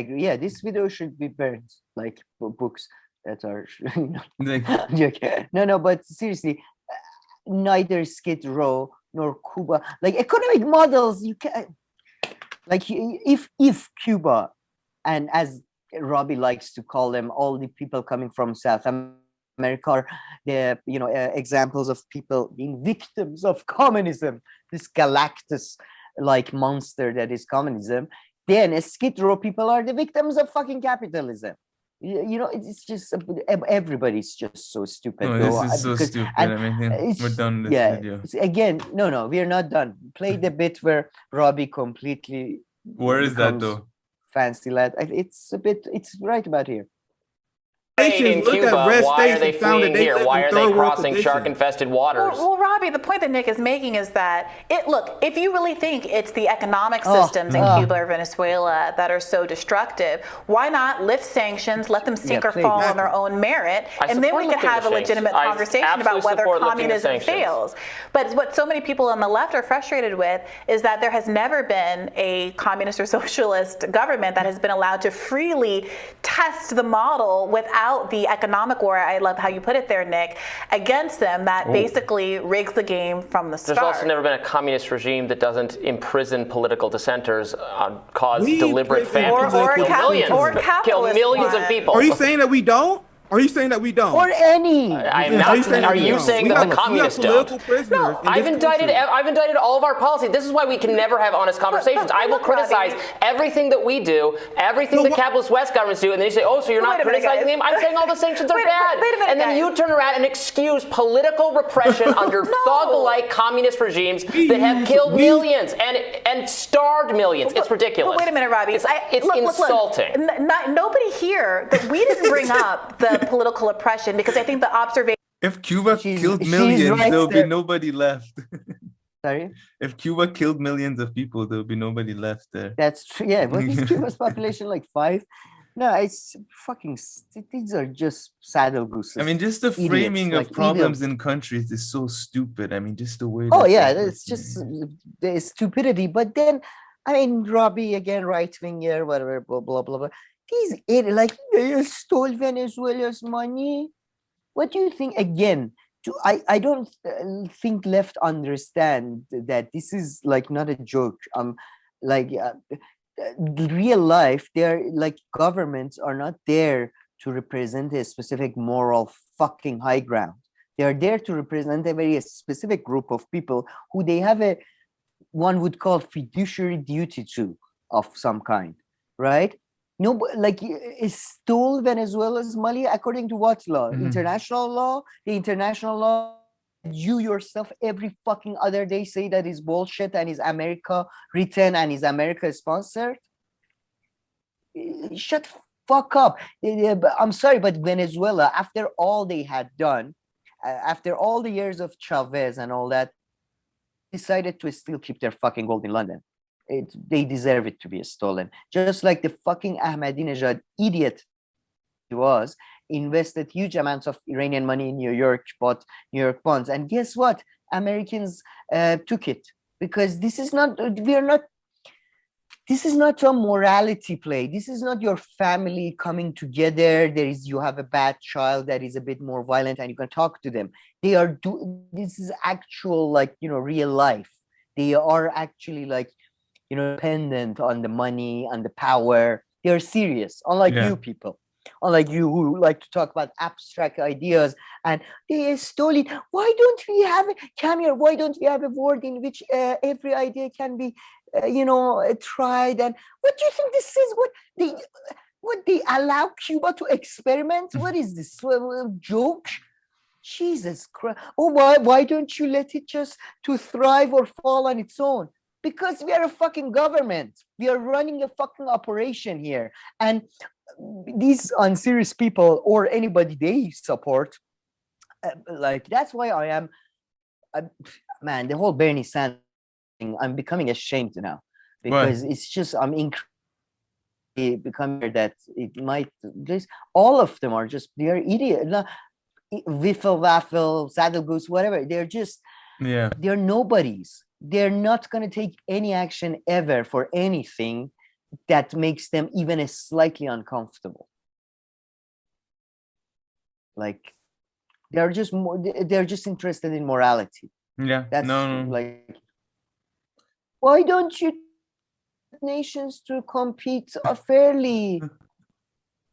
agree. Yeah, this video should be burned, like books that are. No, but seriously, neither Skid Row nor Cuba, economic models. You can, if Cuba, and as Robbie likes to call them, all the people coming from South America are the examples of people being victims of communism, this Galactus monster that is communism. Then Skid Row people are the victims of fucking capitalism. It's just everybody's just so stupid. No, this is so stupid. We're done with this video. Again, no, we are not done. Play the bit where Robbie completely. Where is that though? Fancy lad. It's right about here. In Cuba, why are they fleeing here? Why are they crossing shark-infested waters? Well, Robbie, the point that Nick is making is that if you really think it's the economic systems in Cuba or Venezuela that are so destructive, why not lift sanctions, let them sink or fall on their own merit, and then we could have a legitimate conversation about whether communism fails. But what so many people on the left are frustrated with is that there has never been a communist or socialist government that has been allowed to freely test the model without the economic war, I love how you put it there, Nick, against them that basically rigs the game from the start. There's also never been a communist regime that doesn't imprison political dissenters, cause deliberate famines, kill millions of people. Are you saying that we don't? Are you saying that we don't? Or any? I'm not. Are you saying that the communists don't? No, I've indicted all of our policy. This is why we can never have honest conversations. I will criticize everything that we do, everything the capitalist West governments do, and then you say, oh, so you're not criticizing them? I'm saying all the sanctions are bad. And then you turn around and excuse political repression under thug-like communist regimes that have killed millions and starved millions. It's ridiculous. But wait a minute, Robbie. It's insulting. Nobody here, that we didn't bring up the political oppression, because I think the observation. If Cuba killed millions, there'll be nobody left. Sorry? If Cuba killed millions of people, there'll be nobody left there. That's true. Yeah, but is Cuba's population 5? No, it's fucking. These are just saddle gooses. I mean, just the framing of problems in countries is so stupid. I mean, just the way. Oh yeah, it's just the stupidity. But then, I mean, Robbie again, right wing here, whatever, blah blah blah blah. These they stole Venezuela's money. What do you think? Again, I don't think left understand that this is not a joke. Real life, they're governments are not there to represent a specific moral fucking high ground. They are there to represent a very specific group of people who they have one would call fiduciary duty to of some kind, right? No, stole Venezuela's money according to what law? International law? The international law you yourself every fucking other day say that is bullshit and is America written and is America sponsored? Shut fuck up. I'm sorry, but Venezuela, after all they had done, after all the years of Chavez and all that, decided to still keep their fucking gold in London. They deserve it to be stolen. Just like the fucking Ahmadinejad idiot he was, invested huge amounts of Iranian money in New York, bought New York bonds. And guess what? Americans took it because this is not, we are not, this is not a morality play. This is not your family coming together. You have a bad child that is a bit more violent and you can talk to them. This is actual, like, real life. They are actually, like, dependent on the money and the power. They're serious, unlike you people. Unlike you who like to talk about abstract ideas and they stole it. Why don't we have why don't we have a world in which every idea can be tried? And what do you think this is? What they allow Cuba to experiment? What is this joke? Jesus Christ. Oh, why don't you let it just to thrive or fall on its own? Because we are a fucking government. We are running a fucking operation here. And these unserious people or anybody they support, like, that's why man, the whole Bernie Sanders thing, I'm becoming ashamed now. Because it's just, becoming that it might, just all of them are just, they're idiots. Wiffle, waffle, saddle goose, whatever. They're just, they're nobodies. They're not going to take any action ever for anything that makes them even slightly uncomfortable. Like, they're just interested in morality. Yeah, that's no. Like, why don't you nations to compete fairly?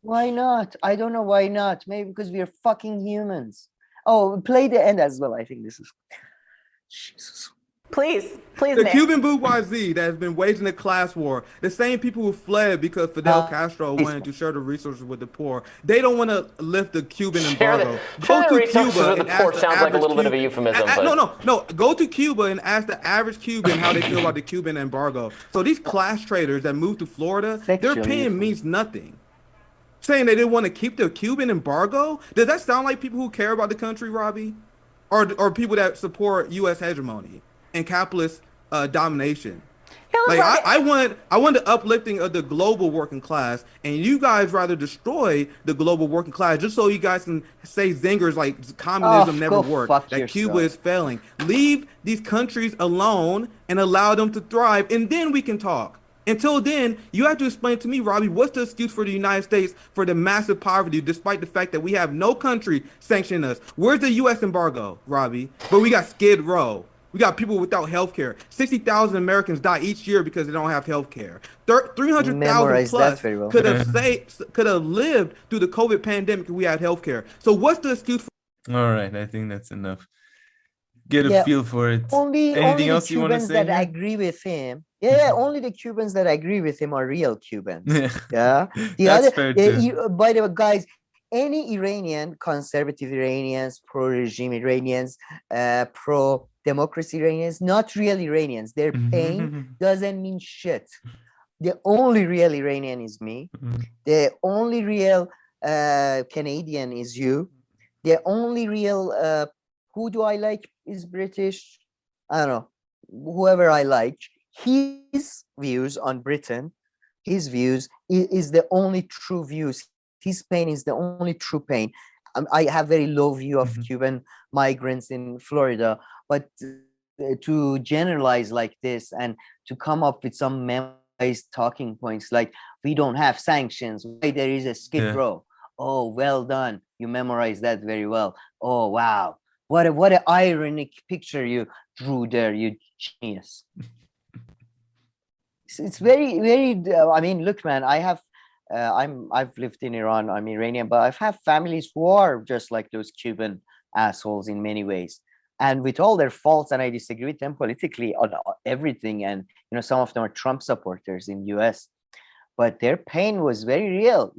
Why not? I don't know why not. Maybe because we are fucking humans. Oh, play the end as well. I think this is Jesus. Please, the Nick. Cuban bourgeoisie that has been waging a class war, the same people who fled because Fidel Castro wanted to share the resources with the poor, they don't want to lift the Cuban embargo. Go to Cuba and ask the sounds like a little bit of a euphemism. No. Go to Cuba and ask the average Cuban how they feel about the Cuban embargo. So these class traders that moved to Florida, their opinion means nothing. Saying they didn't want to keep the Cuban embargo? Does that sound like people who care about the country, Robbie? Or people that support U.S. hegemony and capitalist domination? Like, I want the uplifting of the global working class, and you guys rather destroy the global working class just so you guys can say zingers like communism never worked, that Cuba is failing. Leave these countries alone and allow them to thrive, and then we can talk. Until then, you have to explain to me, Robbie, what's the excuse for the United States for the massive poverty, despite the fact that we have no country sanctioning us? Where's the U.S. embargo, Robbie? But we got Skid Row. We got people without health care. 60,000 Americans die each year because they don't have health care. 300,000 plus could have lived through the COVID pandemic if we had health care. So what's the excuse for? All right, I think that's enough. Get a feel for it. Anything else you want to say? Only the Cubans that agree with him. Yeah, only the Cubans that agree with him are real Cubans. Yeah. That's fair too. By the way, guys, any Iranian, conservative Iranians, pro-regime Iranians, pro-democracy Iranians, not real Iranians. Their pain doesn't mean shit. The only real Iranian is me. The only real Canadian is you. The only real, who do I like is British. I don't know, whoever I like. His views on Britain, his views is the only true views. His pain is the only true pain. I have very low view of Cuban migrants in Florida, but to generalize like this and to come up with some memorized talking points like we don't have sanctions, why there is a Skid Row. Oh, well done. You memorized that very well. Oh, wow. What an ironic picture you drew there, you genius. It's very, very, I mean, look, man, I've lived in Iran, I'm Iranian, but I've had families who are just like those Cuban assholes in many ways. And with all their faults, and I disagree with them politically on everything. And, some of them are Trump supporters in US, but their pain was very real,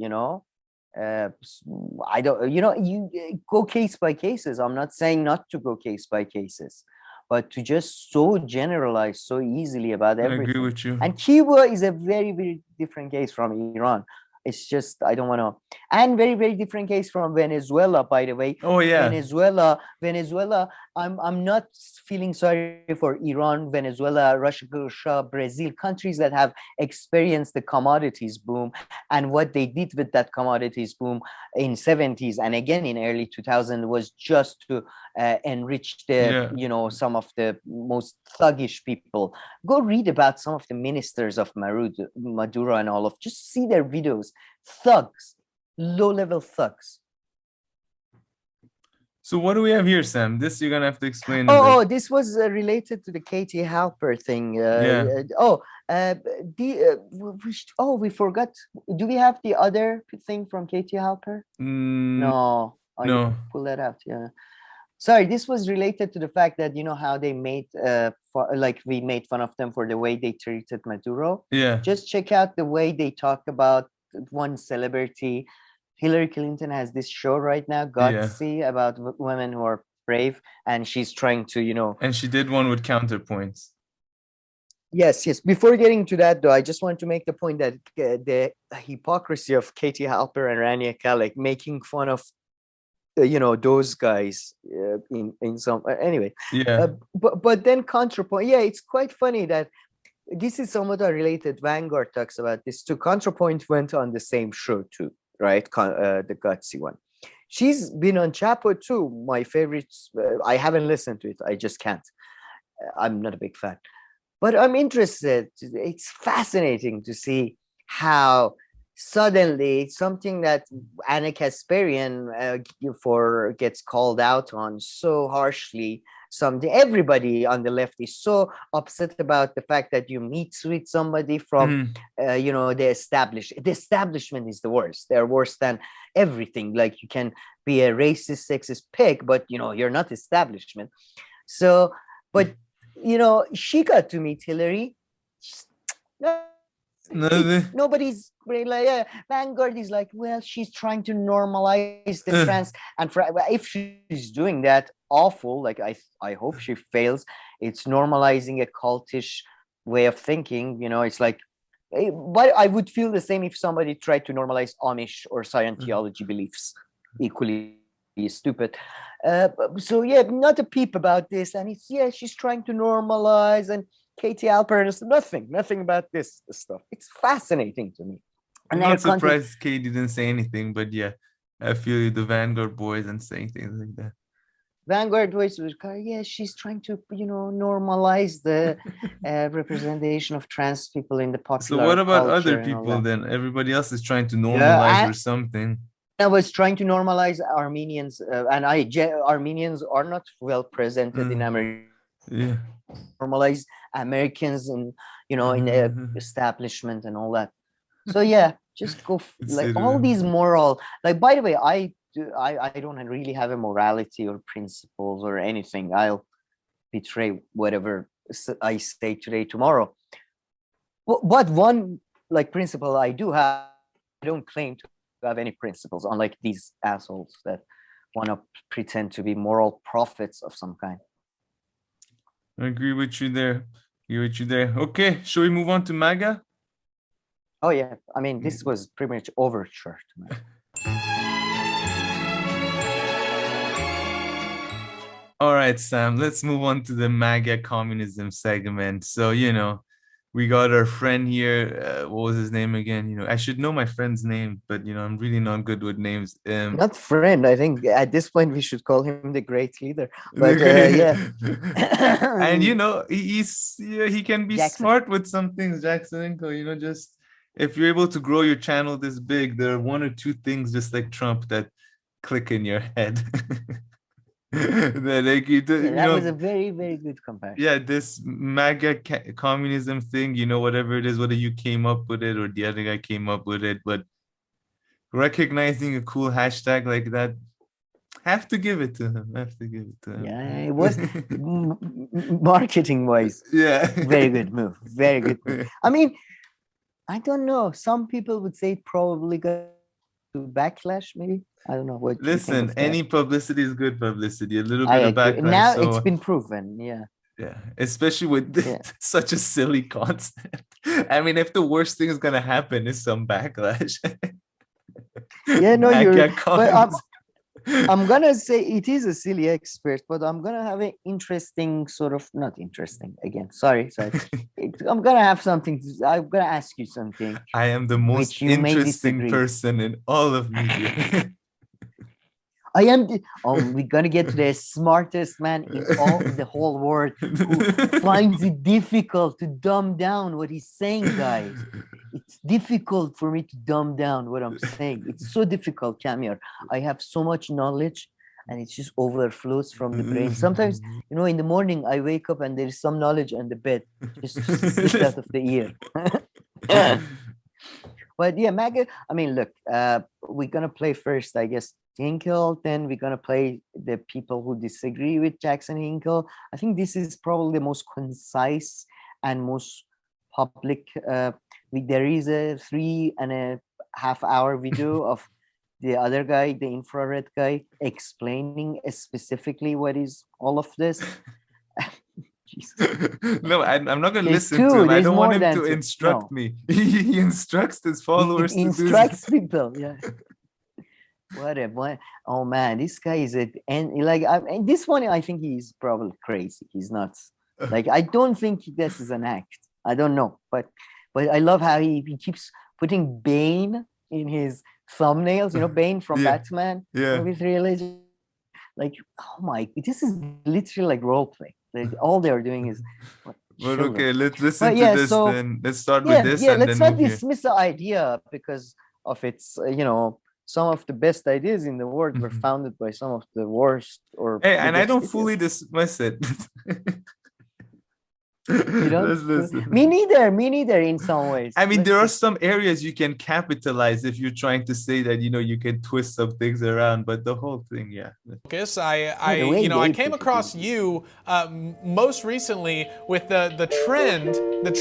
I don't, you go case by cases. I'm not saying not to go case by cases, but to just so generalize so easily about everything. I agree with you. And Cuba is a very, very different case from Iran. It's just, I don't want to, and very, very different case from Venezuela, by the way. Oh yeah. Venezuela I'm not feeling sorry for Iran, Venezuela, Russia, Brazil, countries that have experienced the commodities boom and what they did with that commodities boom in 70s and again in early 2000 was just to enrich the some of the most thuggish people. Go read about some of the ministers of Maduro and all of, just see their videos. Thugs, low-level thugs. So what do we have here, Sam? This you're gonna have to explain. This was related to the Katie Halper thing. We forgot. Do we have the other thing from Katie Halper? No. No. Pull that out. Yeah. Sorry, this was related to the fact that you know how they made we made fun of them for the way they treated Maduro. Yeah. Just check out the way they talk about one celebrity. Hillary Clinton has this show right now, Gutsy, about women who are brave, and she's trying to, you know. And she did one with Counterpoints. Yes. Before getting to that, though, I just want to make the point that the hypocrisy of Katie Halper and Rania Khalek making fun of, those guys in some anyway. Yeah. But then Contrapoint, it's quite funny that this is somewhat related. Vanguard talks about this too. Contrapoint went on the same show too. Right, the Gutsy one. She's been on Chapo too. My favorite. I haven't listened to it. I just can't. I'm not a big fan, but I'm interested. It's fascinating to see how suddenly something that Anna Kasparian gets called out on so harshly. Everybody on the left is so upset about the fact that you meet with somebody from the establishment is the worst. They're worse than everything. Like you can be a racist, sexist pig, but you're not establishment. So, but she got to meet Hillary. Nobody's like, Vanguard is like, well, she's trying to normalize the trans, and if she's doing that, awful. Like I hope she fails. It's normalizing a cultish way of thinking. It's like, but I would feel the same if somebody tried to normalize Amish or Scientology beliefs. Equally stupid. So not a peep about this, and she's trying to normalize and. Katie Halper is nothing about this stuff. It's fascinating to me. I'm not surprised Katie didn't say anything, but yeah, I feel you, the Vanguard boys and saying things like that. Vanguard boys was, she's trying to, normalize the representation of trans people in the popular. So what about other culture people then? Everybody else is trying to normalize or something. I was trying to normalize Armenians, and Armenians are not well presented in America. Yeah. Normalize Americans in in the establishment and all that. So just go all these moral. Like, by the way, I don't really have a morality or principles or anything. I'll betray whatever I say today, tomorrow. But one principle I do have, I don't claim to have any principles, unlike these assholes that want to pretend to be moral prophets of some kind. I agree with you there. Okay, shall we move on to MAGA? Oh yeah, I mean this was pretty much overture to me. All right, Sam, let's move on to the MAGA communism segment. So, we got our friend here. What was his name again? I should know my friend's name, but I'm really not good with names. Not friend. I think at this point we should call him the great leader. But and he can be smart with some things, Jackson Hinkle. Just if you're able to grow your channel this big, there are one or two things just like Trump that click in your head. That was a very, very good comparison. Yeah, this MAGA communism thing, whatever it is, whether you came up with it or the other guy came up with it, but recognizing a cool hashtag like that, have to give it to him. Yeah, it was marketing wise. Yeah, very good move. Very good move. I mean, I don't know. Some people would say probably got to backlash, maybe. I don't know what. Listen, any publicity is good publicity. A little bit of backlash. Now it's been proven. Yeah. Yeah, especially with such a silly concept. I mean, if the worst thing is gonna happen is some backlash. Yeah, no, you're. I'm gonna say it is a silly expert, but I'm gonna have an interesting sort of not interesting again. Sorry. I'm gonna have something. I'm gonna ask you something. I am the most interesting person in all of media. I am. We're gonna get to the smartest man in all the whole world who finds it difficult to dumb down what he's saying, guys. It's difficult for me to dumb down what I'm saying. It's so difficult, Camille. I have so much knowledge, and it just overflows from the brain. Sometimes, in the morning I wake up and there is some knowledge on the bed, just slipped out of the ear. But yeah, Maga. I mean, look, we're gonna play first, I guess. Hinkle, then we're gonna play the people who disagree with Jackson Hinkle. I think this is probably the most concise and most public. There is a 3.5 hour video of the other guy, the infrared guy, explaining specifically what is all of this. No, I'm not going to listen to him. I don't want him to instruct me. He instructs his followers. He instructs people. Yeah. What? Oh man, this guy is and this one I think he's probably crazy. He's nuts. Like I don't think this is an act. I don't know, but I love how he keeps putting Bane in his thumbnails. Bane from Batman. Yeah. With religion. Like, oh my, this is literally like role play. Like all they're doing is. Well, okay, let's listen to this then. Let's start with this. Yeah, and let's then not dismiss the idea because of its, some of the best ideas in the world were founded by some of the worst or. Hey, and I don't fully dismiss it. You don't? Me neither in some ways. I mean, there are some areas you can capitalize if you're trying to say that, you can twist some things around, but the whole thing, yeah. Focus. I came across you most recently with the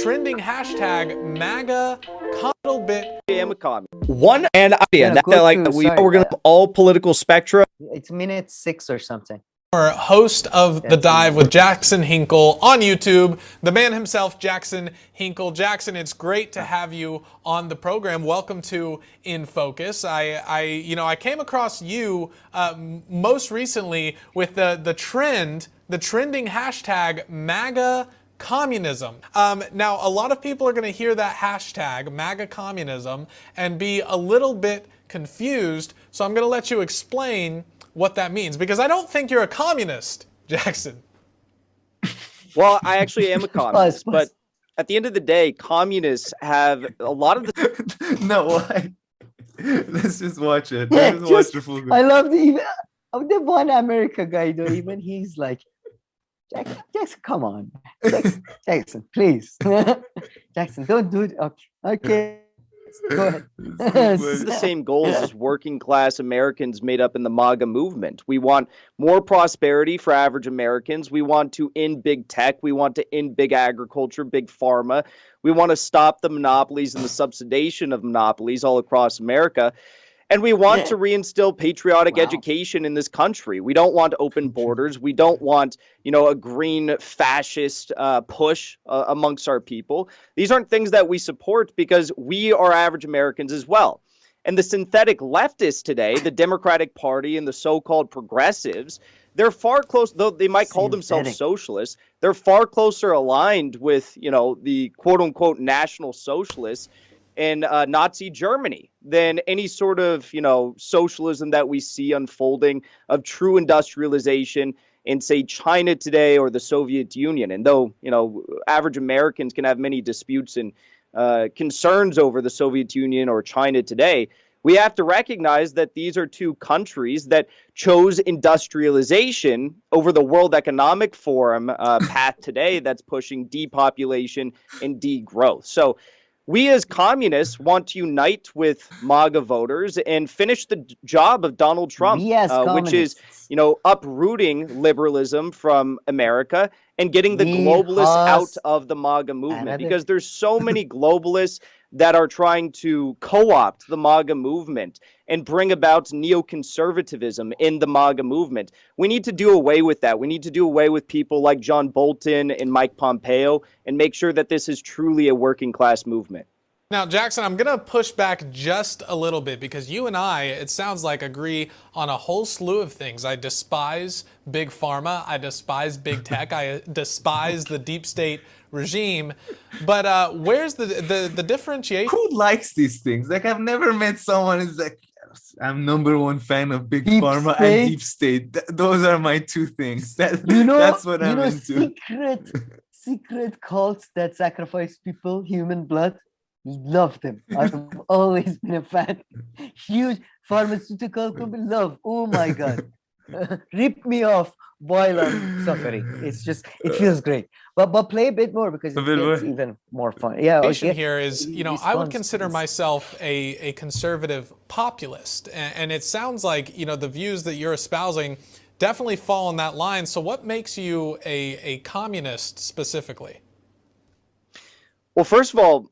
trending hashtag Maga Communism. I am a communist. One and idea that we're gonna have all political spectra. It's minute 6 or something. Host of The Dive with Jackson Hinkle on YouTube, the man himself, Jackson Hinkle. Jackson, it's great to have you on the program. Welcome to In Focus. I came across you most recently with the trending hashtag Maga Communism. Now, a lot of people are going to hear that hashtag Maga Communism and be a little bit confused. So I'm going to let you explain what that means, because I don't think you're a communist, Jackson. Well, I actually am a communist, but at the end of the day, communists have a lot of the. No, why? Let's just watch it. Let's watch the full. I love the one America guy though. Even he's like, Jackson, come on, Jackson, please, Jackson, don't do it. Okay. Go ahead. The same goals as working class Americans made up in the MAGA movement. We want more prosperity for average Americans. We want to end big tech. We want to end big agriculture, big pharma. We want to stop the monopolies and the subsidization of monopolies all across America. And we want to reinstill patriotic education in this country. We don't want open borders. We don't want, a green fascist push amongst our people. These aren't things that we support because we are average Americans as well. And the synthetic leftists today, the Democratic Party and the so-called progressives, they're far close, though they might call themselves socialists, they're far closer aligned with, the quote-unquote national socialists in Nazi Germany than any sort of, socialism that we see unfolding of true industrialization in, say, China today or the Soviet Union. And though, average Americans can have many disputes and concerns over the Soviet Union or China today, we have to recognize that these are two countries that chose industrialization over the World Economic Forum path today that's pushing depopulation and degrowth. So we as communists want to unite with MAGA voters and finish the job of Donald Trump, which is, uprooting liberalism from America and getting the globalists out of the MAGA movement, because there's so many globalists that are trying to co-opt the MAGA movement and bring about neoconservatism in the MAGA movement. We need to do away with that. We need to do away with people like John Bolton and Mike Pompeo and make sure that this is truly a working class movement. Now, Jackson, I'm going to push back just a little bit because you and I, it sounds like, agree on a whole slew of things. I despise big pharma. I despise big tech. I despise the deep state regime. But where's the differentiation? Who likes these things? Like, I've never met someone who's like, I'm #1 fan of big pharma and deep state. Those are my two things. That's what I'm into. Secret cults that sacrifice people, human blood. Love them. I've always been a fan. Huge pharmaceutical company. Love. Oh my God. Rip me off while I'm suffering. It's just, it feels great. But play a bit more because it's even more fun. Yeah. Okay. Here is, I would consider myself a conservative populist, and it sounds like, the views that you're espousing definitely fall on that line. So what makes you a communist specifically? Well, first of all,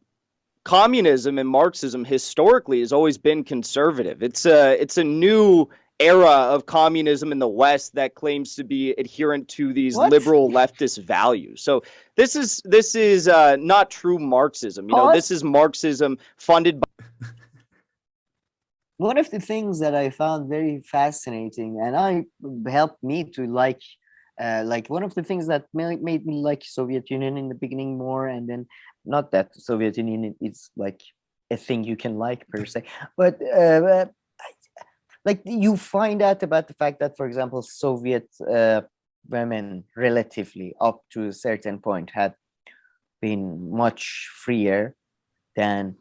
communism and Marxism historically has always been conservative. It's a new era of communism in the West that claims to be adherent to these liberal leftist values. So this is not true Marxism. This is Marxism funded by. One of the things that I found very fascinating, and helped me to like one of the things that made me like Soviet Union in the beginning more, and then not that Soviet Union is like a thing you can like per se, but like you find out about the fact that, for example, Soviet women relatively up to a certain point had been much freer than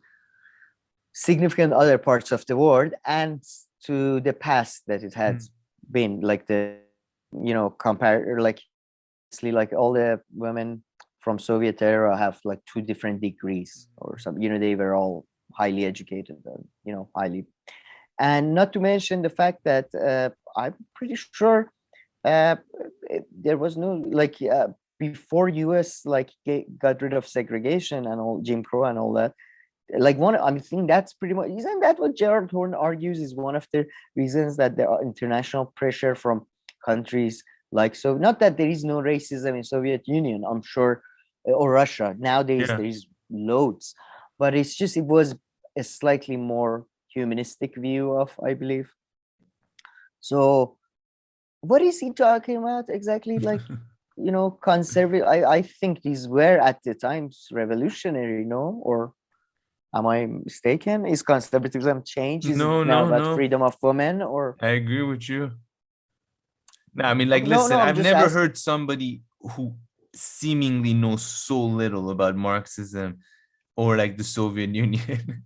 significant other parts of the world, and to the past that it had been like compare like all the women from Soviet era have like 2 different degrees or something. They were all highly educated and highly, and not to mention the fact that I'm pretty sure there was no before US got rid of segregation and all Jim Crow and all that. I think that's pretty much, isn't that what Gerald Horne argues is one of the reasons that there are international pressure from countries not that there is no racism in Soviet Union, I'm sure, or Russia. Nowadays there is loads, but it's just, it was a slightly more humanistic view of, I believe. So what is he talking about exactly? Conservative, I think these were at the times revolutionary, or am I mistaken? Is conservatism change? Is it now about freedom of women? Or I agree with you. No, I mean, listen, I've never heard somebody who seemingly knows so little about Marxism or the Soviet Union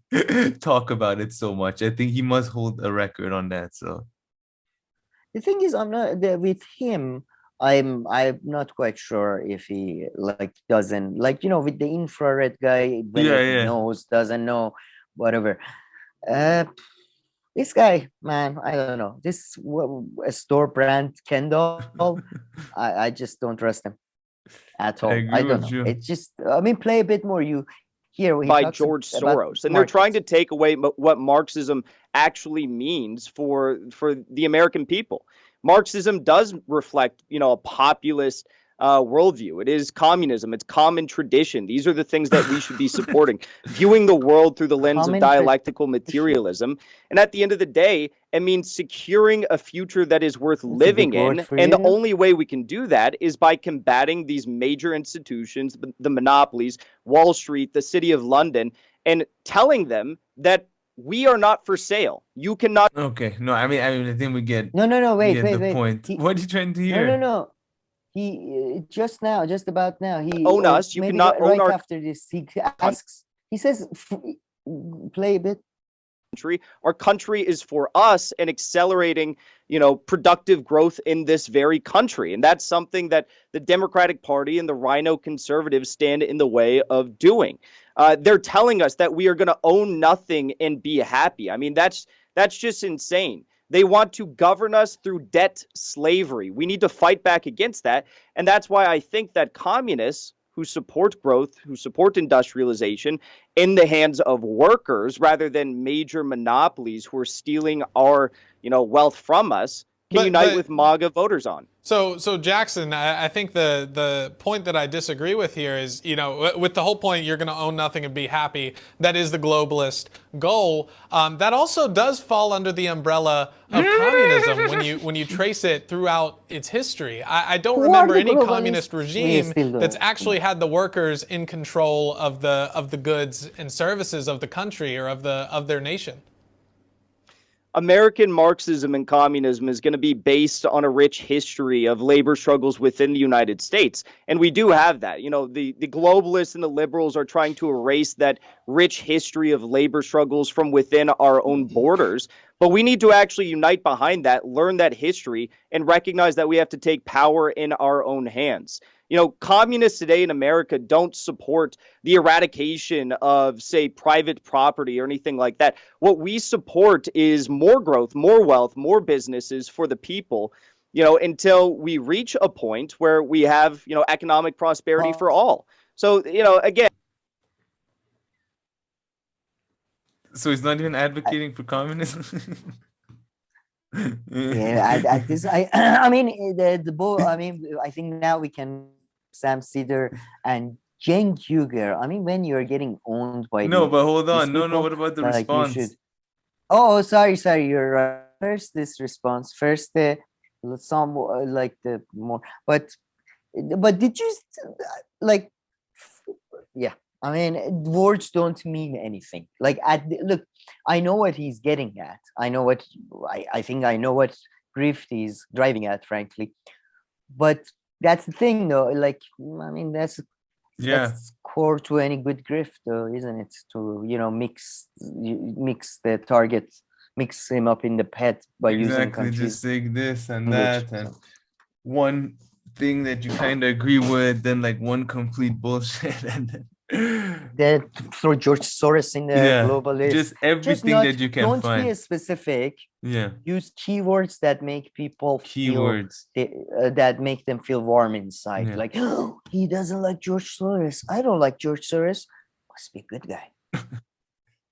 talk about it so much. I think he must hold a record on that. So the thing is, I'm not with him. I'm not quite sure if he doesn't with the infrared guy, whether he knows, doesn't know, whatever. This guy, man, I don't know. This a store brand Kendall. I just don't trust him at all. I don't know. It's just, play a bit more. You hear by George Soros, and they're trying to take away what Marxism actually means for the American people. Marxism does reflect, a populist worldview. It is communism. It's common tradition. These are the things that we should be supporting. Viewing the world through the lens of dialectical materialism. And at the end of the day, it means securing a future that is worth living in. And the only way we can do that is by combating these major institutions, the monopolies, Wall Street, the City of London, and telling them that we are not for sale. You cannot. Okay. No, I mean, I think we get. No. Wait. The point. What are you trying to hear? No. He just about now. He own us. You cannot own our. After this, he asks. He says, "Play a bit." Our country is for us and accelerating, productive growth in this very country, and that's something that the Democratic Party and the Rhino conservatives stand in the way of doing. They're telling us that we are going to own nothing and be happy. I mean, that's just insane. They want to govern us through debt slavery. We need to fight back against that. And that's why I think that communists who support growth, who support industrialization in the hands of workers rather than major monopolies who are stealing our, wealth from us, unite with MAGA voters on. So Jackson, I think the point that I disagree with here is, with the whole point, you're going to own nothing and be happy. That is the globalist goal. That also does fall under the umbrella of communism when you trace it throughout its history. I don't remember any communist regime that's actually had the workers in control of the goods and services of the country or of their nation. American Marxism and communism is going to be based on a rich history of labor struggles within the United States. And we do have that. The globalists and the liberals are trying to erase that rich history of labor struggles from within our own borders. But we need to actually unite behind that, learn that history, and recognize that we have to take power in our own hands. Communists today in America don't support the eradication of, say, private property or anything like that. What we support is more growth, more wealth, more businesses for the people, until we reach a point where we have, economic prosperity for all. So, again. So he's not even advocating for communism? Yeah, I mean, I think now we can Sam Seder and Cenk Uygur. I mean, when you're getting owned by but hold on. No, what about the response? Oh, sorry. You're right. First, this response. First, some like the more. But did you like? Yeah. I mean, words don't mean anything. Like, look, I know what he's getting at. I know what I think I know what grift he's driving at, frankly. But that's the thing, though. Like, I mean, that's core to any good grift, though, isn't it? To mix the target, mix him up in the pet by using countries. Just say this and that, and one thing that you kind of agree with, then like one complete bullshit, and then that throw George Soros in the globalist. Just everything that you can find. Don't be specific. Yeah. Use keywords that make people that make them feel warm inside. Yeah. Like, oh, he doesn't like George Soros. I don't like George Soros. Must be a good guy.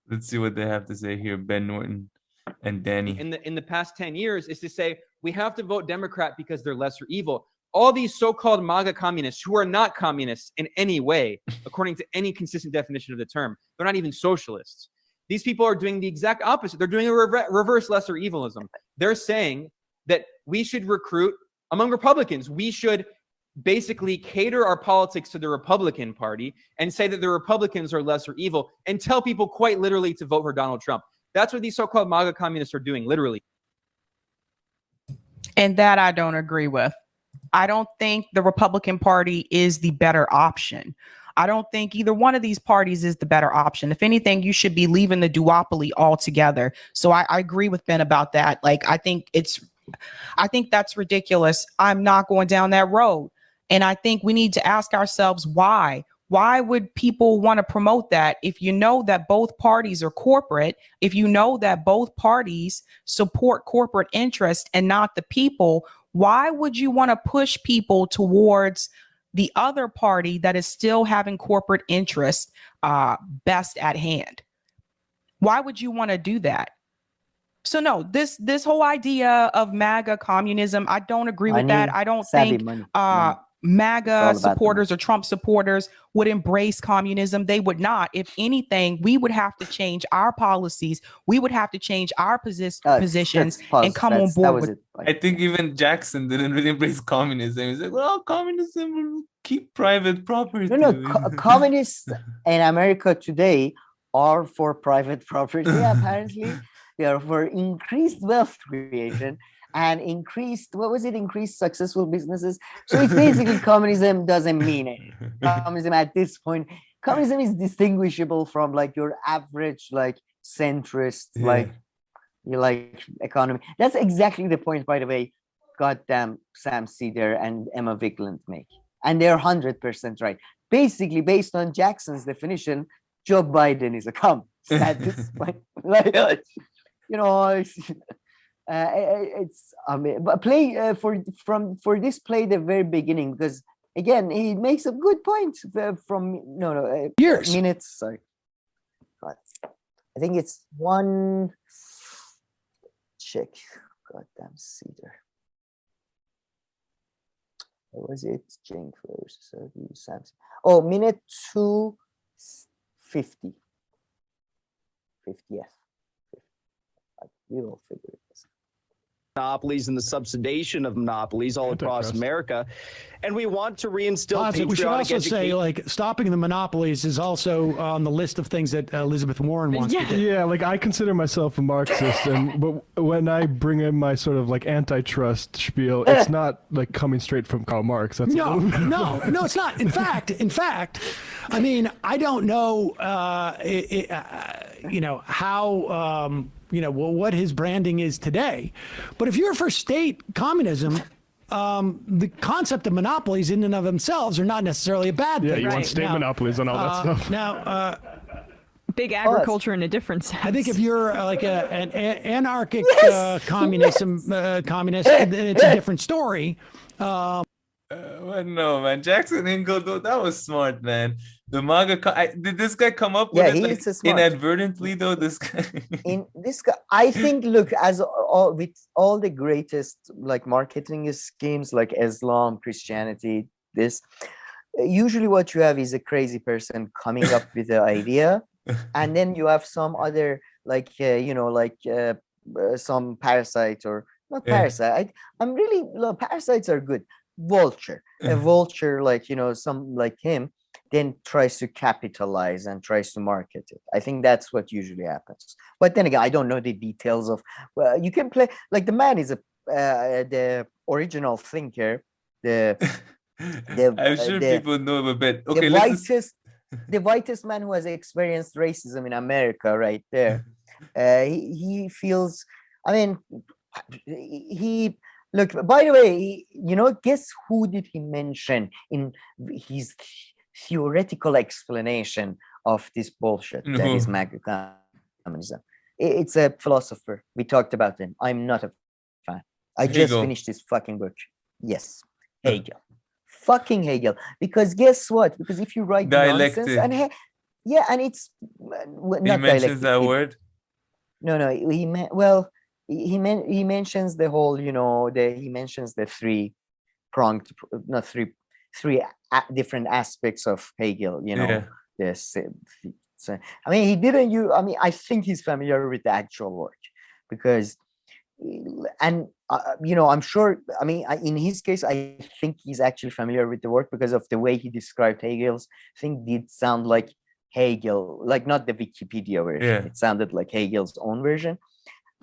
Let's see what they have to say here. Ben Norton and Danny. In the past 10 years is to say we have to vote Democrat because they're lesser evil. All these so-called MAGA communists who are not communists in any way, according to any consistent definition of the term, they're not even socialists. These people are doing the exact opposite. They're doing a reverse lesser evilism. They're saying that we should recruit among Republicans. We should basically cater our politics to the Republican Party and say that the Republicans are lesser evil and tell people quite literally to vote for Donald Trump. That's what these so-called MAGA communists are doing, literally. And that I don't agree with. I don't think the Republican Party is the better option. I don't think either one of these parties is the better option. If anything, you should be leaving the duopoly altogether. So I agree with Ben about that. Like, I think that's ridiculous. I'm not going down that road. And I think we need to ask ourselves why. Why would people want to promote that if you know that both parties are corporate, if you know that both parties support corporate interest and not the people? Why would you want to push people towards the other party that is still having corporate interest best at hand? Why would you want to do that? So no, this whole idea of MAGA communism, I don't agree with that. I don't think MAGA supporters or Trump supporters would embrace communism. They would not. If anything, we would have to change our policies. We would have to change our positions and come on board with. I think even Jackson didn't really embrace communism. He's like, well, communism will keep private property. No, communists in America today are for private property. Apparently, they are for increased wealth creation. And increased successful businesses. So it's basically communism doesn't mean it. Communism at this point, communism is distinguishable from like your average like centrist like economy. That's exactly the point, by the way, goddamn Sam Seder and Emma Vigeland make. And they're 100% right. Basically, based on Jackson's definition, Joe Biden is a communist at this point. Like, but play for this play the very beginning, because again he makes a good point from years minutes. Sorry, I think it's one check. Goddamn Seder. What was it? Cenk versus Samson. Oh, minute 2:50. 50th. We will figure it out. Monopolies and the subsidization of monopolies all across America, and we want to reinstill patriotic We should also say, like, stopping the monopolies is also on the list of things that Elizabeth Warren wants to do. Yeah, like I consider myself a Marxist, but when I bring in my sort of like antitrust spiel, it's not like coming straight from Karl Marx. That's No, it's not. In fact, I mean, I don't know, how. What his branding is today. But if you're for state communism, the concept of monopolies in and of themselves are not necessarily a bad thing. Yeah, you want state monopolies on all that stuff. Big agriculture in a different sense. I think if you're like an anarchic communist, then it's a different story. No, man. Jackson Hinkle, though, that was smart, man. The Maga, did this guy come up with it like, inadvertently, though? This guy, I think, look, with all the greatest like marketing schemes like Islam, Christianity, usually what you have is a crazy person coming up with the idea, and then you have some other some parasite or not parasite. Parasites are good. Vulture, a vulture some like him, then tries to capitalize and tries to market it. I think that's what usually happens. But then again, I don't know the details of. You can play like the man is the original thinker. I'm sure people know him a bit. Okay, the whitest man who has experienced racism in America, right there. He feels. I mean, he. Look, by the way, guess who did he mention in his theoretical explanation of this bullshit that is Maga Communism? It's a philosopher. We talked about him. I'm not a fan. I just finished this fucking book. Yes, Hegel. Fucking Hegel. Because guess what? Because if you write nonsense and it's not he mentions that word. No, he mentions the whole, he mentions the three different aspects of Hegel, this. So, I mean, he didn't I think he's familiar with the actual work because, I'm sure, in his case, I think he's actually familiar with the work because of the way he described Hegel's thing did sound like Hegel, like not the Wikipedia version. Yeah. It sounded like Hegel's own version.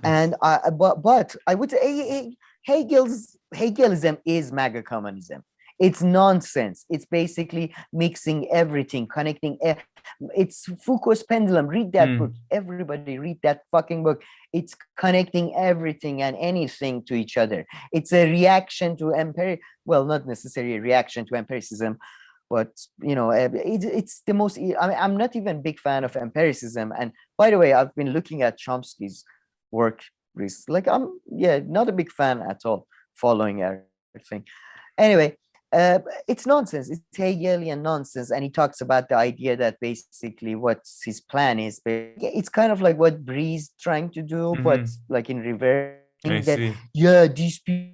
And but I would say Hegelism is Maga Communism. It's nonsense. It's basically mixing everything, connecting. It's Foucault's pendulum. Read that book. Everybody read that fucking book. It's connecting everything and anything to each other. It's a reaction to not necessarily a reaction to empiricism, but it's the most. I'm not even a big fan of empiricism. And by the way, I've been looking at Chomsky's work. Like I'm not a big fan at all. Following everything. Anyway. It's nonsense. It's Hegelian nonsense, and he talks about the idea that basically what his plan is. It's kind of like what Bree's trying to do, but like in reverse. These people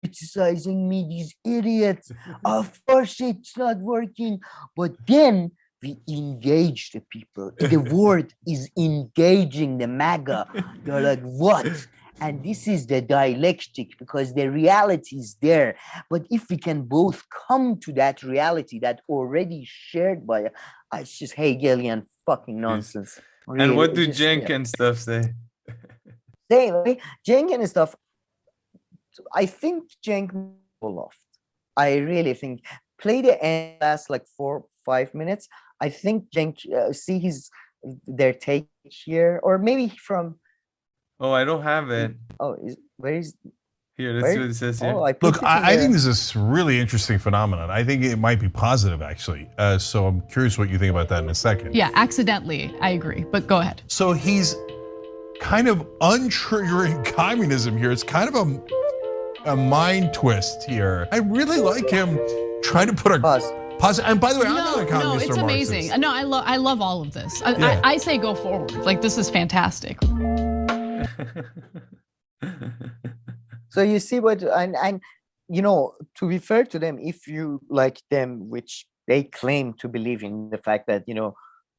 criticizing me, these idiots. Of course, it's not working. But then we engage the people. The word is engaging the MAGA. They're like, what? And this is the dialectic because the reality is there. But if we can both come to that reality that already shared by it's just Hegelian fucking nonsense. Really, and what do Cenk and stuff say? Cenk and stuff, I think Cenk pull off. I really think play the end last like 4-5 minutes. I think Cenk see their take here, or maybe from. Oh, I don't have it. Oh, where is? Here, let's see what it says here. Look, I think this is a really interesting phenomenon. I think it might be positive, actually. So I'm curious what you think about that in a second. Yeah, accidentally, I agree. But go ahead. So he's kind of untriggering communism here. It's kind of a mind twist here. I really like him trying to put a pause. And by the way, I'm not a communist. No, it's amazing. No, I love all of this. I say go forward. Like this is fantastic. So you see what and to be fair to them, if you like them, which they claim to believe in the fact that,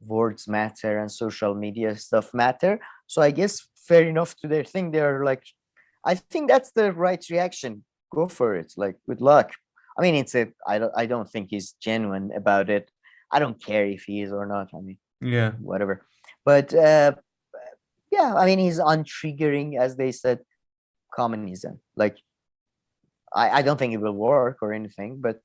words matter and social media stuff matter. So I guess fair enough to their thing. They're like, I think that's the right reaction. Go for it. Like, good luck. I mean, I don't think he's genuine about it. I don't care if he is or not. I mean, yeah, whatever. But yeah, I mean, he's untriggering, as they said, communism. Like, I don't think it will work or anything, but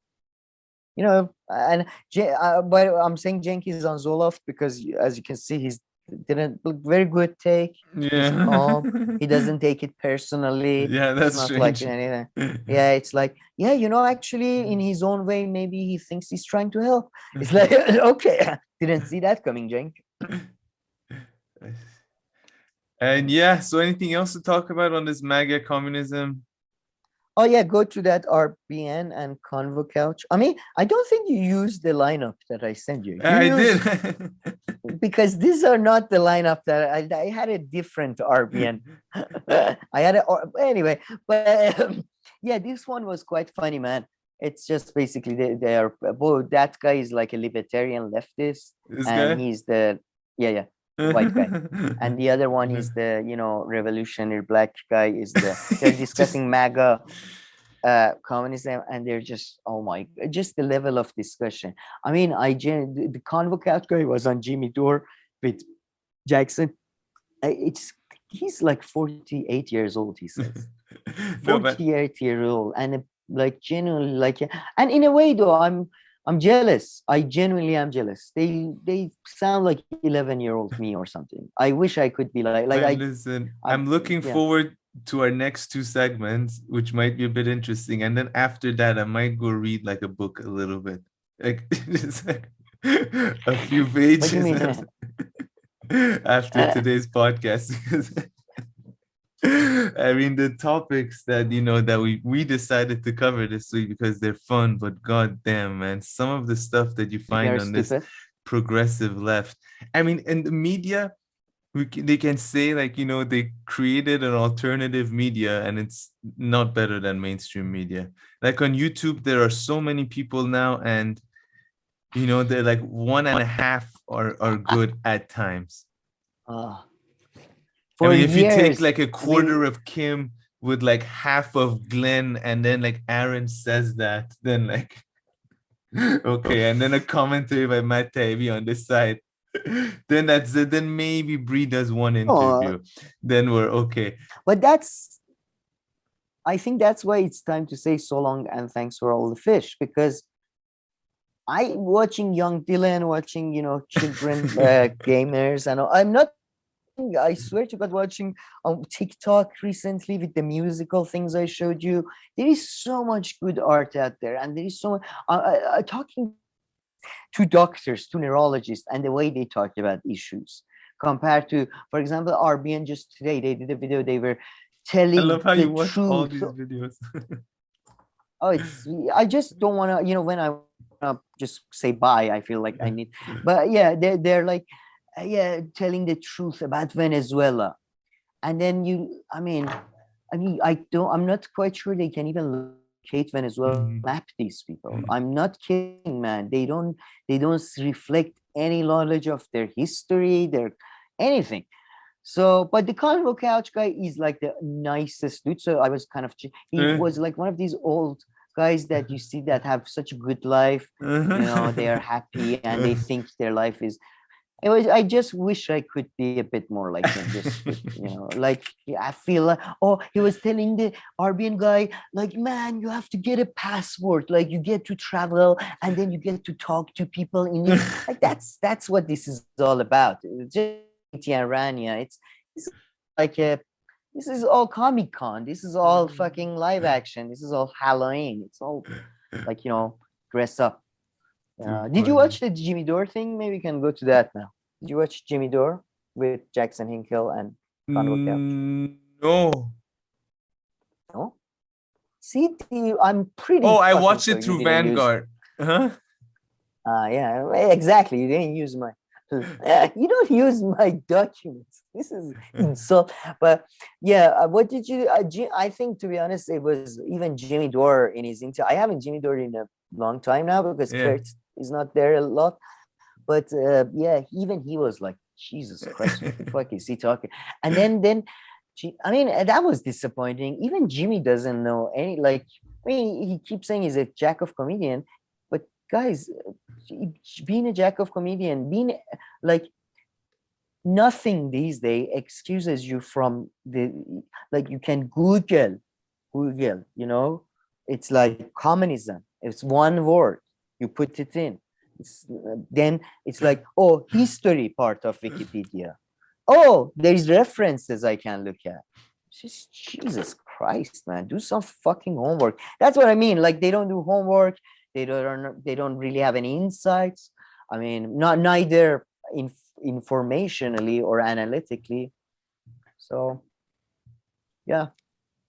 but I'm saying Cenk is on Zoloft because, as you can see, he's didn't look very good take. Yeah. He's calm. He doesn't take it personally. Yeah, that's it's not like strange. anything. Yeah, it's like, actually, in his own way, maybe he thinks he's trying to help. It's like, okay, didn't see that coming, Cenk. And yeah, so anything else to talk about on this MAGA communism? Oh yeah, go to that RBN and Convo Couch. I mean, I don't think you used the lineup that I sent you. I did. Because these are not the lineup that I had a different RBN. Anyway, but yeah, this one was quite funny, man. It's just basically they are both. That guy is like a libertarian leftist, he's the white guy, and the other one is the revolutionary black guy. They're discussing MAGA communism, and they're just just the level of discussion. I mean, the Convo Couch guy was on Jimmy Dore with Jackson. He's like 48 years old, he says. 48-year-old, and like genuinely like, and in a way though, I'm jealous. I genuinely am jealous. They sound like 11-year-old me or something. I wish I could be like listen, I'm looking forward to our next two segments, which might be a bit interesting. And then after that, I might go read like a book a little bit. Like just like a few pages after today's podcast. I mean, the topics that that we decided to cover this week because they're fun, but goddamn, man, some of the stuff that you find on this progressive left. I mean, in the media, they can say like they created an alternative media, and it's not better than mainstream media. Like on YouTube, there are so many people now, and they're like 1.5 are good at times. I mean, if you take like a quarter of Kim with like half of Glenn, and then like Aaron says that, then like, okay, and then a commentary by Matt Taibbi on this side, then that's it. Then maybe Bree does one interview, then we're okay. But I think that's why it's time to say so long and thanks for all the fish, because watching young Dylan, watching children gamers, and I'm not. I swear to God, watching on TikTok recently with the musical things I showed you, there is so much good art out there, and there is so much. Talking to doctors, to neurologists, and the way they talk about issues compared to, for example, RBN just today, they did a video. They were telling I love how the you watch truth. all these videos. I just don't want to, when I just say bye, I feel like I need. But yeah, they're like. Telling the truth about Venezuela, and then I'm not quite sure they can even locate Venezuela, map these people. I'm not kidding, man. They don't reflect any knowledge of their history, their anything. So, but the Convo Couch guy is like the nicest dude. So I was kind of, he was like one of these old guys that you see that have such a good life. They are happy and they think their life is. I just wish I could be a bit more like him. Just, like I feel like, he was telling the RBN guy, like, man, you have to get a passport. Like you get to travel and then you get to talk to people like that's what this is all about. It's just Rania. It's like this is all Comic-Con. This is all fucking live action. This is all Halloween. It's all like dress up. Did you watch the Jimmy Dore thing? Maybe we can go to that now. Did you watch Jimmy Dore with Jackson Hinkle and Convo Couch? No. No? See, I'm pretty. I watched it through Vanguard. Yeah, exactly. You didn't use mine. You don't use my documents. This is insult. But yeah, what did you? I think, to be honest, it was even Jimmy Dore in his interview. I haven't Jimmy Dore in a long time now because Kurt is not there a lot. But yeah, even he was like, Jesus Christ, what the fuck is he talking? And then, I mean, that was disappointing. Even Jimmy doesn't know any. Like, I mean, he keeps saying he's a jack of comedian, but guys, being a jack of comedian, being like nothing these days excuses you from the, like, you can Google, you know, it's like communism. It's one word, you put it in. Then it's like, oh, history part of Wikipedia. Oh, there's references I can look at. Just Jesus Christ, man, do some fucking homework. That's what I mean. Like, they don't do homework. They don't really have any insights. I mean, neither informationally or analytically. So, yeah.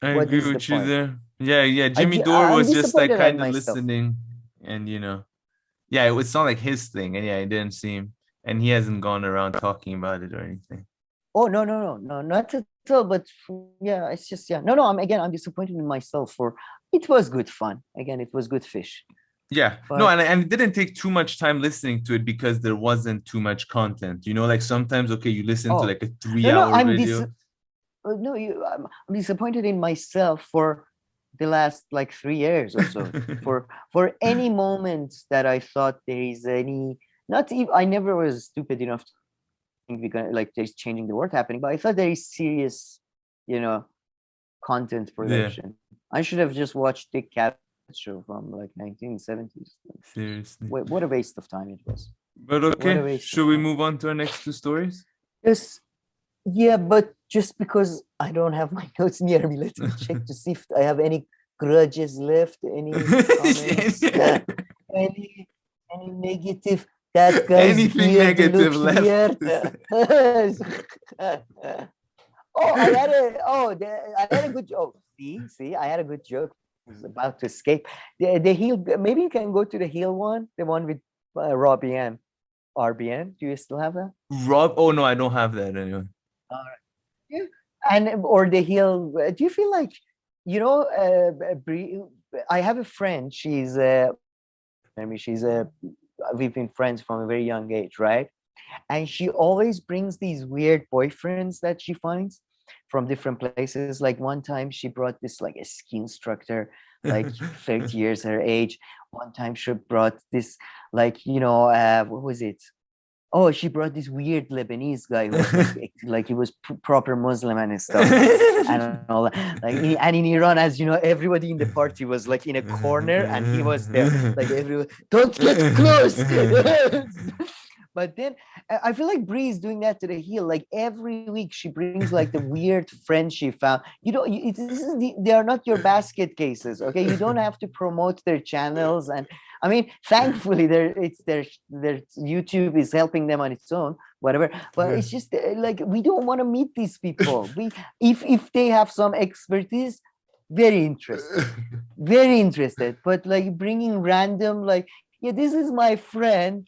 I agree with you there. Yeah. Jimmy Dore was just like kind of listening, and you know, yeah, it's not like his thing, and yeah, it didn't seem, and he hasn't gone around talking about it or anything. Oh no, not at all. But yeah, it's just no. I'm disappointed in myself for it was good fun. Again, it was good fish. Yeah, but, no, and it didn't take too much time listening to it because there wasn't too much content. You know, like sometimes, okay, you listen to like a 3-hour video. I'm disappointed in myself for the last like 3 years or so. for any moment that I thought there is any, not even, I never was stupid enough to think we're gonna like there's changing the world happening, but I thought there is serious, you know, content production. Yeah. I should have just watched Dick Cat show from like 1970s. Seriously, what a waste of time it was. But okay, should we move on to our next two stories? Yes. Yeah, but just because I don't have my notes near me, let me check to see if I have any grudges left, any comments, any negative. That guy's anything negative left. I had a good joke. See, I had a good joke. I was about to escape. The heel. Maybe you can go to the heel one, the one with Robin. RBN. Do you still have that? Oh no, I don't have that anyway. All right. Yeah. And or the heel. Do you feel like, you know, I have a friend. She's we've been friends from a very young age, right? And she always brings these weird boyfriends that she finds from different places. Like one time she brought this like a ski instructor, like 30 years her age. One time she brought this, like, you know, what was it? Oh, she brought this weird Lebanese guy who was like he was proper Muslim and stuff. And all that. Like, and in Iran, as you know, everybody in the party was like in a corner and he was there. Like everyone, don't get close. But then I feel like Bree is doing that to the heel. Like every week she brings like the weird friend she found. You know, they are not your basket cases, okay? You don't have to promote their channels. And I mean, thankfully, their YouTube is helping them on its own, whatever. But it's just like we don't want to meet these people. If they have some expertise, very interested. But like bringing random, like, yeah, this is my friend.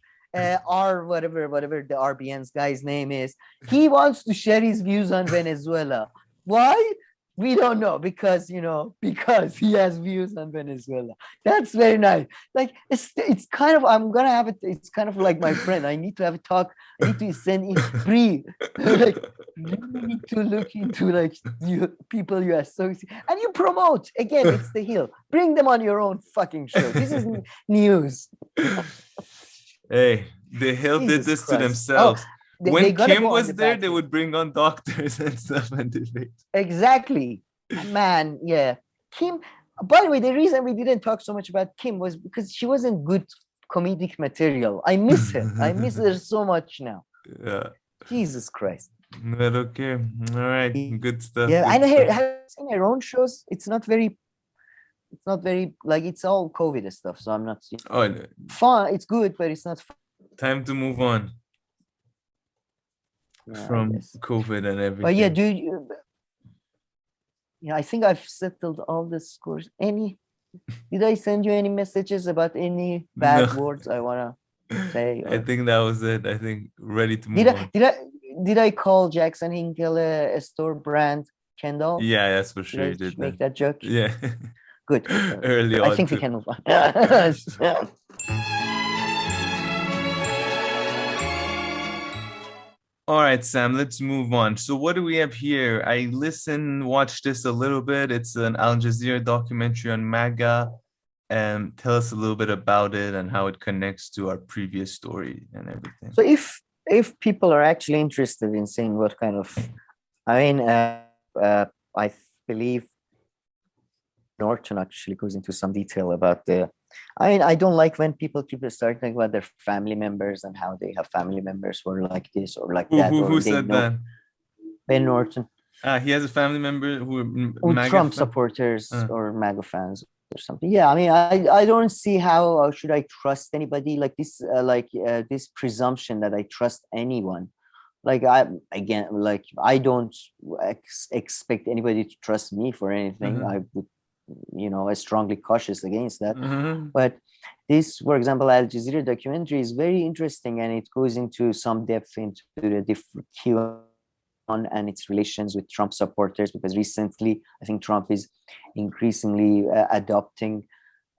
Or whatever the RBN's guy's name is, he wants to share his views on Venezuela. Why? We don't know, because he has views on Venezuela. That's very nice. Like it's kind of, I'm gonna have it. It's kind of like my friend. I need to have a talk. I need to send in Bree. Like you need to look into like people you associate and you promote. Again, it's the heel. Bring them on your own fucking show. This is news. Hey, the Hill did this to themselves. When Kim was there, they would bring on doctors and stuff and debate. Exactly. Man, yeah. Kim, by the way, the reason we didn't talk so much about Kim was because she wasn't good comedic material. I miss her. I miss her so much now. Yeah. Jesus Christ. But okay. All right. Good stuff. Yeah, and have you seen her own shows? It's not very like, it's all COVID stuff, so I'm not seeing. Oh, no. Fun. It's good, but it's not fun. Time to move on from COVID and everything. But yeah, I think I've settled all the scores. Did I send you any messages about any bad words I wanna? say? I think that was it. I think ready to move Did I on. did I call Jackson Hinkle a store brand Kendall? Yeah, that's for sure you did make that. that joke? Yeah. Good. Early I on think we too. can move on. All right, Sam, let's move on. So what do we have here? I watched this a little bit. It's an Al Jazeera documentary on MAGA. Tell us a little bit about it and how it connects to our previous story and everything. So if people are actually interested in seeing what kind of, I believe Norton actually goes into some detail about I don't like when people keep starting about their family members and how they have family members who are like this or like that. Who said that? Ben Norton. He has a family member who Trump supporters or MAGA fans or something. Yeah, I mean, I don't see how should I trust anybody like this, this presumption that I trust anyone. Like I don't expect anybody to trust me for anything. I would, I strongly cautious against that. But this, for example, Al Jazeera documentary is very interesting, and it goes into some depth into the different Q-Anon and its relations with Trump supporters, because recently I think Trump is increasingly adopting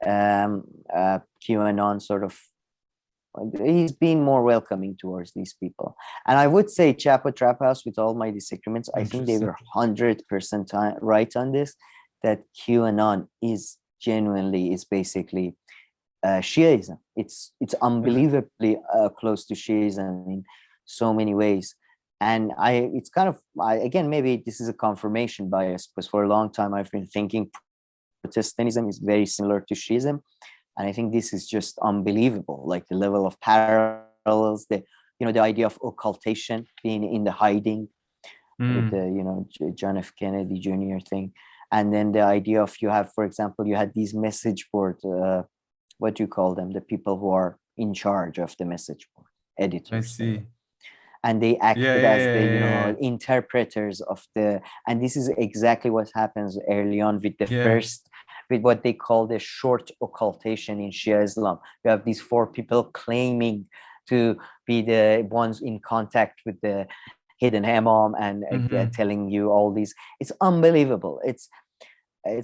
Q-Anon sort of. He's been more welcoming towards these people. And I would say Chapo Trap House, with all my disagreements, I think they were 100% right on this, that QAnon is basically Shiaism. It's unbelievably close to Shiaism in so many ways. And it's kind of, again, maybe this is a confirmation bias, because for a long time I've been thinking Protestantism is very similar to Shiism. And I think this is just unbelievable, like the level of parallels, the idea of occultation being in the hiding with the, John F. Kennedy Jr. thing. And then the idea of you had these message board, what do you call them? The people who are in charge of the message board, editors. I see. And they acted as the, interpreters of and this is exactly what happens early on with the first, with what they call the short occultation in Shia Islam. You have these 4 people claiming to be the ones in contact with the hidden imam and telling you all these. It's unbelievable. It's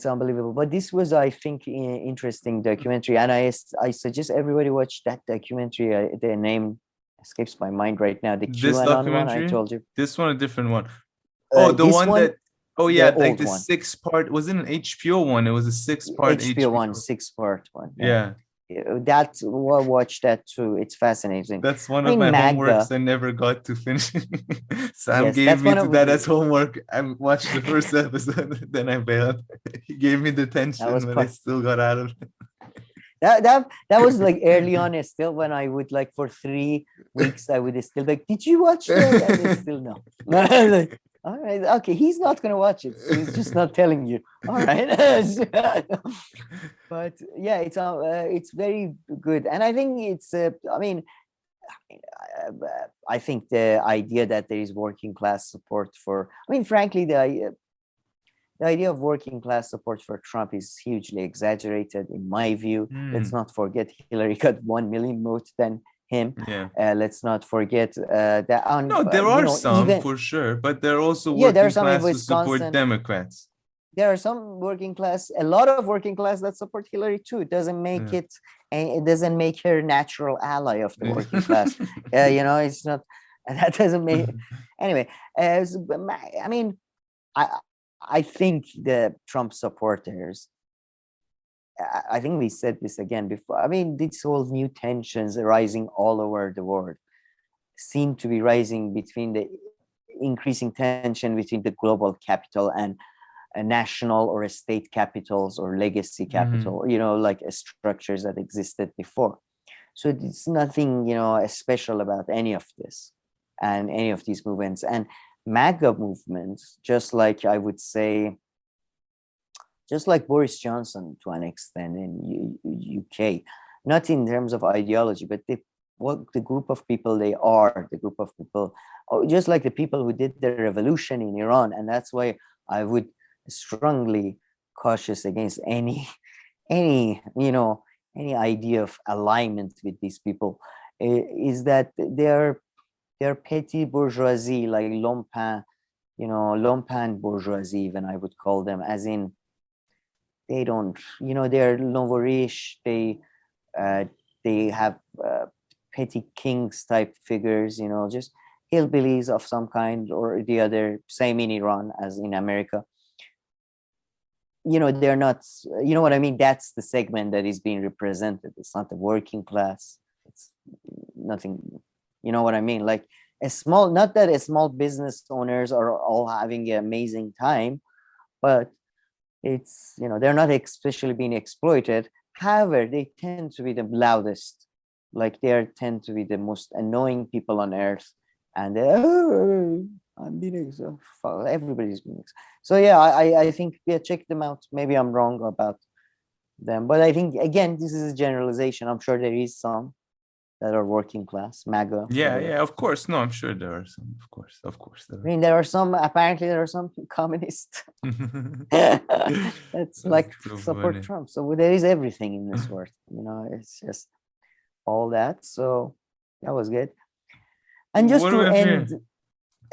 unbelievable. But this was, I think, an interesting documentary, and I suggest everybody watch that documentary. The name escapes my mind right now. The QAnon one I told you. This one, a different one. The one that. Oh yeah, like the 6-part. Was it an HBO one? It was a 6-part HBO one, 6-part one. Yeah. Watch that too. It's fascinating. That's one of my homeworks I never got to finish. Sam gave me that as homework. I watched the first episode, then I bailed. He gave me the tension, but I still got out of it. That was like early on. Still, when I would like for 3 weeks, I would still like, did you watch that? And they still no. Like, all right, okay, he's not gonna watch it. So he's just not telling you. All right, but yeah, it's very good, and I think it's. I think the idea that there is working class support for. Frankly, the idea of working class support for Trump is hugely exaggerated, in my view. Let's not forget Hillary got 1 million votes than him. Let's not forget that. There are some for sure, but there are also working class who support Democrats. There are some working class, a lot of working class that support Hillary too. It doesn't make it doesn't make her natural ally of the working class. It's not. That doesn't make. Anyway, I think the Trump supporters. I think we said this again before. These whole new tensions rising all over the world seem to be rising between the increasing tension between the global capital and a national or a state capitals or legacy capital, like structures that existed before. So it's nothing, special about any of this and any of these movements. And MAGA movements, just like I would say, just like Boris Johnson to an extent in UK, not in terms of ideology, but what the group of people they are, the group of people, just like the people who did the revolution in Iran. And that's why I would strongly cautious against any idea of alignment with these people. is that they're petty bourgeoisie, like lumpen, lumpen bourgeoisie, even I would call them, as in they don't, they're nouveau riche. They have petty kings type figures, just hillbillies of some kind or the other, same in Iran as in America. They're not, what I mean? That's the segment that is being represented. It's not the working class. It's nothing, you know what I mean? Like not that a small business owners are all having an amazing time, but it's, they're not especially being exploited. However, they tend to be the loudest. Like they tend to be the most annoying people on earth. And I'm being everybody's being. So yeah, I think, yeah, check them out. Maybe I'm wrong about them, but I think, again, this is a generalization. I'm sure there is some that are working class, MAGA. Yeah, of course. No, I'm sure there are some. Of course. I mean, there are some. Apparently, there are some communists. That's like so support funny. Trump. So there is everything in this world. It's just all that. So that was good. And just to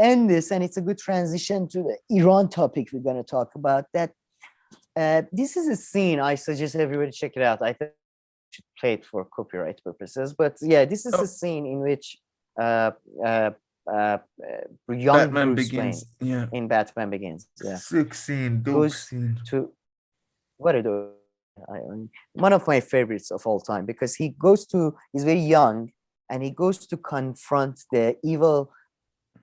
end this, and it's a good transition to the Iran topic we're going to talk about. That this is a scene. I suggest everybody check it out. I think I should play it for copyright purposes, but yeah, this is a scene in which young Batman Bruce Begins. Wayne, Yeah, in Batman Begins. Yeah, sick scene, dope scene. What a dope. One of my favorites of all time, because he's very young, and he goes to confront the evil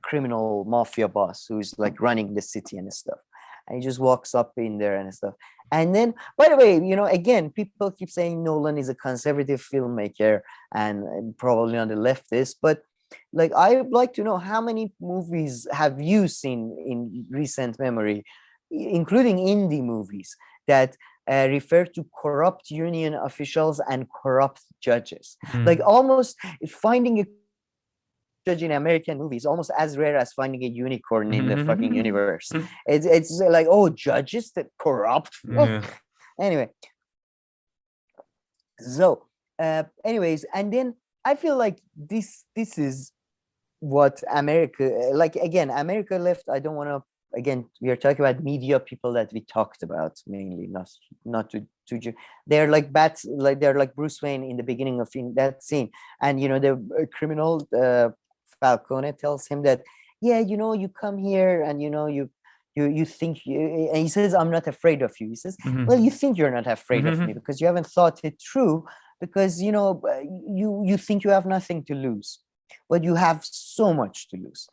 criminal mafia boss who's like running the city and stuff. And he just walks up in there and stuff. And then, by the way, again, people keep saying Nolan is a conservative filmmaker and probably not a leftist, but like, I would like to know, how many movies have you seen in recent memory, including indie movies, that refer to corrupt union officials and corrupt judges? Like, almost finding a judge in American movies almost as rare as finding a unicorn in the fucking universe. It's like, oh, judges that corrupt. Yeah. Anyway, so anyways, and then I feel like this is what America, like, again, America left. I don't want to, again, we are talking about media people that we talked about mainly, not to they're like bats, like they're like Bruce Wayne in the beginning of that scene, and the criminal Falcone tells him that, yeah, you come here and you think and he says, I'm not afraid of you. He says, well, you think you're not afraid of me because you haven't thought it through, because you think you have nothing to lose, but you have so much to lose.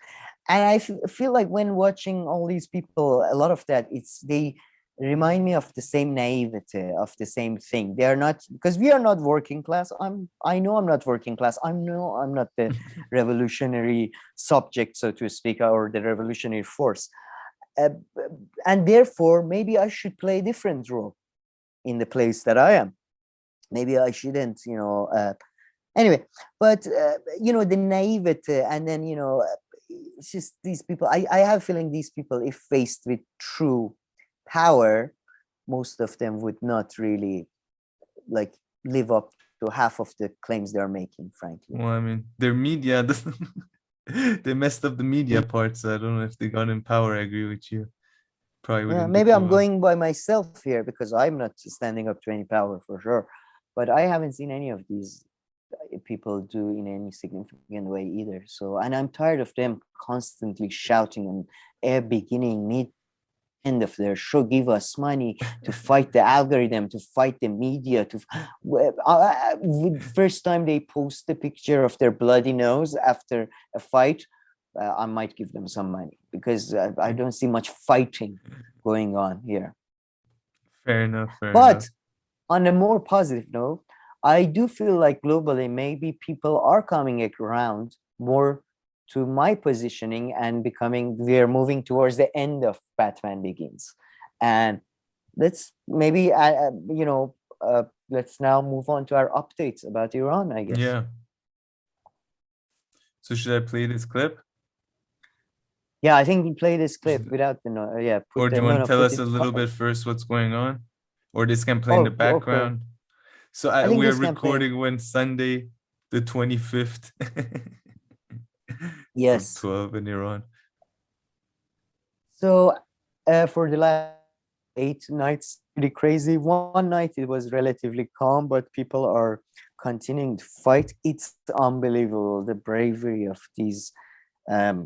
And I feel like when watching all these people, a lot of that, they remind me of the same naivety, of the same thing. They are not, because we are not working class. I know I'm not working class. I'm not the revolutionary subject, so to speak, or the revolutionary force. And therefore, maybe I should play a different role in the place that I am. Maybe I shouldn't, anyway, but, the naivety, and then, it's just these people, I have a feeling these people, if faced with true power, most of them would not really like live up to half of the claims they're making, frankly. Well, I mean, their media doesn't they messed up the media part, so I don't know if they got in power. I agree with you. Probably wouldn't. Maybe I'm going by myself here, because I'm not standing up to any power for sure, but I haven't seen any of these people do in any significant way either. So, and I'm tired of them constantly shouting on air beginning, mid, end of their show, give us money to fight the algorithm, to fight the media. First time they post a picture of their bloody nose after a fight, I might give them some money, because I don't see much fighting going on here. Fair enough. But on a more positive note, I do feel like globally, maybe people are coming around more to my positioning and we're moving towards the end of Batman Begins. And let's maybe, let's now move on to our updates about Iran, I guess. Yeah. So should I play this clip? Yeah, I think we play this clip without the noise. Or do you want to tell us a little bit first what's going on? Or this can play in the background? Okay. So we're recording when Sunday, the 25th. Yes. 12 in Iran. So for the last 8 nights, pretty crazy. One night it was relatively calm, but people are continuing to fight. It's unbelievable, the bravery of these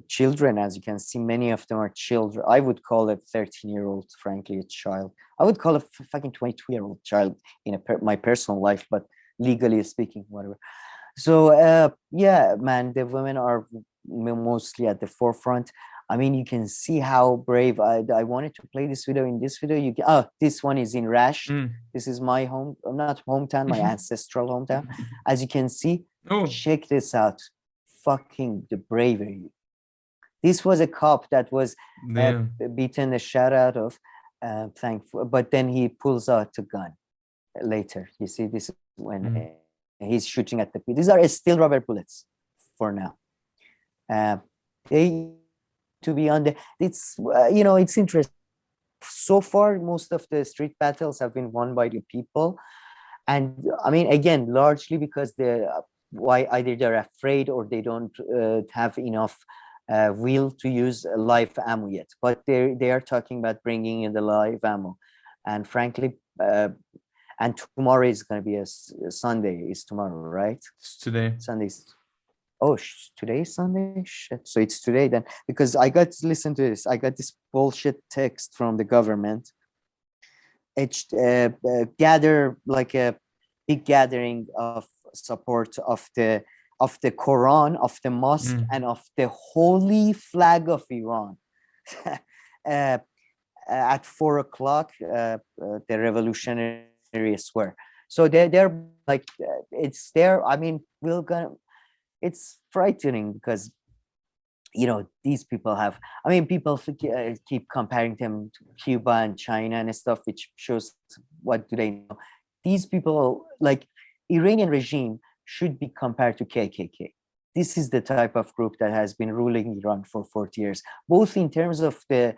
children. As you can see, many of them are children. I would call a 13-year-old, frankly, a child. I would call a fucking 22-year-old child in my personal life, but legally speaking, whatever. So yeah, man, the women are mostly at the forefront. I mean, you can see how brave. I wanted to play this video. In this video, you can, this one is in Rash. This is my not hometown, my ancestral hometown. As you can see, check this out. Fucking the bravery. This was a cop that was beaten the shit out of, thankful, but then he pulls out a gun later. You see, this is when he's shooting at the people. These are still rubber bullets for now. They to be on the, it's it's interesting. So far, most of the street battles have been won by the people, and I mean, again, largely because why either they're afraid or they don't have enough will to use live ammo yet. But they are talking about bringing in the live ammo, and frankly, and tomorrow is going to be a Sunday. Is tomorrow, right? It's today. Sunday's. Oh, today is Sunday? Shit. So it's today then, because I got to listen to this. I got this bullshit text from the government. It's gather like a big gathering of support of the Quran, of the mosque, and of the holy flag of Iran. At 4 o'clock, the Revolutionary Square. So they're like, it's there. I mean, it's frightening because, these people have, I mean, people keep comparing them to Cuba and China and stuff, which shows what do they know. These people, like Iranian regime, should be compared to KKK. This is the type of group that has been ruling Iran for 40 years, both in terms of the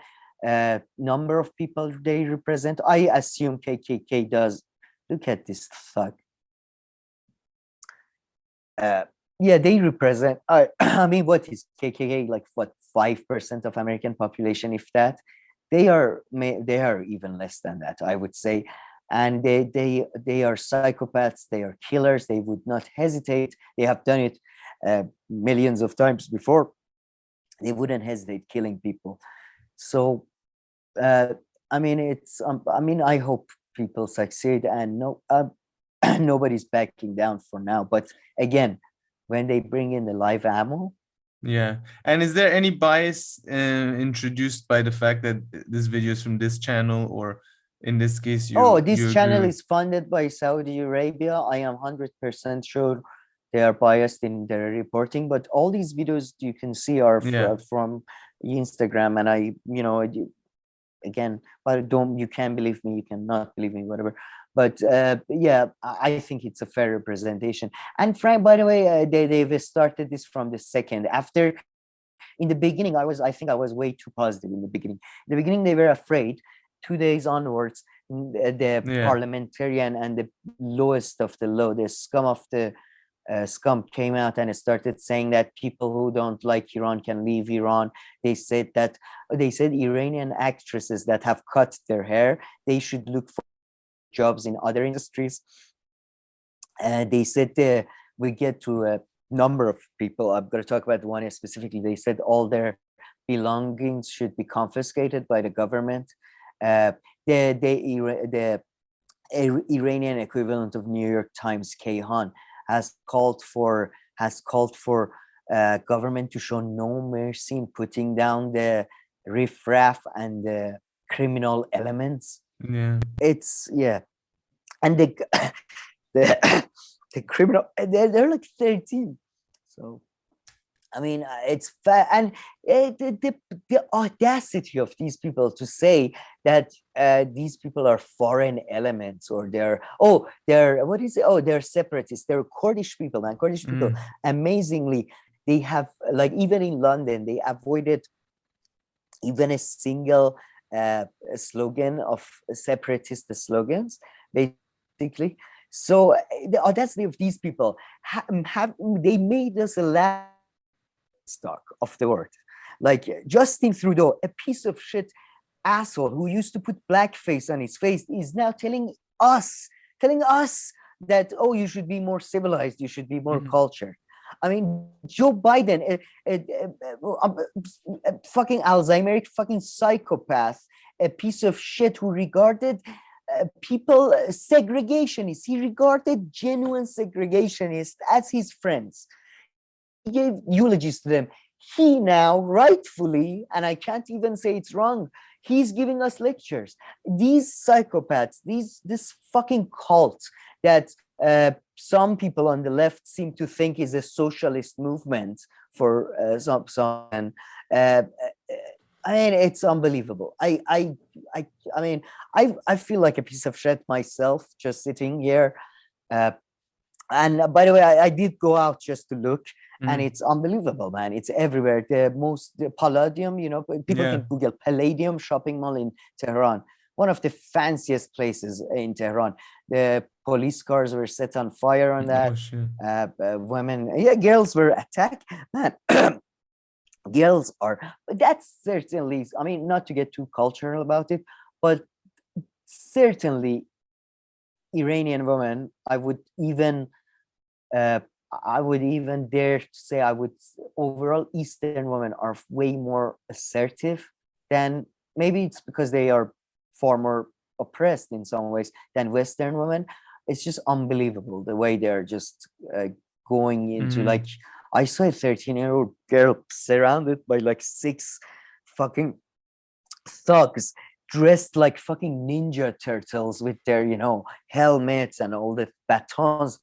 number of people they represent. I assume KKK does. Look at this thug. Yeah, they represent, I mean, what is KKK, like what, 5% of American population, if that? They are even less than that, I would say. And they are psychopaths, they are killers, they would not hesitate. They have done it millions of times before. They wouldn't hesitate killing people. So, I mean, I hope people succeed, and nobody's backing down for now. But again, when they bring in the live ammo. Yeah. And is there any bias introduced by the fact that this video is from this channel, or in this case, this channel is funded by Saudi Arabia? I am 100% sure they are biased in their reporting, but all these videos you can see are from Instagram, and again, but you can believe me, you cannot believe me, whatever. But yeah, I think it's a fair representation. And Frank, by the way, they've started this from the second. After, in the beginning, I think I was way too positive in the beginning. In the beginning, they were afraid. 2 days onwards, the parliamentarian and the lowest of the low, the scum of the scum, came out and started saying that people who don't like Iran can leave Iran. They said Iranian actresses that have cut their hair, they should look for jobs in other industries. They said we get to a number of people. I'm going to talk about one specifically. They said all their belongings should be confiscated by the government. The Iranian equivalent of New York Times, Kayhan, has called for government to show no mercy in putting down the riffraff and the criminal elements. Yeah, and the criminal, they're like 13. So I mean, it's and the audacity of these people to say that these people are foreign elements, or they're they're separatists, they're Kurdish people. And Kurdish people, amazingly, they have, like, even in London, they avoided even a single slogan of separatist slogans. Basically, So the audacity of these people they made us a livestock of the world. Like Justin Trudeau, a piece of shit asshole who used to put blackface on his face, is now telling us that, oh, you should be more civilized, you should be more cultured. I mean, Joe Biden, a fucking Alzheimer's, fucking psychopath, a piece of shit who regarded people segregationists. He regarded genuine segregationists as his friends. He gave eulogies to them. He now, rightfully, and I can't even say it's wrong, he's giving us lectures. These psychopaths, this fucking cult that some people on the left seem to think is a socialist movement for some. I mean, it's unbelievable. I mean, I feel like a piece of shit myself just sitting here. And by the way, I did go out just to look, and it's unbelievable, man. It's everywhere. The Palladium, you know, people can Google Palladium shopping mall in Tehran, one of the fanciest places in Tehran. The police cars were set on fire on that. Women, girls were attacked. Man, girls are, that's certainly, I mean, not to get too cultural about it, but certainly Iranian women, I would even dare to say overall Eastern women are way more assertive than, maybe it's because they are far more oppressed in some ways than Western women. It's just unbelievable the way they're just going into like, I saw a 13-year-old girl surrounded by like 6 fucking thugs dressed like fucking ninja turtles with their, you know, helmets and all the batons.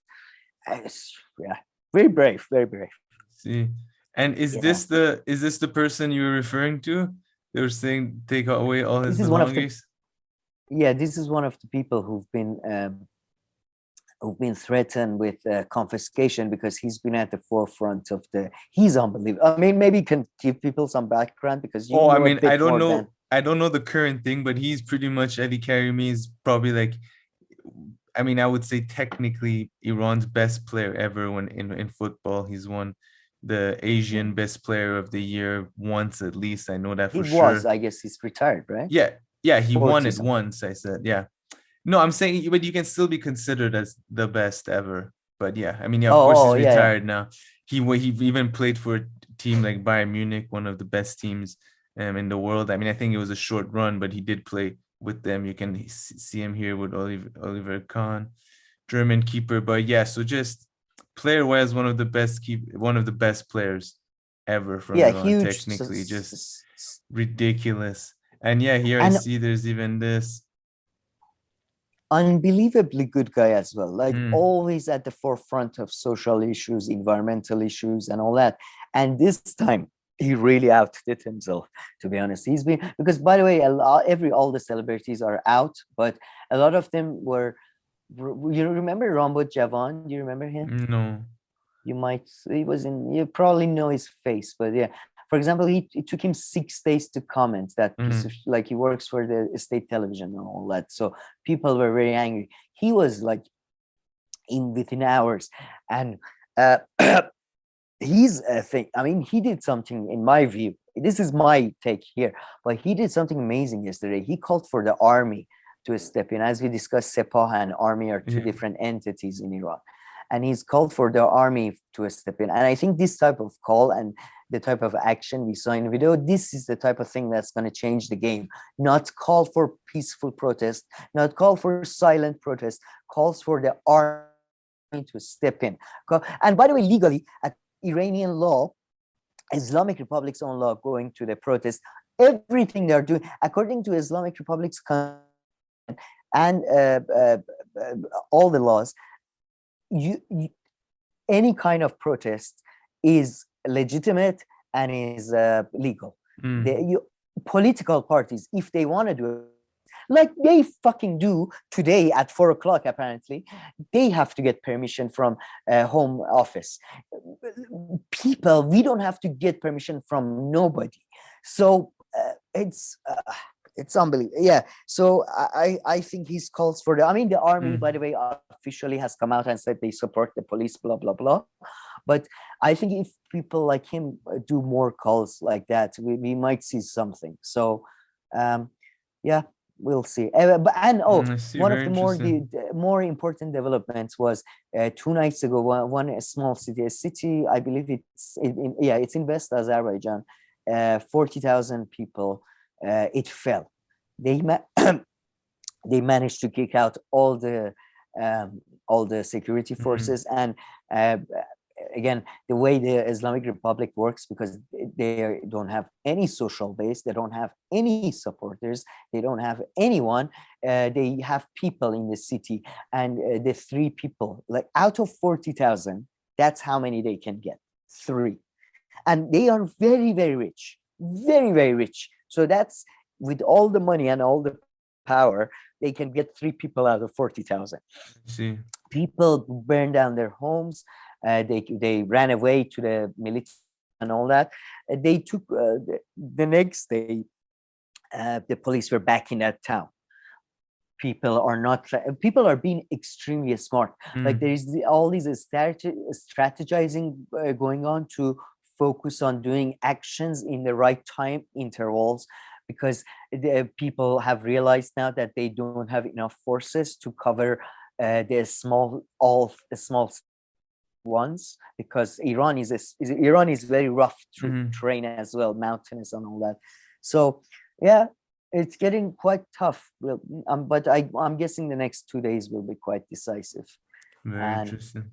Yeah, very brave, very brave. See, and is this the person you were referring to? They were saying take away all his belongings. This is one of the people who've been threatened with confiscation because he's been at the forefront of he's unbelievable. I mean, maybe you can give people some background because you I mean, I don't know. I don't know the current thing, but he's pretty much, Ali Karimi is probably like, I mean, I would say technically Iran's best player ever when in football. He's won the Asian best player of the year once at least. I know that for sure. I guess he's retired, right? Yeah, he won it once, I said. Yeah. No, I'm saying, but you can still be considered as the best ever. But yeah, I mean, of course he's retired now. He even played for a team like Bayern Munich, one of the best teams in the world. I mean, I think it was a short run, but he did play with them. You can see him here with Oliver Kahn, German keeper. But yeah, so just player-wise, one of the best players ever from Iran, huge, technically, just ridiculous. And yeah, here I see there's even this. Unbelievably good guy as well, like always at the forefront of social issues, environmental issues, and all that. And this time he really outdid himself, to be honest. He's been, because by the way, all the celebrities are out, but a lot of them were, you remember Rambo Javan? Do you remember him? No. You probably know his face, but yeah. For example, it took him 6 days to comment that piece of, like, he works for the state television and all that. So people were very angry. He was like within hours, and he's a thing. I mean, he did something, in my view. This is my take here, but he did something amazing yesterday. He called for the army to step in. As we discussed, Sepah and army are two different entities in Iran. And he's called for the army to step in. And I think this type of call and the type of action we saw in the video, this is the type of thing that's going to change the game. Not call for peaceful protest, not call for silent protest, calls for the army to step in. And by the way, legally, at Iranian law, Islamic Republic's own law, going to the protest, everything they're doing, according to Islamic Republic's and all the laws, any kind of protest is legitimate and is legal. Political parties, if they want to do it, like they fucking do today at 4 o'clock, apparently, they have to get permission from home office. People, we don't have to get permission from nobody. So it's unbelievable. Yeah. So I think his calls for the army, by the way, are officially has come out and said they support the police, blah, blah, blah. But I think if people like him do more calls like that, we might see something. So, yeah, we'll see. One of the more important developments was 2 nights ago. One small city, I believe it's in West Azerbaijan, 40,000 people. It fell. They managed to kick out all the security forces, and again, the way the Islamic Republic works, because they don't have any social base, they don't have any supporters, they don't have anyone. They have people in the city, and the 3 people, like out of 40,000, that's how many they can get. 3, and they are very, very rich, very, very rich. So that's, with all the money and all the power, they can get 3 people out of 40,000. See, people burn down their homes. They ran away to the military and all that. They took the next day. The police were back in that town. People are being extremely smart. Like there is all these strategizing going on to focus on doing actions in the right time intervals, because the people have realized now that they don't have enough forces to cover the small ones, because Iran is very rough terrain as well, mountainous and all that. So yeah, it's getting quite tough. But I'm guessing the next 2 days will be quite decisive. Very interesting.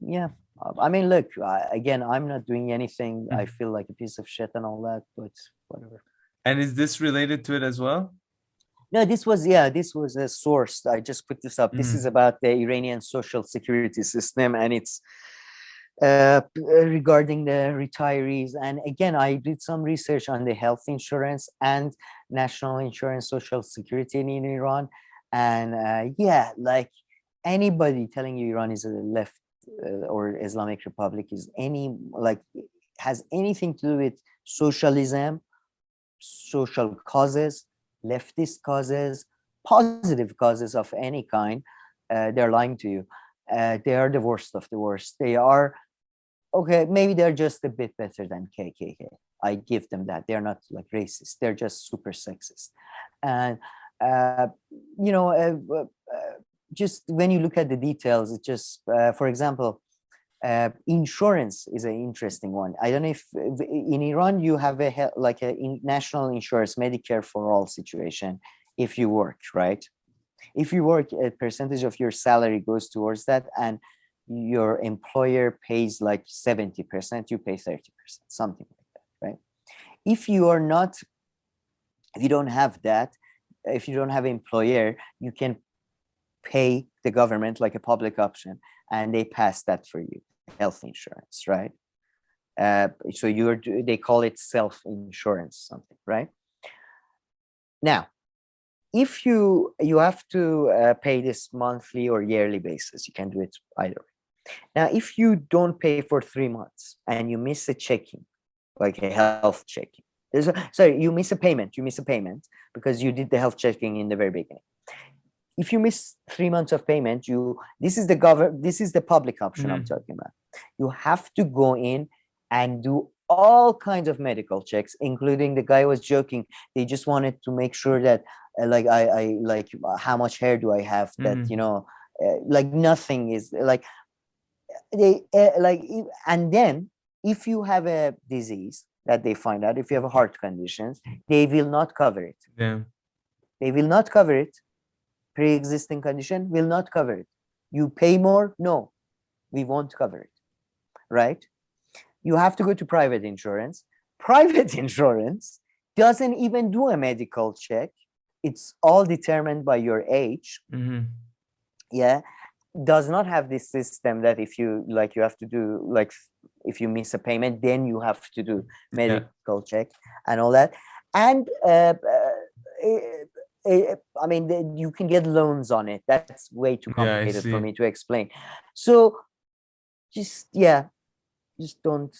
Yeah, I mean, look, again, I'm not doing anything. I feel like a piece of shit and all that, but whatever. And is this related to it as well? No, this was a source. I just put this up. This is about the Iranian social security system, and it's regarding the retirees. And again, I did some research on the health insurance and national insurance, social security in Iran. And yeah, like anybody telling you Iran is a left or Islamic Republic has anything to do with socialism, social causes, leftist causes, positive causes of any kind, they're lying to you. They are the worst of the worst. They are, okay, maybe they're just a bit better than KKK. I give them that. They're not like racist. They're just super sexist. And, just when you look at the details, it just, for example, insurance is an interesting one. I don't know if in Iran you have a national insurance, Medicare for all situation. If you work, right? If you work, a percentage of your salary goes towards that, and your employer pays like 70%, you pay 30%, something like that, right? If you don't have that, if you don't have an employer, you can pay the government like a public option, and they pass that for you, health insurance, right? So they call it self-insurance, something, right? Now, if you have to pay this monthly or yearly basis, you can do it either way. Now, if you don't pay for 3 months and you miss a checking, like a health checking, you miss a payment because you did the health checking in the very beginning. If you miss 3 months of payment, this is the public option I'm talking about. You have to go in and do all kinds of medical checks, including, the guy was joking, they just wanted to make sure that I how much hair do I have, that nothing is like and then if you have a disease that they find out, if you have a heart condition, they will not cover it. They will not cover it. Pre-existing condition will not cover it. You pay more? No, we won't cover it, right? You have to go to private insurance. Private insurance doesn't even do a medical check. It's all determined by your age. Yeah, does not have this system that if you have to do, if you miss a payment, then you have to do medical check and all that. And I mean, you can get loans on it. That's way too complicated for me to explain. So just don't,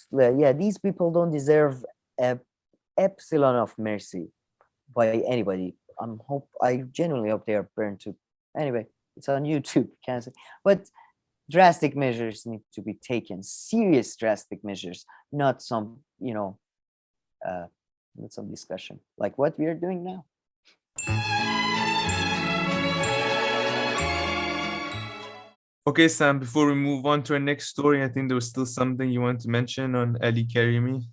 these people don't deserve a epsilon of mercy by anybody. I genuinely hope they are burned too. Anyway, It's on YouTube. Can't say. But drastic measures need to be taken. Serious drastic measures, not some, not some discussion like what we are doing now. Okay, Sam, before we move on to our next story, I think there was still something you want to mention on Ali Karimi.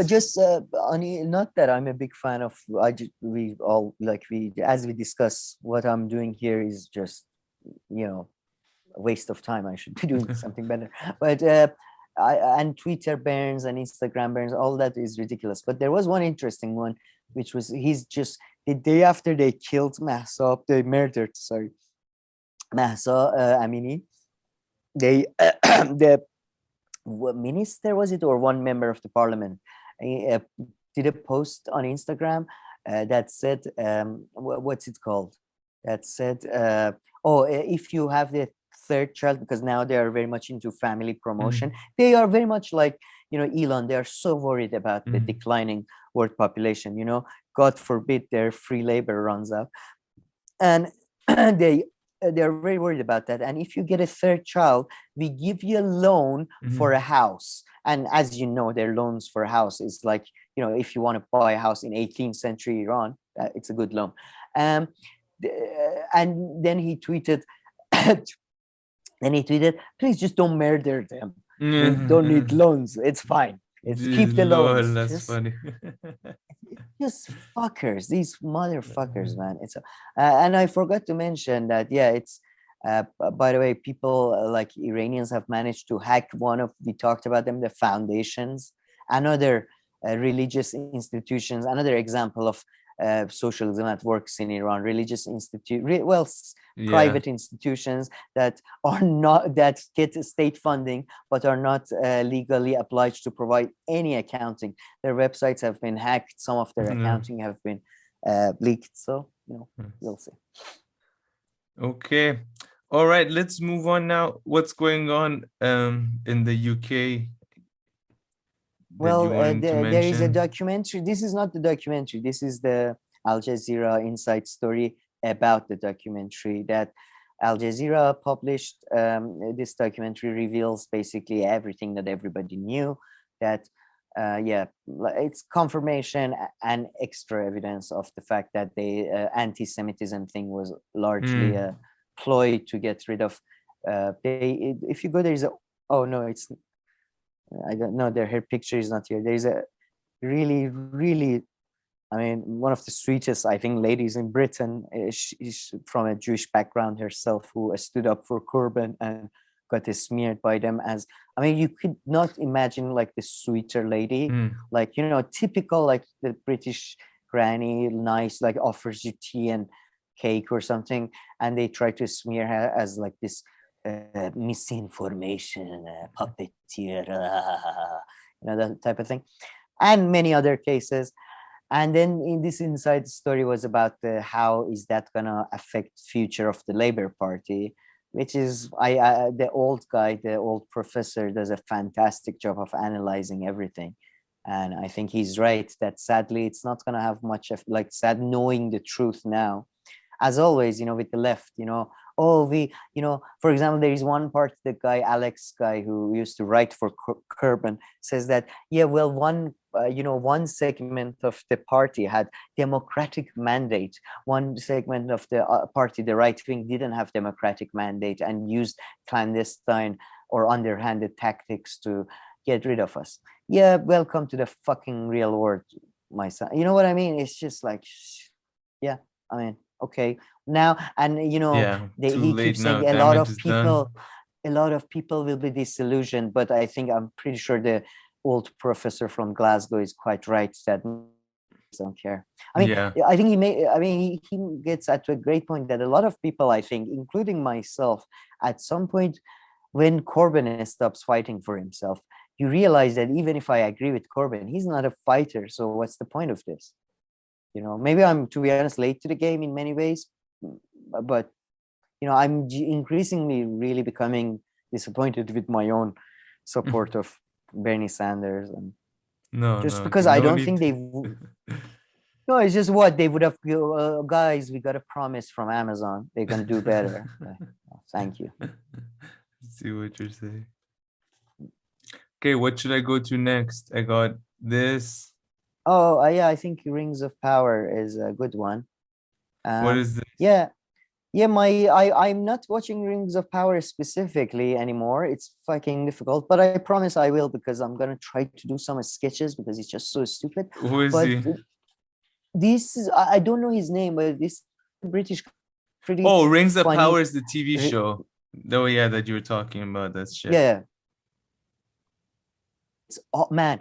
Just not that I'm a big fan of. As we discuss, what I'm doing here is just, a waste of time. I should be doing something better. But and Twitter bans and Instagram bans, all that is ridiculous. But there was one interesting one, which was he's just the day after they killed Mahsa, they murdered, Mahsa Amini. The minister, was it, or one member of the parliament, did a post on Instagram that said, what's it called? That said, if you have the third child, because now they are very much into family promotion. They are very much like, Elon. They are so worried about the declining world population. God forbid their free labor runs out, and they're very worried about that. And if you get a third child, we give you a loan for a house. And as you know, their loans for a house is like, if you want to buy a house in 18th century Iran, it's a good loan. And then he tweeted, please just don't murder them. We don't need loans. It's fine. It's keep the loans. That's funny. Just fuckers, these motherfuckers, man. It's and I forgot to mention that, it's by the way, people like Iranians have managed to hack we talked about them, the foundations, another religious institutions, another example of socialism that works in Iran. Religious private institutions that get state funding but are not legally obliged to provide any accounting. Their websites have been hacked. Some of their accounting have been leaked. So we'll see. Okay, all right. Let's move on now. What's going on in the UK? Well, there is a documentary. This is not the documentary. This is the Al Jazeera Inside story about the documentary that Al Jazeera published. This documentary reveals basically everything that everybody knew. That, it's confirmation and extra evidence of the fact that the anti-Semitism thing was largely a ploy to get rid of. If you go, there is a. Oh no, it's. I don't know. Her picture is not here. There is a really, really, one of the sweetest, I think, ladies in Britain. She's from a Jewish background herself, who stood up for Corbyn and got smeared by them as. You could not imagine like the sweeter lady, like typical like the British granny, nice, like offers you tea and cake or something, and they try to smear her as like this. Misinformation, puppeteer, that type of thing, and many other cases. And then in this inside story was about how is that gonna affect future of the Labour Party, which is the old guy, the old professor, does a fantastic job of analyzing everything, and I think he's right that sadly it's not gonna have much of sad knowing the truth now, as always, with the left, for example, there is one part, the guy, Alex guy, who used to write for Corbyn, says that, one segment of the party had democratic mandate. One segment of the party, the right wing, didn't have democratic mandate and used clandestine or underhanded tactics to get rid of us. Yeah, welcome to the fucking real world, my son. You know what I mean? It's just like, okay. Now, and he keeps saying a lot of people will be disillusioned, but I'm pretty sure the old professor from Glasgow is quite right that don't care. I think he gets at a great point that a lot of people, I think, including myself, at some point when Corbyn stops fighting for himself, you realize that even if I agree with Corbyn, he's not a fighter. So what's the point of this? Maybe I'm, to be honest, late to the game in many ways, but I'm increasingly really becoming disappointed with my own support of Bernie Sanders, and because I don't think they No, it's just what they would have. Guys, we got a promise from Amazon. They're gonna do better. Thank you. Let's see what you're saying. Okay, what should I go to next? I got this. Oh, yeah, I think Rings of Power is a good one. What is this? Yeah, I'm not watching Rings of Power specifically anymore. It's fucking difficult, but I promise I will, because I'm gonna try to do some sketches because it's just so stupid. Who is but he? This is I don't know his name, but this British pretty. Oh, Rings of funny. Power is the TV show. Oh yeah, that you were talking about. That's shit. Yeah. It's man.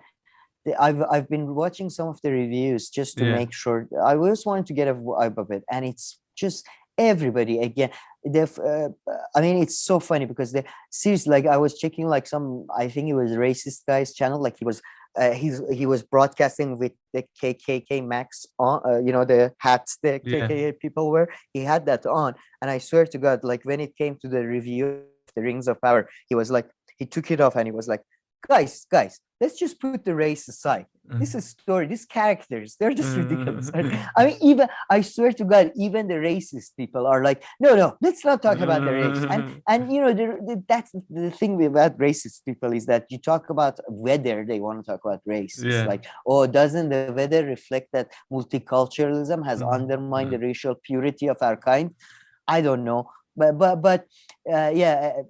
I've been watching some of the reviews just to make sure. I just wanted to get a vibe of it, and it's just everybody again. I mean, it's so funny because seriously, like I was checking like some, I think it was racist guy's channel, like he was broadcasting with the KKK Max on, you know, the hats the KKK people wear. He had that on, and I swear to God, like when it came to the review of the Rings of Power, he was like, he took it off and he was like, guys, let's just put the race aside. This is story, these characters, they're just ridiculous. I mean, even I swear to God, even the racist people are like, no, let's not talk about the race. And you know, that's the thing about racist people, is that you talk about whether they want to talk about race. It's like, oh, doesn't the weather reflect that multiculturalism has undermined the racial purity of our kind? I don't know, but yeah.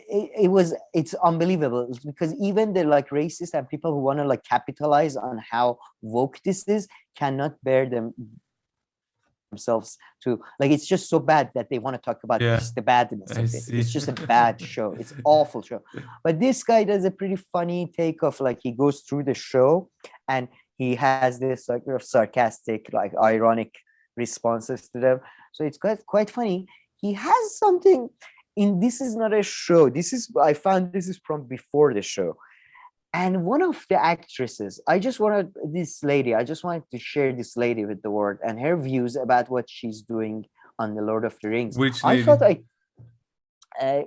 It's unbelievable, because even the like racist and people who want to like capitalize on how woke this is cannot bear themselves to, like, it's just so bad that they want to talk about just the badness of it. It's just a bad show. It's an awful show. But this guy does a pretty funny take of, like, he goes through the show and he has this like sarcastic, like ironic responses to them. So it's quite funny. He has something this is not a show. I found this is from before the show. And one of the actresses, I just wanted to share this lady with the world and her views about what she's doing on the Lord of the Rings. Which lady? I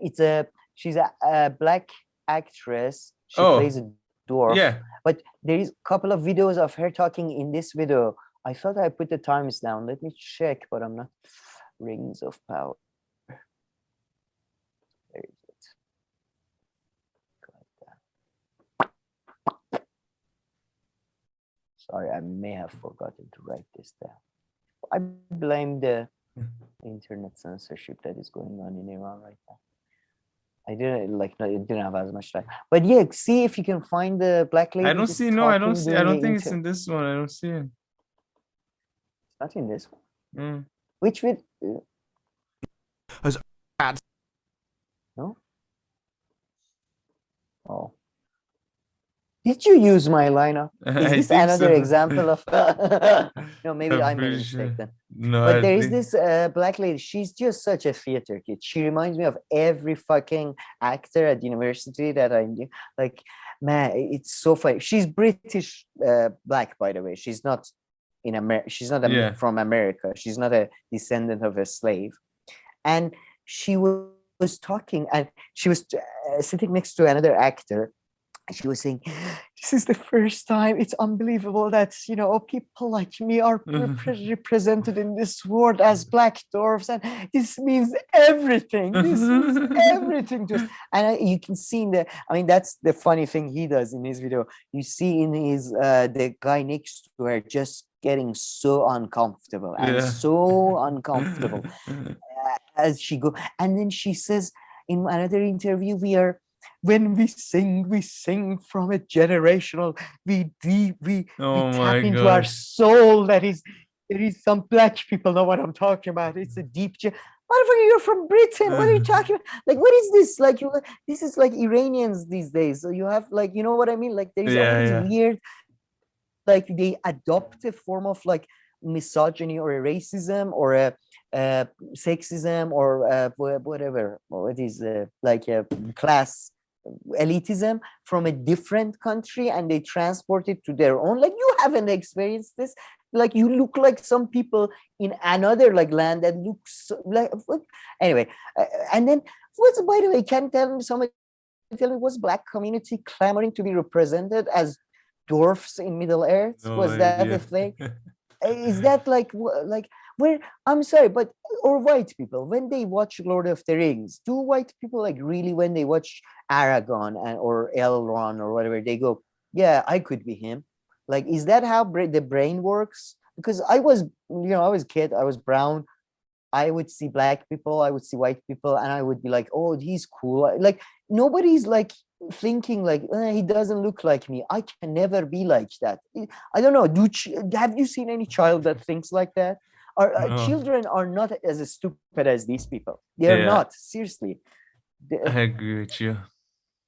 thought she's a black actress. She plays a dwarf. Yeah. But there is a couple of videos of her talking in this video. I thought I put the times down. Let me check, but I'm not. Rings of Power. Where is it? Sorry, I may have forgotten to write this down. I blame the internet censorship that is going on in Iran right now. I didn't have as much time. But yeah, see if you can find the black lady. I don't see. No, I don't see. I don't think it's in this one. I don't see it. It's not in this one. Which video? No. Oh. Did you use my lineup? Is this another example of? No, maybe I made a mistake then. No, but there is this black lady. She's just such a theater kid. She reminds me of every fucking actor at university that I knew. Like, man, it's so funny. She's British black, by the way. She's not in America. She's not from America. She's not a descendant of a slave. And she was talking, and she was sitting next to another actor. She was saying, this is the first time, it's unbelievable that, you know, people like me are represented in this world as black dwarfs, and this means everything. This means everything to us. And you can see that's the funny thing he does in his video. You see in his, the guy next to her just getting so uncomfortable and so uncomfortable as she goes. And then she says in another interview, when we sing from a generational, we tap into our soul. There is some black people know what I'm talking about. It's a deep. Motherfucker, you're from Britain. What are you talking about? Like, what is this? Like, this is like Iranians these days. So you have, like, you know what I mean? Like, there is always weird, like, they adopt a form of like misogyny or a racism or a sexism or whatever. What is like a class elitism from a different country, and they transport it to their own. Like, you haven't experienced this. Like, you look like some people in another like land that looks like anyway. And then by the way, can tell me was black community clamoring to be represented as dwarfs in Middle Earth? Was that the thing? is that like when I'm sorry, but or white people when they watch Lord of the Rings, do white people like really when they watch Aragon or Elrond or whatever, they go, yeah, I could be him? Like, is that how the brain works? Because I was a kid, I was brown. I would see black people, I would see white people, and I would be like, oh, he's cool. Like, nobody's like thinking like, he doesn't look like me. I can never be like that. I don't know. Have you seen any child that thinks like that? No. Children are not as stupid as these people. They're not. Seriously. I agree with you.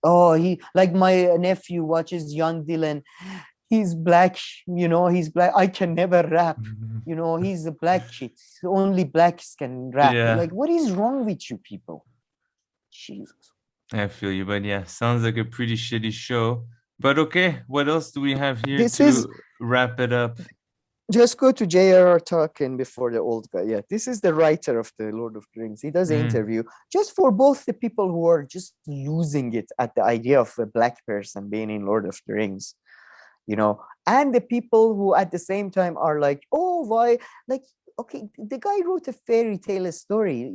Oh, like my nephew watches Young Dylan. He's black, he's black. I can never rap. He's a black kid. Only blacks can rap. Yeah. Like, what is wrong with you people? Jesus. I feel you, but yeah, sounds like a pretty shitty show. But okay, what else do we have here wrap it up? Just go to J.R.R. Tolkien before the old guy. Yeah, this is the writer of the Lord of the Rings. He does an interview just for both the people who are just losing it at the idea of a black person being in Lord of the Rings. And the people who at the same time are like, oh, why? Like, okay, the guy wrote a fairy tale story.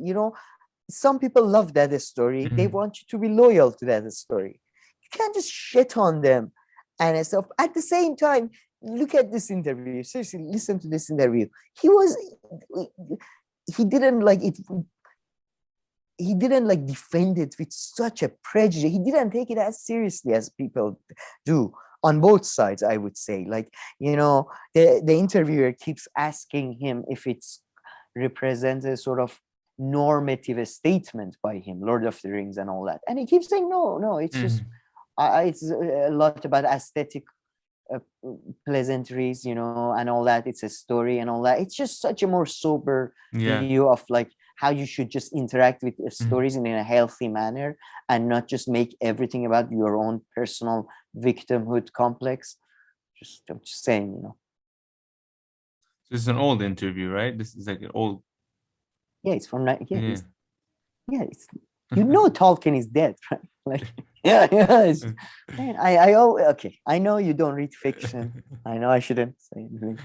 Some people love that story. They want you to be loyal to that story. You can't just shit on them. And stuff. At the same time, look at this interview. Seriously, listen to this interview. He didn't like it. He didn't like defend it with such a prejudice. He didn't take it as seriously as people do. On both sides, I would say, like, the interviewer keeps asking him if it's represents a sort of normative statement by him, Lord of the Rings and all that. And he keeps saying, no, it's just, it's a lot about aesthetic pleasantries, and all that. It's a story and all that. It's just such a more sober view of like how you should just interact with stories in a healthy manner and not just make everything about your own personal victimhood complex. I'm just saying, So it's an old interview, right? This is like an old. Yeah, it's from it's Tolkien is dead, right? Like, man, okay. I know you don't read fiction. I know I shouldn't say anything.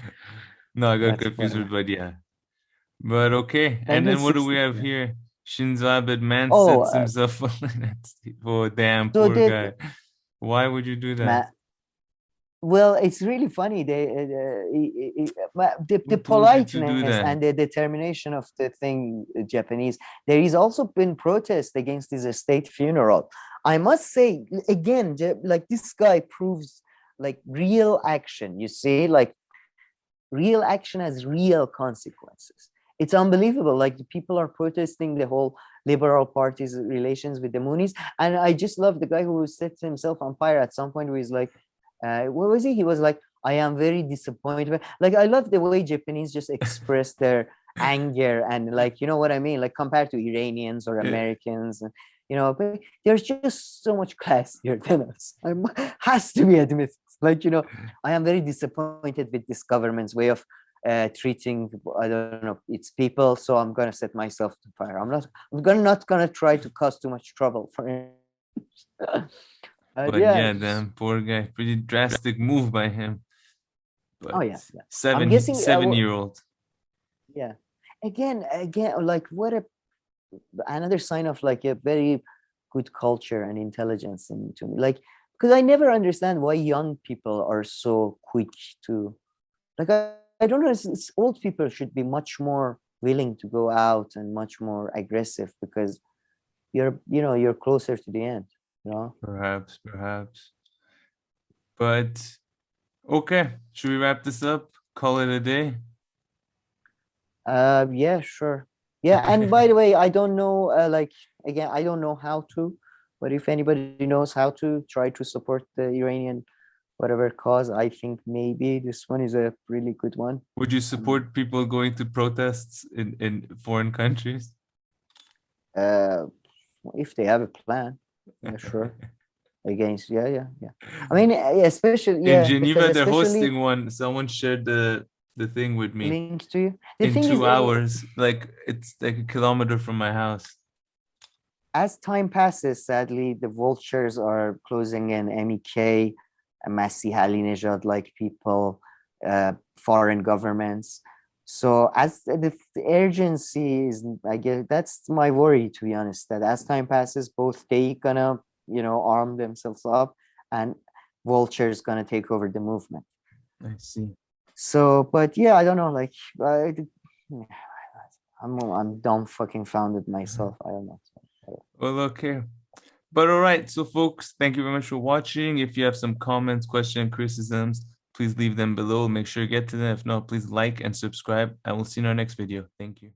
No, I got confused with, but yeah. But okay, and then what do we have here? Shinzo Abe man sets himself for damn poor guy. Why would you do that? Well, it's really funny. The politeness and the determination of the thing, Japanese. There is also been protest against his state funeral. I must say, again, like this guy proves like real action. You see, like real action has real consequences. It's unbelievable. Like the people are protesting the whole Liberal Party's relations with the Moonies. And I just love the guy who set himself on fire at some point where he's like, what was he? He was like, I am very disappointed. Like, I love the way Japanese just express their anger and like, you know what I mean? Like compared to Iranians or Americans, and, but there's just so much classier than us. Has to be admitted. Like, I am very disappointed with this government's way of treating, I don't know, its people. So I'm going to set myself to fire. I'm not going to try to cause too much trouble for him. But yeah, damn poor guy. Pretty drastic move by him. But 7-year-old. Yeah. Again, like what another sign of like a very good culture and intelligence to me. Like, because I never understand why young people are so quick to, like, I don't know. It's old people should be much more willing to go out and much more aggressive because you're closer to the end. Perhaps. But okay, should we wrap this up? Call it a day? Yeah, sure. Yeah, and by the way, I don't know, like, again, I don't know how to, but if anybody knows how to, try to support the Iranian whatever cause, I think maybe this one is a really good one. Would you support people going to protests in foreign countries? If they have a plan. Yeah, sure. Against, yeah. I mean, especially in Geneva, they're hosting one. Someone shared the thing with me. Link to you. In 2 hours, like it's like a kilometer from my house. As time passes, sadly, the vultures are closing in. MEK, Masih Halinejad, like people, foreign governments. So as the urgency is, I guess that's my worry, to be honest, that as time passes, both they gonna, arm themselves up and vultures gonna take over the movement. I see. So, but yeah, I don't know, like, I'm dumb fucking founded myself. I don't know. Well, okay. But all right, so folks, thank you very much for watching. If you have some comments, questions, criticisms, please leave them below. Make sure you get to them. If not, please like and subscribe. And we'll see you in our next video. Thank you.